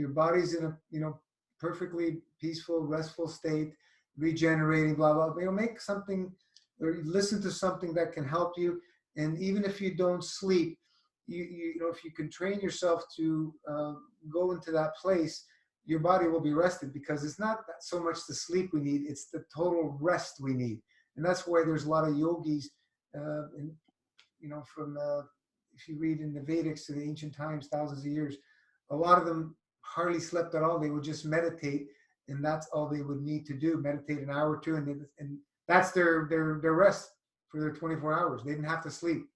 body's in a, you know, perfectly peaceful, restful state, regenerating, blah blah. You know, make something or listen to something that can help you. And even if you don't sleep, you know, if you can train yourself to go into that place, your body will be rested, because it's not so much the sleep we need, it's the total rest we need. And that's why there's a lot of yogis, and, you know, from if you read in the Vedics to the ancient times, thousands of years, a lot of them hardly slept at all. They would just meditate, and that's all they would need to do, meditate an hour or two, and that's their rest for their 24 hours. They didn't have to sleep.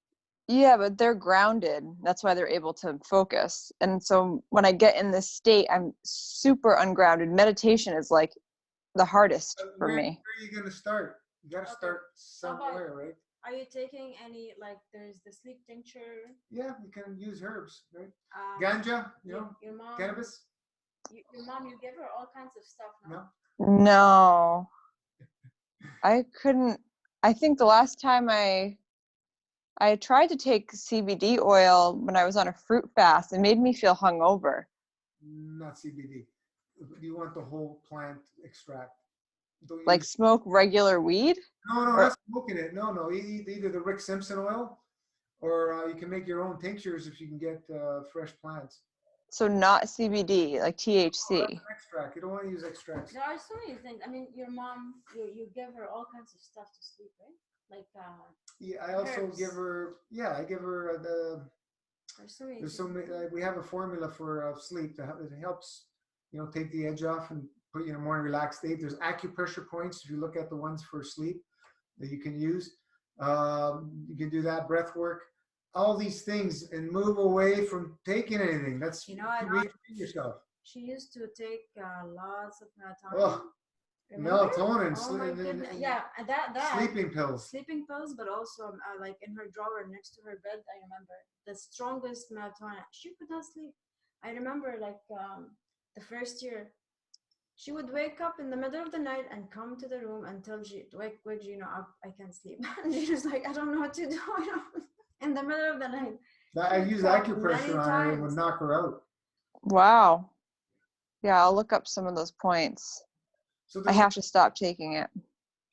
Yeah, but they're grounded. That's why they're able to focus. And so when I get in this state, I'm super ungrounded. Meditation is like the hardest for me. Where are you going to start? You got to start somewhere, right? Are you taking any, like, there's the sleep tincture? Yeah, you can use herbs, right? Ganja, you know, your mom, cannabis. Your mom, you give her all kinds of stuff, no? No, I couldn't. I think the last time I tried to take CBD oil when I was on a fruit fast. It made me feel hungover. Not CBD. You want the whole plant extract. Like smoke regular weed? No, not smoking it. No. Either the Rick Simpson oil, or you can make your own tinctures if you can get fresh plants. So not CBD, like THC. That's an extract. You don't want to use extracts. There are so many things. I mean, your mom, you give her all kinds of stuff to sleep, right? Like yeah, I also herbs. give her. Yeah, I give her the. There's so many. We have a formula for sleep that it helps, you know, take the edge off and put you in a more relaxed state. There's acupressure points. If you look at the ones for sleep that you can use, you can do that. Breath work, all these things, and move away from taking anything. That's, you know, retrain yourself. She used to take lots of melatonin. Oh, Remember? Melatonin, Oh my goodness. Yeah, that sleeping pills. sleeping pills, but also like in her drawer next to her bed. I remember the strongest melatonin. She could not sleep. I remember like the first year, she would wake up in the middle of the night and come to the room and tell wake Gina up. I can't sleep. And she was like, I don't know what to do. In the middle of the night. I used acupressure on her and would knock her out. Wow. Yeah, I'll look up some of those points. So I have to stop taking it.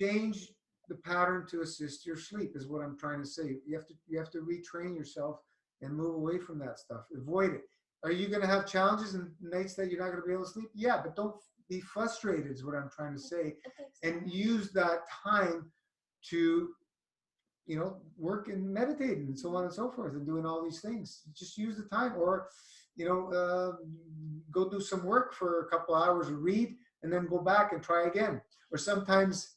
change the pattern to assist your sleep is what I'm trying to say. You have to retrain yourself and move away from that stuff. Avoid it. Are you going to have challenges and nights that you're not going to be able to sleep? Yeah, but don't be frustrated is what I'm trying to say. And use that time to, work and meditate and so on and so forth and doing all these things. Just use the time, or, go do some work for a couple hours, read, and then go back and try again. Or sometimes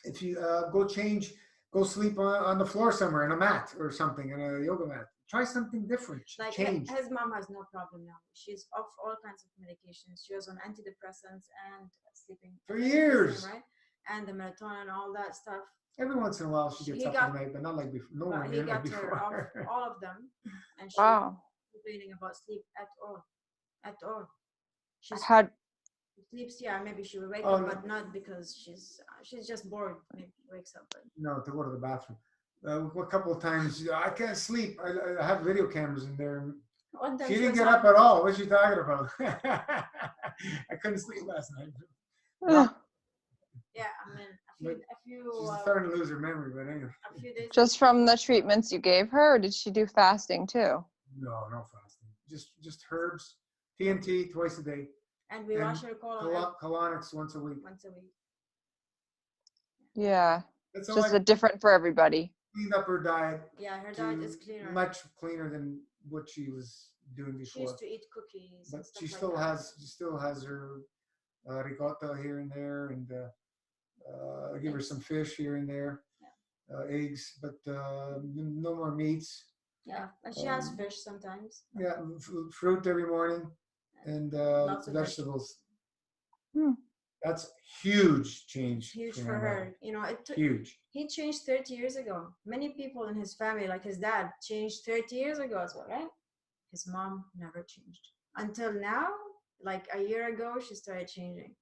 if you go sleep on the floor somewhere in a mat or something, in a yoga mat. Try something different. Like change. His mom has no problem now. She's off all kinds of medications. She was on antidepressants and sleeping for years, right? And the melatonin and all that stuff. Every once in a while she gets up at night, but not like before. No, he got her off all of them, and she's Wow. complaining about sleep at all. At all. She's sleeps. Yeah, maybe she will wake up, but not because she's just bored. Maybe wakes up. But no, to go to the bathroom. A couple of times I can't sleep. I have video cameras in there. She didn't get up at all. What's she talking about? I couldn't sleep last night. Yeah, I mean, a few. She's starting to lose her memory, but anyway. A few days. Just from the treatments you gave her, or did she do fasting too? No fasting. Just herbs, TNT twice a day. And we wash her colon. Colonics once a week. Yeah. It's just different for everybody. Cleaned up her diet. Yeah, her diet is cleaner. Much cleaner than what she was doing before. She used to eat cookies. But she still has her ricotta here and there, and I give her some fish here and there, eggs, but no more meats. Yeah, and she has fish sometimes. Yeah, fruit every morning, and vegetables. That's huge change. Huge for her. Huge. He changed 30 years ago. Many people in his family, like his dad, changed 30 years ago as well, right? His mom never changed. Until now, like a year ago, she started changing.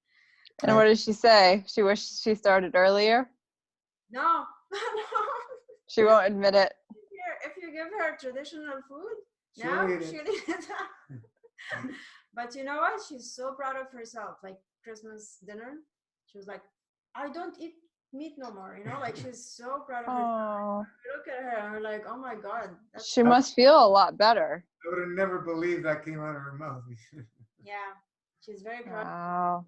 And what did she say? She wished she started earlier? No. She won't admit it. If you give her traditional food, now she'll eat it. But you know what? She's so proud of herself. Like Christmas dinner, she was like, I don't eat meat no more. Like she's so proud of herself. Look at her and we're like, oh my God. She must feel a lot better. I would have never believed that came out of her mouth. Yeah, she's very proud. Wow.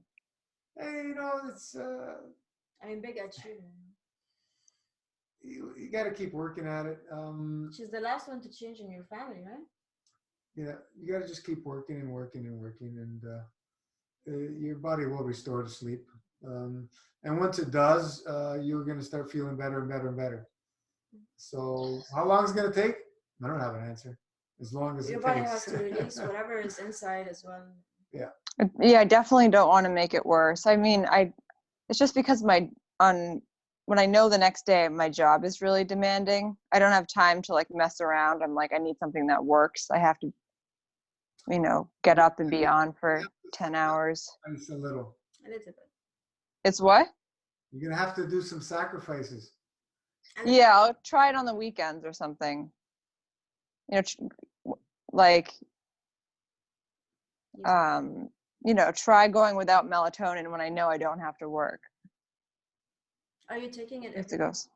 Hey, it's I mean, big achievement. You got to keep working at it. She's the last one to change in your family, right? Yeah, you got to just keep working and working and working, and your body will restore to sleep. And once it does, you're going to start feeling better and better and better. So how long is it going to take? I don't have an answer. As long as your body has to release whatever is inside as well. Yeah. Yeah, I definitely don't want to make it worse. I mean, it's just because when I know the next day my job is really demanding, I don't have time to like mess around. I'm like, I need something that works. I have to, get up and be on for 10 hours. It's a little bit. It's what? You're going to have to do some sacrifices. Yeah, I'll try it on the weekends or something. Try going without melatonin when I know I don't have to work. Are you taking it? If it goes.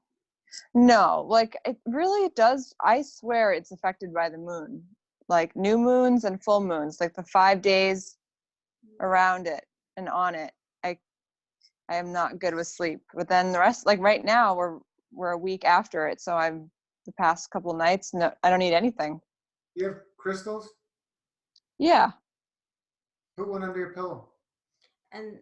No, it really does. I swear it's affected by the moon, like new moons and full moons, like the 5 days around it and on it. I am not good with sleep. But then the rest, like right now, we're a week after it, so I'm the past couple of nights. No, I don't eat anything. You have crystals? Yeah. Put one under your pillow. And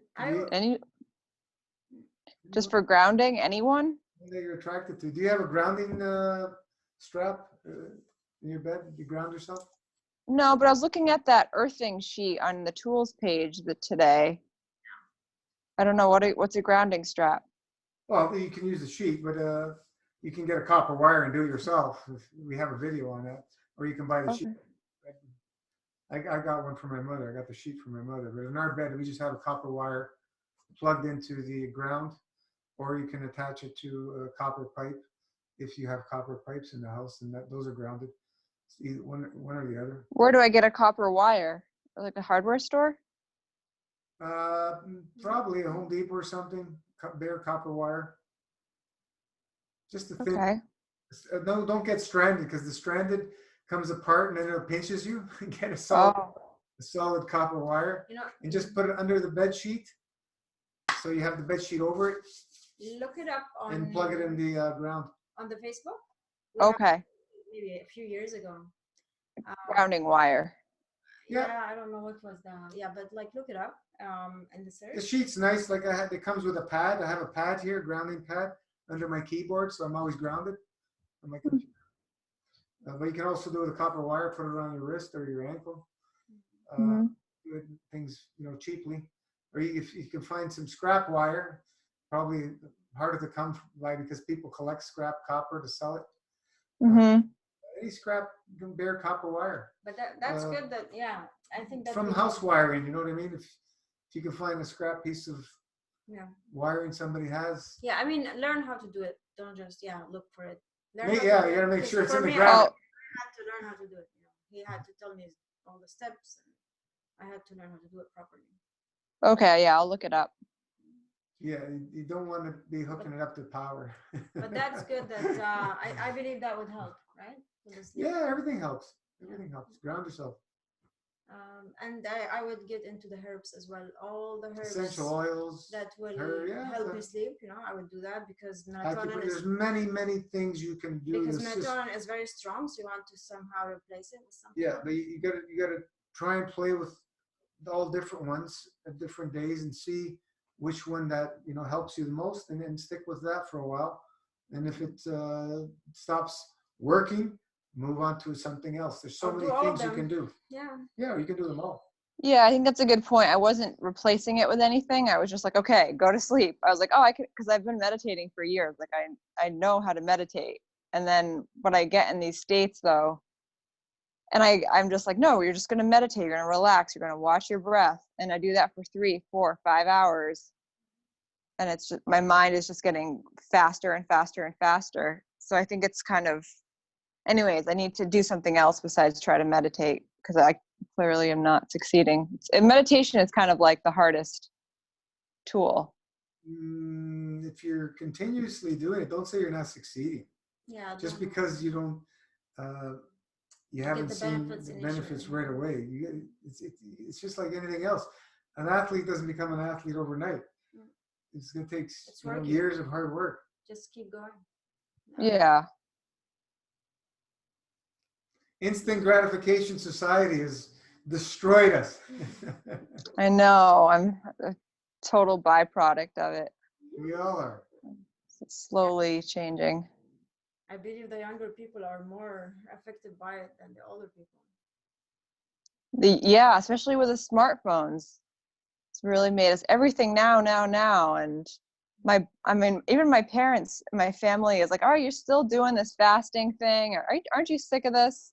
just for grounding, anyone? That you're attracted to. Do you have a grounding strap in your bed? Do you ground yourself? No, but I was looking at that earthing sheet on the tools page today. I don't know what's a grounding strap. Well, you can use a sheet, but you can get a copper wire and do it yourself. We have a video on that, or you can buy the sheet. Okay. I got one from my mother. I got the sheet from my mother. But in our bed, we just have a copper wire plugged into the ground, or you can attach it to a copper pipe if you have copper pipes in the house, and those are grounded. It's either one or the other. Where do I get a copper wire? Like a hardware store? Probably a Home Depot or something. Bare copper wire. Just a thin. Okay. No, don't get stranded, because the stranded comes apart and then it pinches you. Get a solid copper wire, and just put it under the bed sheet. So you have the bed sheet over it. Look it up on and plug it in the ground. On the Facebook. Okay. Maybe a few years ago. Grounding wire. Yeah, I don't know what was the but like look it up in the search. The sheet's nice. Like it comes with a pad. I have a pad here, grounding pad under my keyboard, so I'm always grounded on my computer. But you can also do it with a copper wire, put it around your wrist or your ankle. Do things cheaply, or if you can find some scrap wire, probably harder to come by because people collect scrap copper to sell it. Any scrap bare copper wire. But that's good. That I think that from house wiring, you know what I mean? If you can find a scrap piece of wiring somebody has. Yeah, I mean, learn how to do it. Don't just look for it. You gotta make sure it's in the ground. I had to learn how to do it. He had to tell me all the steps, and I had to learn how to do it properly. Okay, yeah, I'll look it up. Yeah, you don't want to be hooking it up to power. But that's good. That I believe that would help, right? Yeah, everything helps. Everything helps. Ground yourself. And I would get into the herbs as well. All the herbs, essential oils that will help you sleep. I would do that because melatonin there's many things you can do. Because melatonin is very strong, so you want to somehow replace it with something. Yeah, but you gotta try and play with all different ones at different days and see which one that helps you the most, and then stick with that for a while. And if it stops working, move on to something else. There's so many things you can do. Yeah, you can do them all. Yeah, I think that's a good point. I wasn't replacing it with anything. I was just like, okay, go to sleep. I was like, I could, because I've been meditating for years. Like I know how to meditate. And then when I get in these states though, and I'm just like, no, you're just going to meditate. You're going to relax. You're going to watch your breath. And I do that for 3, 4, 5 hours. And it's just, my mind is just getting faster and faster and faster. So I think it's kind of, anyways, I need to do something else besides try to meditate, because I clearly am not succeeding. Meditation is kind of like the hardest tool. If you're continuously doing it, don't say you're not succeeding. Yeah. Just because you don't, you haven't seen the benefits right away. It's just like anything else. An athlete doesn't become an athlete overnight. It's going to take years of hard work. Just keep going. Yeah. Instant gratification society has destroyed us. I know. I'm a total byproduct of it. We all are. It's slowly changing. I believe the younger people are more affected by it than the older people. Yeah, especially with the smartphones. It's really made us everything now. And even my parents, my family is like, oh, you're still doing this fasting thing? Or aren't you sick of this?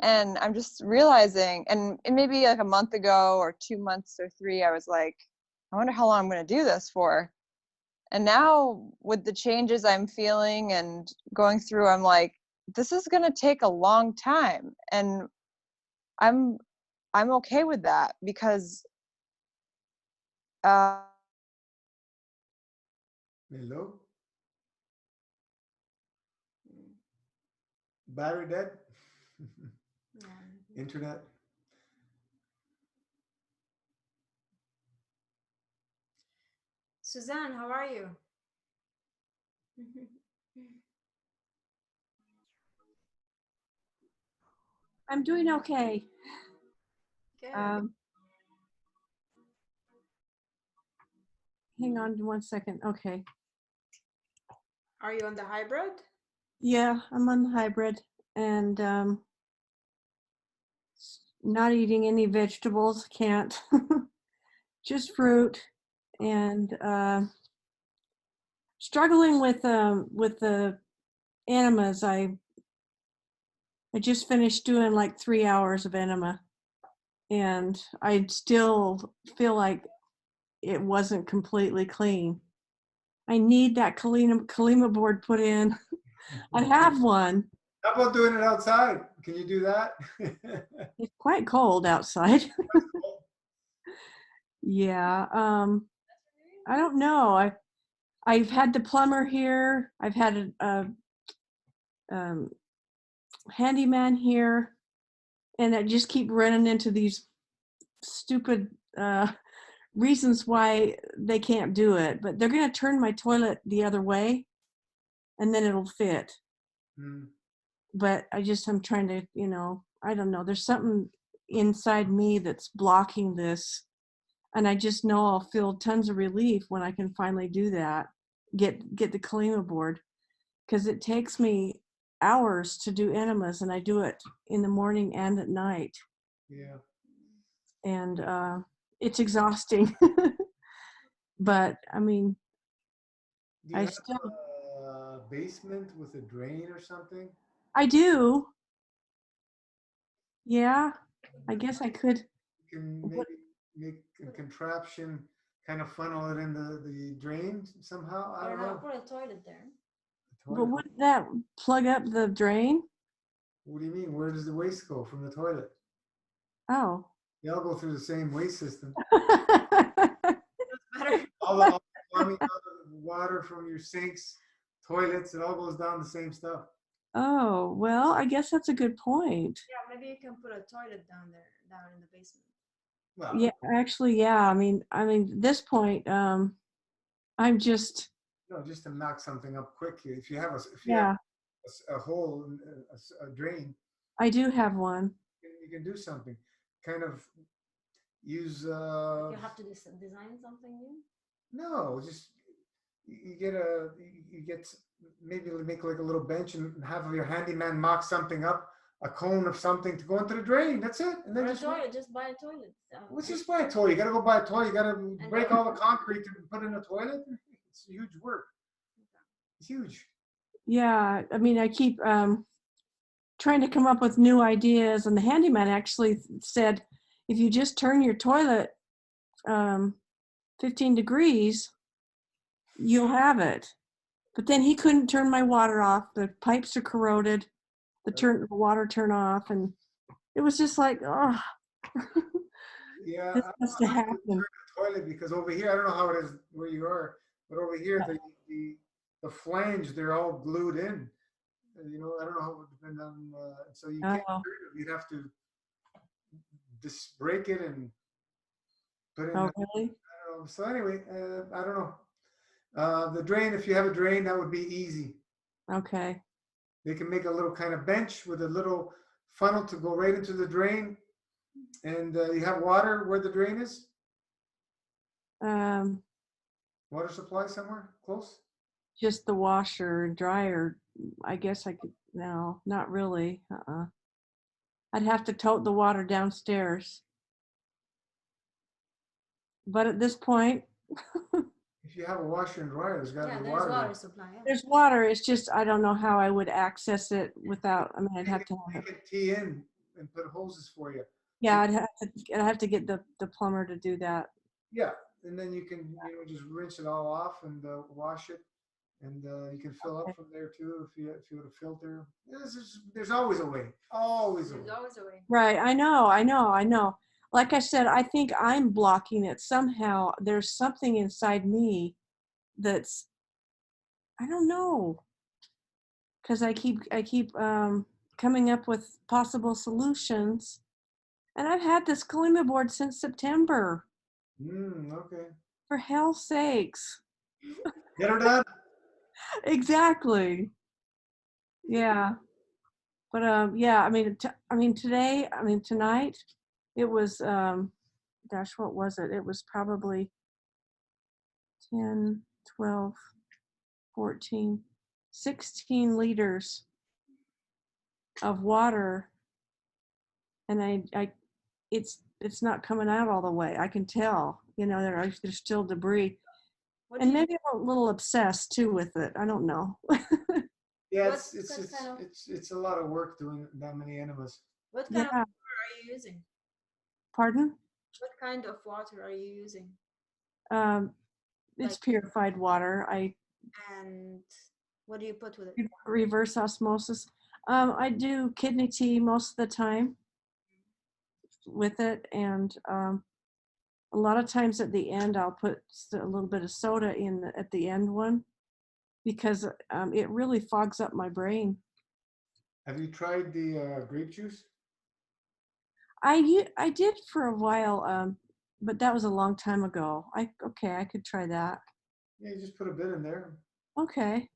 And I'm just realizing, and maybe like a month ago or 2 months or 3, I was like, I wonder how long I'm going to do this for. And now with the changes I'm feeling and going through, I'm like, this is going to take a long time. And I'm okay with that, because Hello? Battery dead? Internet? Suzanne, how are you? I'm doing okay. Good. Hang on 1 second. Okay. Are you on the hybrid? Yeah, I'm on the hybrid, and not eating any vegetables. Can't. Just fruit. and struggling with the enemas. I just finished doing like 3 hours of enema, and I still feel like it wasn't completely clean. I need that Kalima board put in. I have one. How about doing it outside? Can you do that? It's quite cold outside. Yeah. I don't know. I've had the plumber here. I've had a handyman here, and I just keep running into these stupid reasons why they can't do it. But they're going to turn my toilet the other way, and then it'll fit. Hmm. But I'm trying to, I don't know. There's something inside me that's blocking this, and I just know I'll feel tons of relief when I can finally do that. Get the Kalima board, because it takes me hours to do enemas, and I do it in the morning and at night, Yeah. and it's exhausting. But I mean, Do you I have still a basement with a drain or something? I do. Yeah, I guess I could. You can maybe make a contraption, kind of funnel it in the drain somehow. I don't know. Put a toilet there. The But toilet. wouldn't that plug up the drain? What do you mean? Where does the waste go from the toilet? Oh. They all go through the same waste system. Better. All the plumbing, all the water from your sinks, toilets, it all goes down the same stuff. Oh, well, I guess that's a good point. Yeah, maybe you can put a toilet down in the basement. Well, Yeah, actually, yeah. I mean, at this point, I'm just, just to knock something up quickly. If you have yeah, a hole, a drain, I do have one. you can do something. Kind of use. You have to design something new. No, just you get maybe make like a little bench and have your handyman mock something up, a cone of something to go into the drain. That's it. And then Or a toilet, just buy a toilet. let's just buy a toilet. You gotta go buy a toilet. You gotta break then- all the concrete to put in a toilet. It's huge work. It's huge. Yeah, I mean, I keep trying to come up with new ideas, and the handyman actually said, if you just turn your toilet 15 degrees, you'll have it. But then he couldn't turn my water off. The pipes are corroded. The water turn off, and it was just like, oh, Yeah, this I has don't to know how you turn happen. the toilet because over here, I don't know how it is where you are, but over here, the flange, they're all glued in. I don't know how it would depend on, so you can't Oh, turn it. You'd have to just break it and put in. oh, I really? don't know. So anyway, I don't know. The drain, if you have a drain, that would be easy. Okay. They can make a little kind of bench with a little funnel to go right into the drain, and you have water where the drain is. Um, Water supply somewhere close. just the washer and dryer. I guess I could. No, not really. I'd have to tote the water downstairs. But at this point, If you have a washer and dryer, there's got to Yeah, be there's water. water supply. Yeah. there's water. It's just I don't know how I would access it without. I mean, I'd have to have They it. can tee in and put hoses for you. Yeah, I'd have to get the plumber to do that. Yeah, and then you can just rinse it all off and wash it, and you can fill up from there too if you want to filter. There's always a way. Always a way. There's always a way. Right. I know. Like I said, I think I'm blocking it somehow. There's something inside me that's, I don't know, because I keep coming up with possible solutions, and I've had this Kalima board since September. Okay. For hell's sakes. Get her done. Exactly. Yeah. But yeah, tonight it was gosh, what was it? It was probably 10, 12, 14, 16 liters of water, and I it's it's not coming out all the way. I can tell, you know, there's still debris. What do And you, maybe I'm a little obsessed too with it. I don't know. Yeah, what it's it's it's kind of it's a lot of work doing that many enemas. what kind of Yeah, water are you using? pardon? What kind of water are you using? Um, it's Like, purified water. I and what do you put with it? reverse osmosis. I do kidney tea most of the time with it, and a lot of times at the end I'll put a little bit of soda in at the end one because it really fogs up my brain. Have you tried the grape juice? I did for a while, but that was a long time ago. I could try that. Yeah, you just put a bit in there. Okay.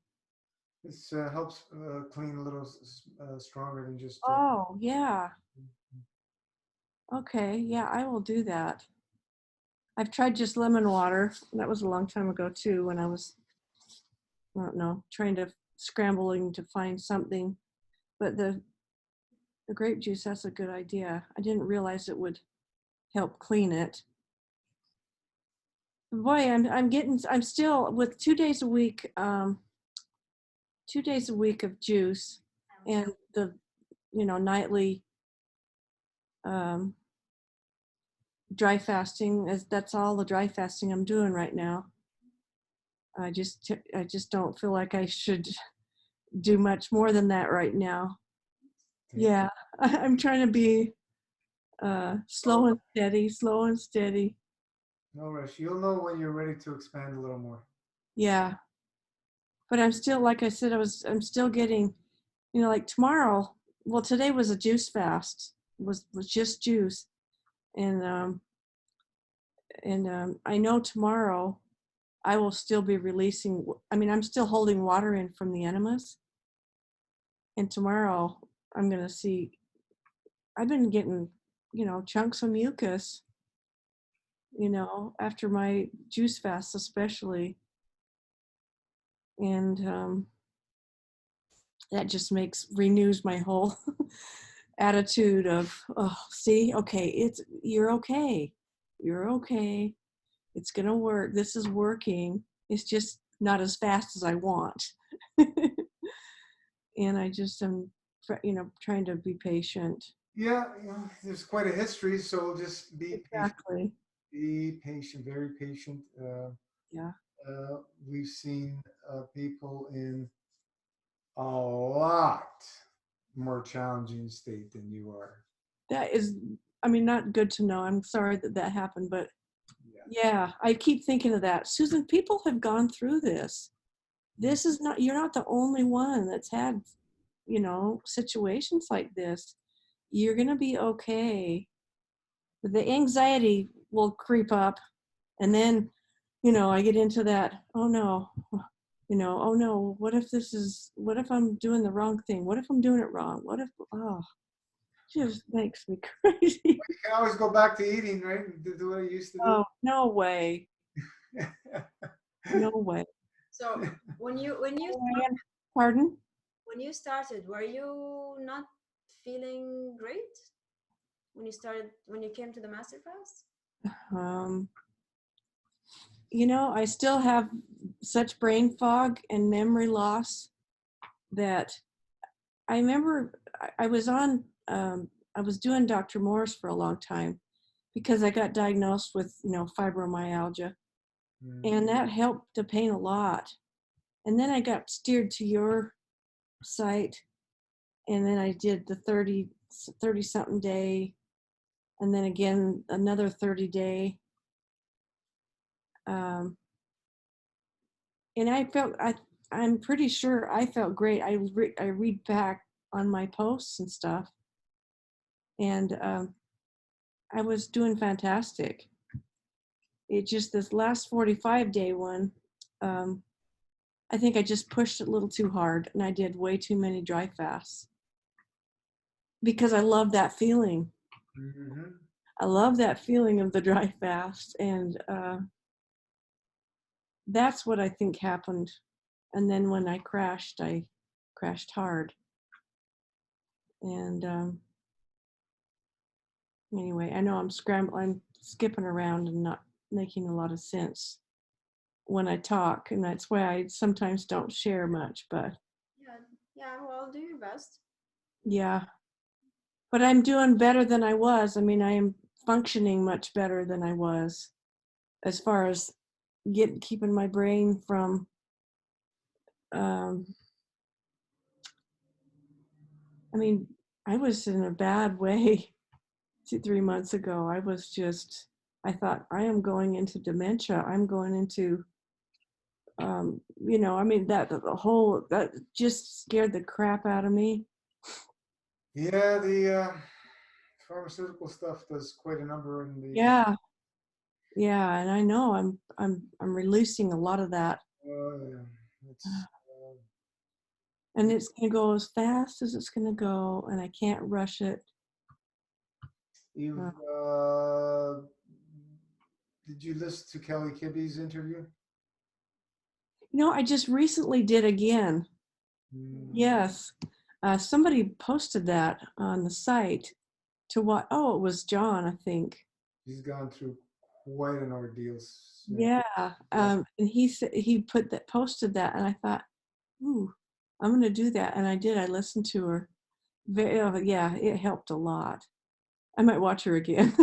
This helps clean a little stronger than just. Oh yeah. Okay. Yeah, I will do that. I've tried just lemon water. That was a long time ago too, when I was, I don't know, scrambling to find something. But the grape juice, that's a good idea. I didn't realize it would help clean it. Boy, I'm still with 2 days a week, 2 days a week of juice and the, you know, nightly um, dry fasting. That's all the dry fasting I'm doing right now. I just don't feel like I should do much more than that right now. Yeah, I'm trying to be slow and steady, slow and steady. No rush. You'll know when you're ready to expand a little more. Yeah, but I'm still, like I said, I'm still getting, you know, like tomorrow. Well, today was a juice fast. Was just juice, and I know tomorrow I will still be releasing. I mean, I'm still holding water in from the enemas, and tomorrow I'm gonna see. I've been getting, you know, chunks of mucus, you know, after my juice fast especially, and that just renews my whole attitude of, oh, see, okay, you're okay, you're okay, it's gonna work, this is working, it's just not as fast as I want. And I just am, you know, trying to be patient. Yeah, you know, there's quite a history, so just be patient. Exactly. Be patient, very patient. Yeah. We've seen people in a lot more challenging state than you are. That is, I mean, not good to know. I'm sorry that that happened, but Yeah. yeah, I keep thinking of that. Susan, people have gone through this. This is not, you're not the only one that's had, you know, situations like this. You're going to be okay. But the anxiety will creep up. And then, you know, I get into that, oh no, you know, oh no, what if I'm doing the wrong thing? What if I'm doing it wrong? What if, oh, just makes me crazy. You can always go back to eating, right? Do what you used to do. Oh, no way. No way. So Pardon? when you started, were you not feeling great when you came to the master class? You know, I still have such brain fog and memory loss that I remember I was on, I was doing Dr. Morris for a long time because I got diagnosed with, you know, fibromyalgia, and that helped the pain a lot. And then I got steered to your site, and then I did the 30 something day, and then again another 30 day. And I'm pretty sure I felt great. I read back on my posts and stuff, and I was doing fantastic. It just, this last 45 day one, I think I just pushed it a little too hard, and I did way too many dry fasts because I love that feeling. Mm-hmm. I love that feeling of the dry fast, and that's what I think happened. And then when I crashed hard. And Anyway, I know I'm I'm skipping around and not making a lot of sense when I talk, and that's why I sometimes don't share much, but Yeah, well, do your best. yeah. But I'm doing better than I was. I mean, I am functioning much better than I was as far as keeping my brain from um I mean, I was in a bad way 3 months ago. I thought I am going into dementia. I'm going into I mean the whole that just scared the crap out of me. Yeah, the pharmaceutical stuff does quite a number in the. Yeah. Yeah, and I know I'm releasing a lot of that. Yeah, it's. And it's going to go as fast as it's going to go, and I can't rush it. You've did you listen to Kelly Kibbe's interview? I just recently did again. Mm. Yes. Somebody posted that on the site to what? Oh, it was John, I think. He's gone through quite an ordeal. Yeah. And he posted that, and I thought, ooh, I'm going to do that. And I did. I listened to her. Yeah, it helped a lot. I might watch her again.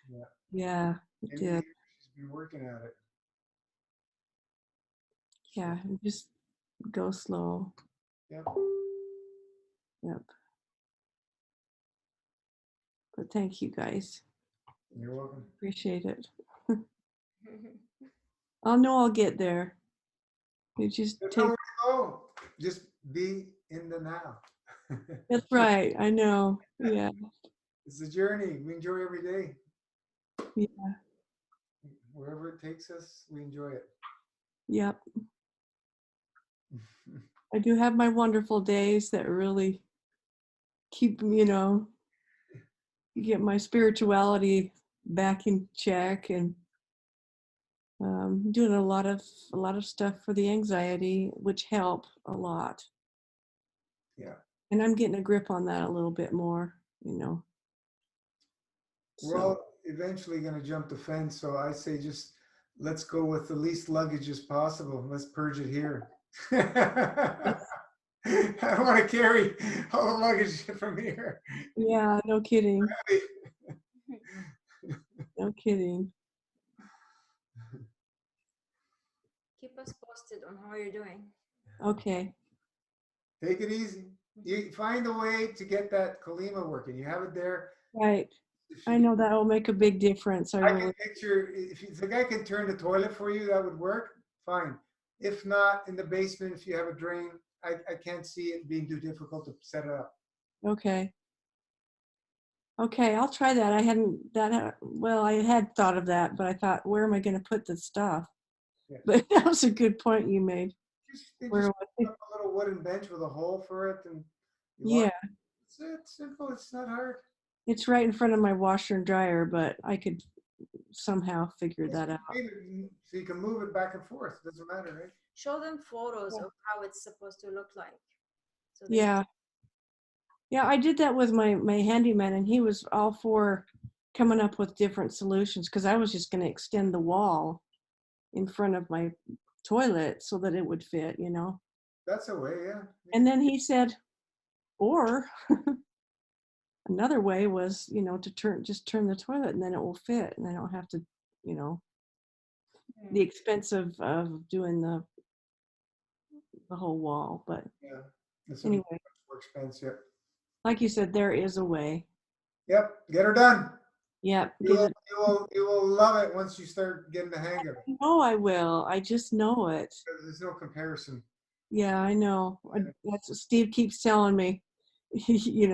Yeah. Yeah, it Maybe did. she's been working at it. Yeah, just go slow. Yep. Yep. But thank you guys. You're welcome. Appreciate it. I'll know I'll get there. You just There's take. nowhere to go. Just be in the now. That's right. I know. Yeah. It's a journey. We enjoy every day. Yeah. Wherever it takes us, we enjoy it. Yep. I do have my wonderful days that really keep get my spirituality back in check, and doing a lot of stuff for the anxiety, which help a lot. Yeah. And I'm getting a grip on that a little bit more. We're all eventually going to jump the fence. So I say just let's go with the least luggage as possible. Let's purge it here. I don't want to carry all the luggage from here. Yeah, no kidding. No kidding. Keep us posted on how you're doing. Okay. Take it easy. You find a way to get that Kalima working. You have it there. Right. I know that will make a big difference. I can picture if the guy can turn the toilet for you, that would work. Fine. If not, in the basement, if you have a drain, I can't see it being too difficult to set it up. Okay. Okay, I'll try that. I had thought of that, but I thought, where am I going to put the stuff? Yeah. But that was a good point you made. Just put up a little wooden bench with a hole for it, and yeah, it's simple. It's not hard. It's right in front of my washer and dryer, but I could somehow figure that out. So you can move it back and forth. It doesn't matter, right? Show them photos of how it's supposed to look like. So yeah. Yeah, I did that with my handyman, and he was all for coming up with different solutions, because I was just going to extend the wall in front of my toilet so that it would fit, That's a way, yeah. And then he said, or another way was, to turn the toilet, and then it will fit, and I don't have to, the expense of doing the whole wall. But yeah, it's anyway, more expensive. Like you said, there is a way. Yep, get her done. Yep. You will love it once you start getting the hang of it. I know I will. I just know it. There's no comparison. Yeah, I know. That's what Steve keeps telling me. You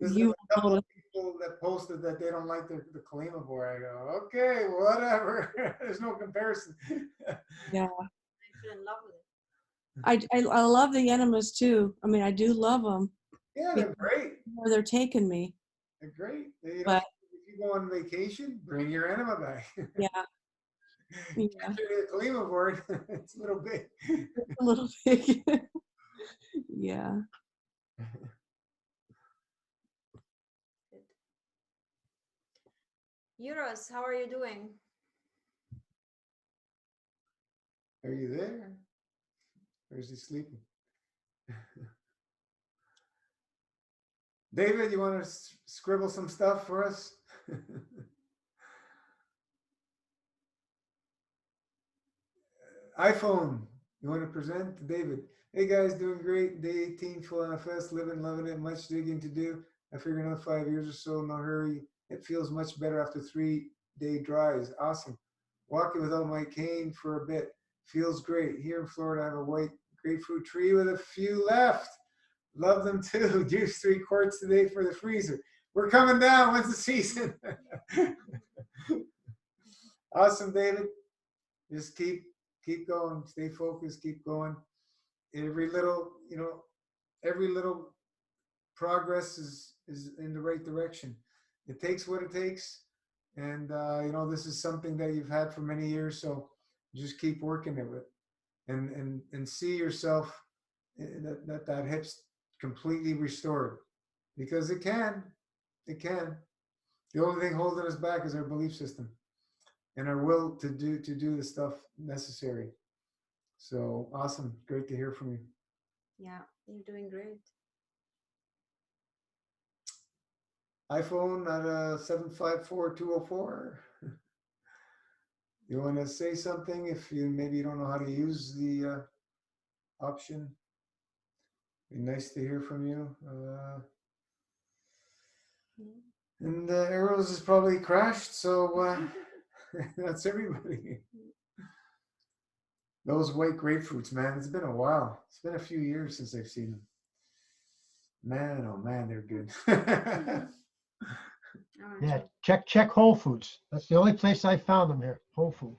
There's a couple of people that posted that they don't like the Kalima board. I go, okay, whatever. There's no comparison. Yeah. I feel in love with it. I love the enemas too. I mean, I do love them. Yeah, they're great. Where they're taking me. They're great. But if you go on vacation, bring your enema back. Yeah. Yeah. The Kalima board, it's a little big. It's a little big. Yeah. Euros, how are you doing? Are you there? Or is he sleeping? David, you want to scribble some stuff for us? iPhone, you want to present to David? Hey guys, doing great. Day 18, full NFS, living, loving it. Much digging to do. I figure another 5 years or so, no hurry. It feels much better after 3-day drives. Awesome. Walking without my cane for a bit. Feels great. Here in Florida, I have a white grapefruit tree with a few left. Love them too. Juice 3 quarts today for the freezer. We're coming down. When's the season? Awesome, David. Just keep going. Stay focused. Keep going. Every little, every little progress is in the right direction. It takes what it takes, and this is something that you've had for many years. So just keep working at it, and see yourself that hip's completely restored, because it can. The only thing holding us back is our belief system and our will to do the stuff necessary. So awesome. Great to hear from you. Yeah, you're doing great. iPhone at 754204. You want to say something if maybe you don't know how to use the option? Be nice to hear from you. And Arrows is probably crashed, so that's everybody. Those white grapefruits, man, it's been a while. It's been a few years since I've seen them. Man, oh man, they're good. Yeah, check Whole Foods. That's the only place I found them here. Whole Foods.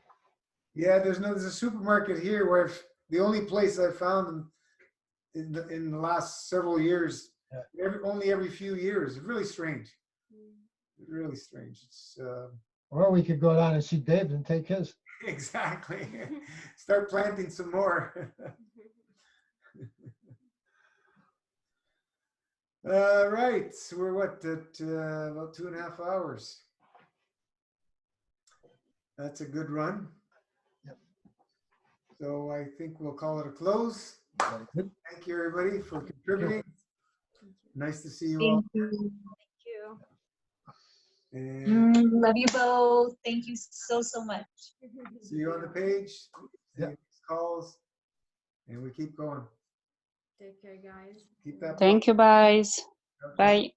Yeah, there's a supermarket here where the only place I found them in the last several years. Yeah. Only every few years. It's really strange. Really strange. It's or we could go down and see David and take his. Exactly. Start planting some more. Right. So we're what at about 2.5 hours. That's a good run. Yep. So I think we'll call it a close. Thank you, everybody, for contributing. Nice to see you all. Thank you. And love you both. Thank you so much. see you on the page. See Yep. you next calls, and we keep going. Take care, guys. Keep that. Thank you, guys. Bye.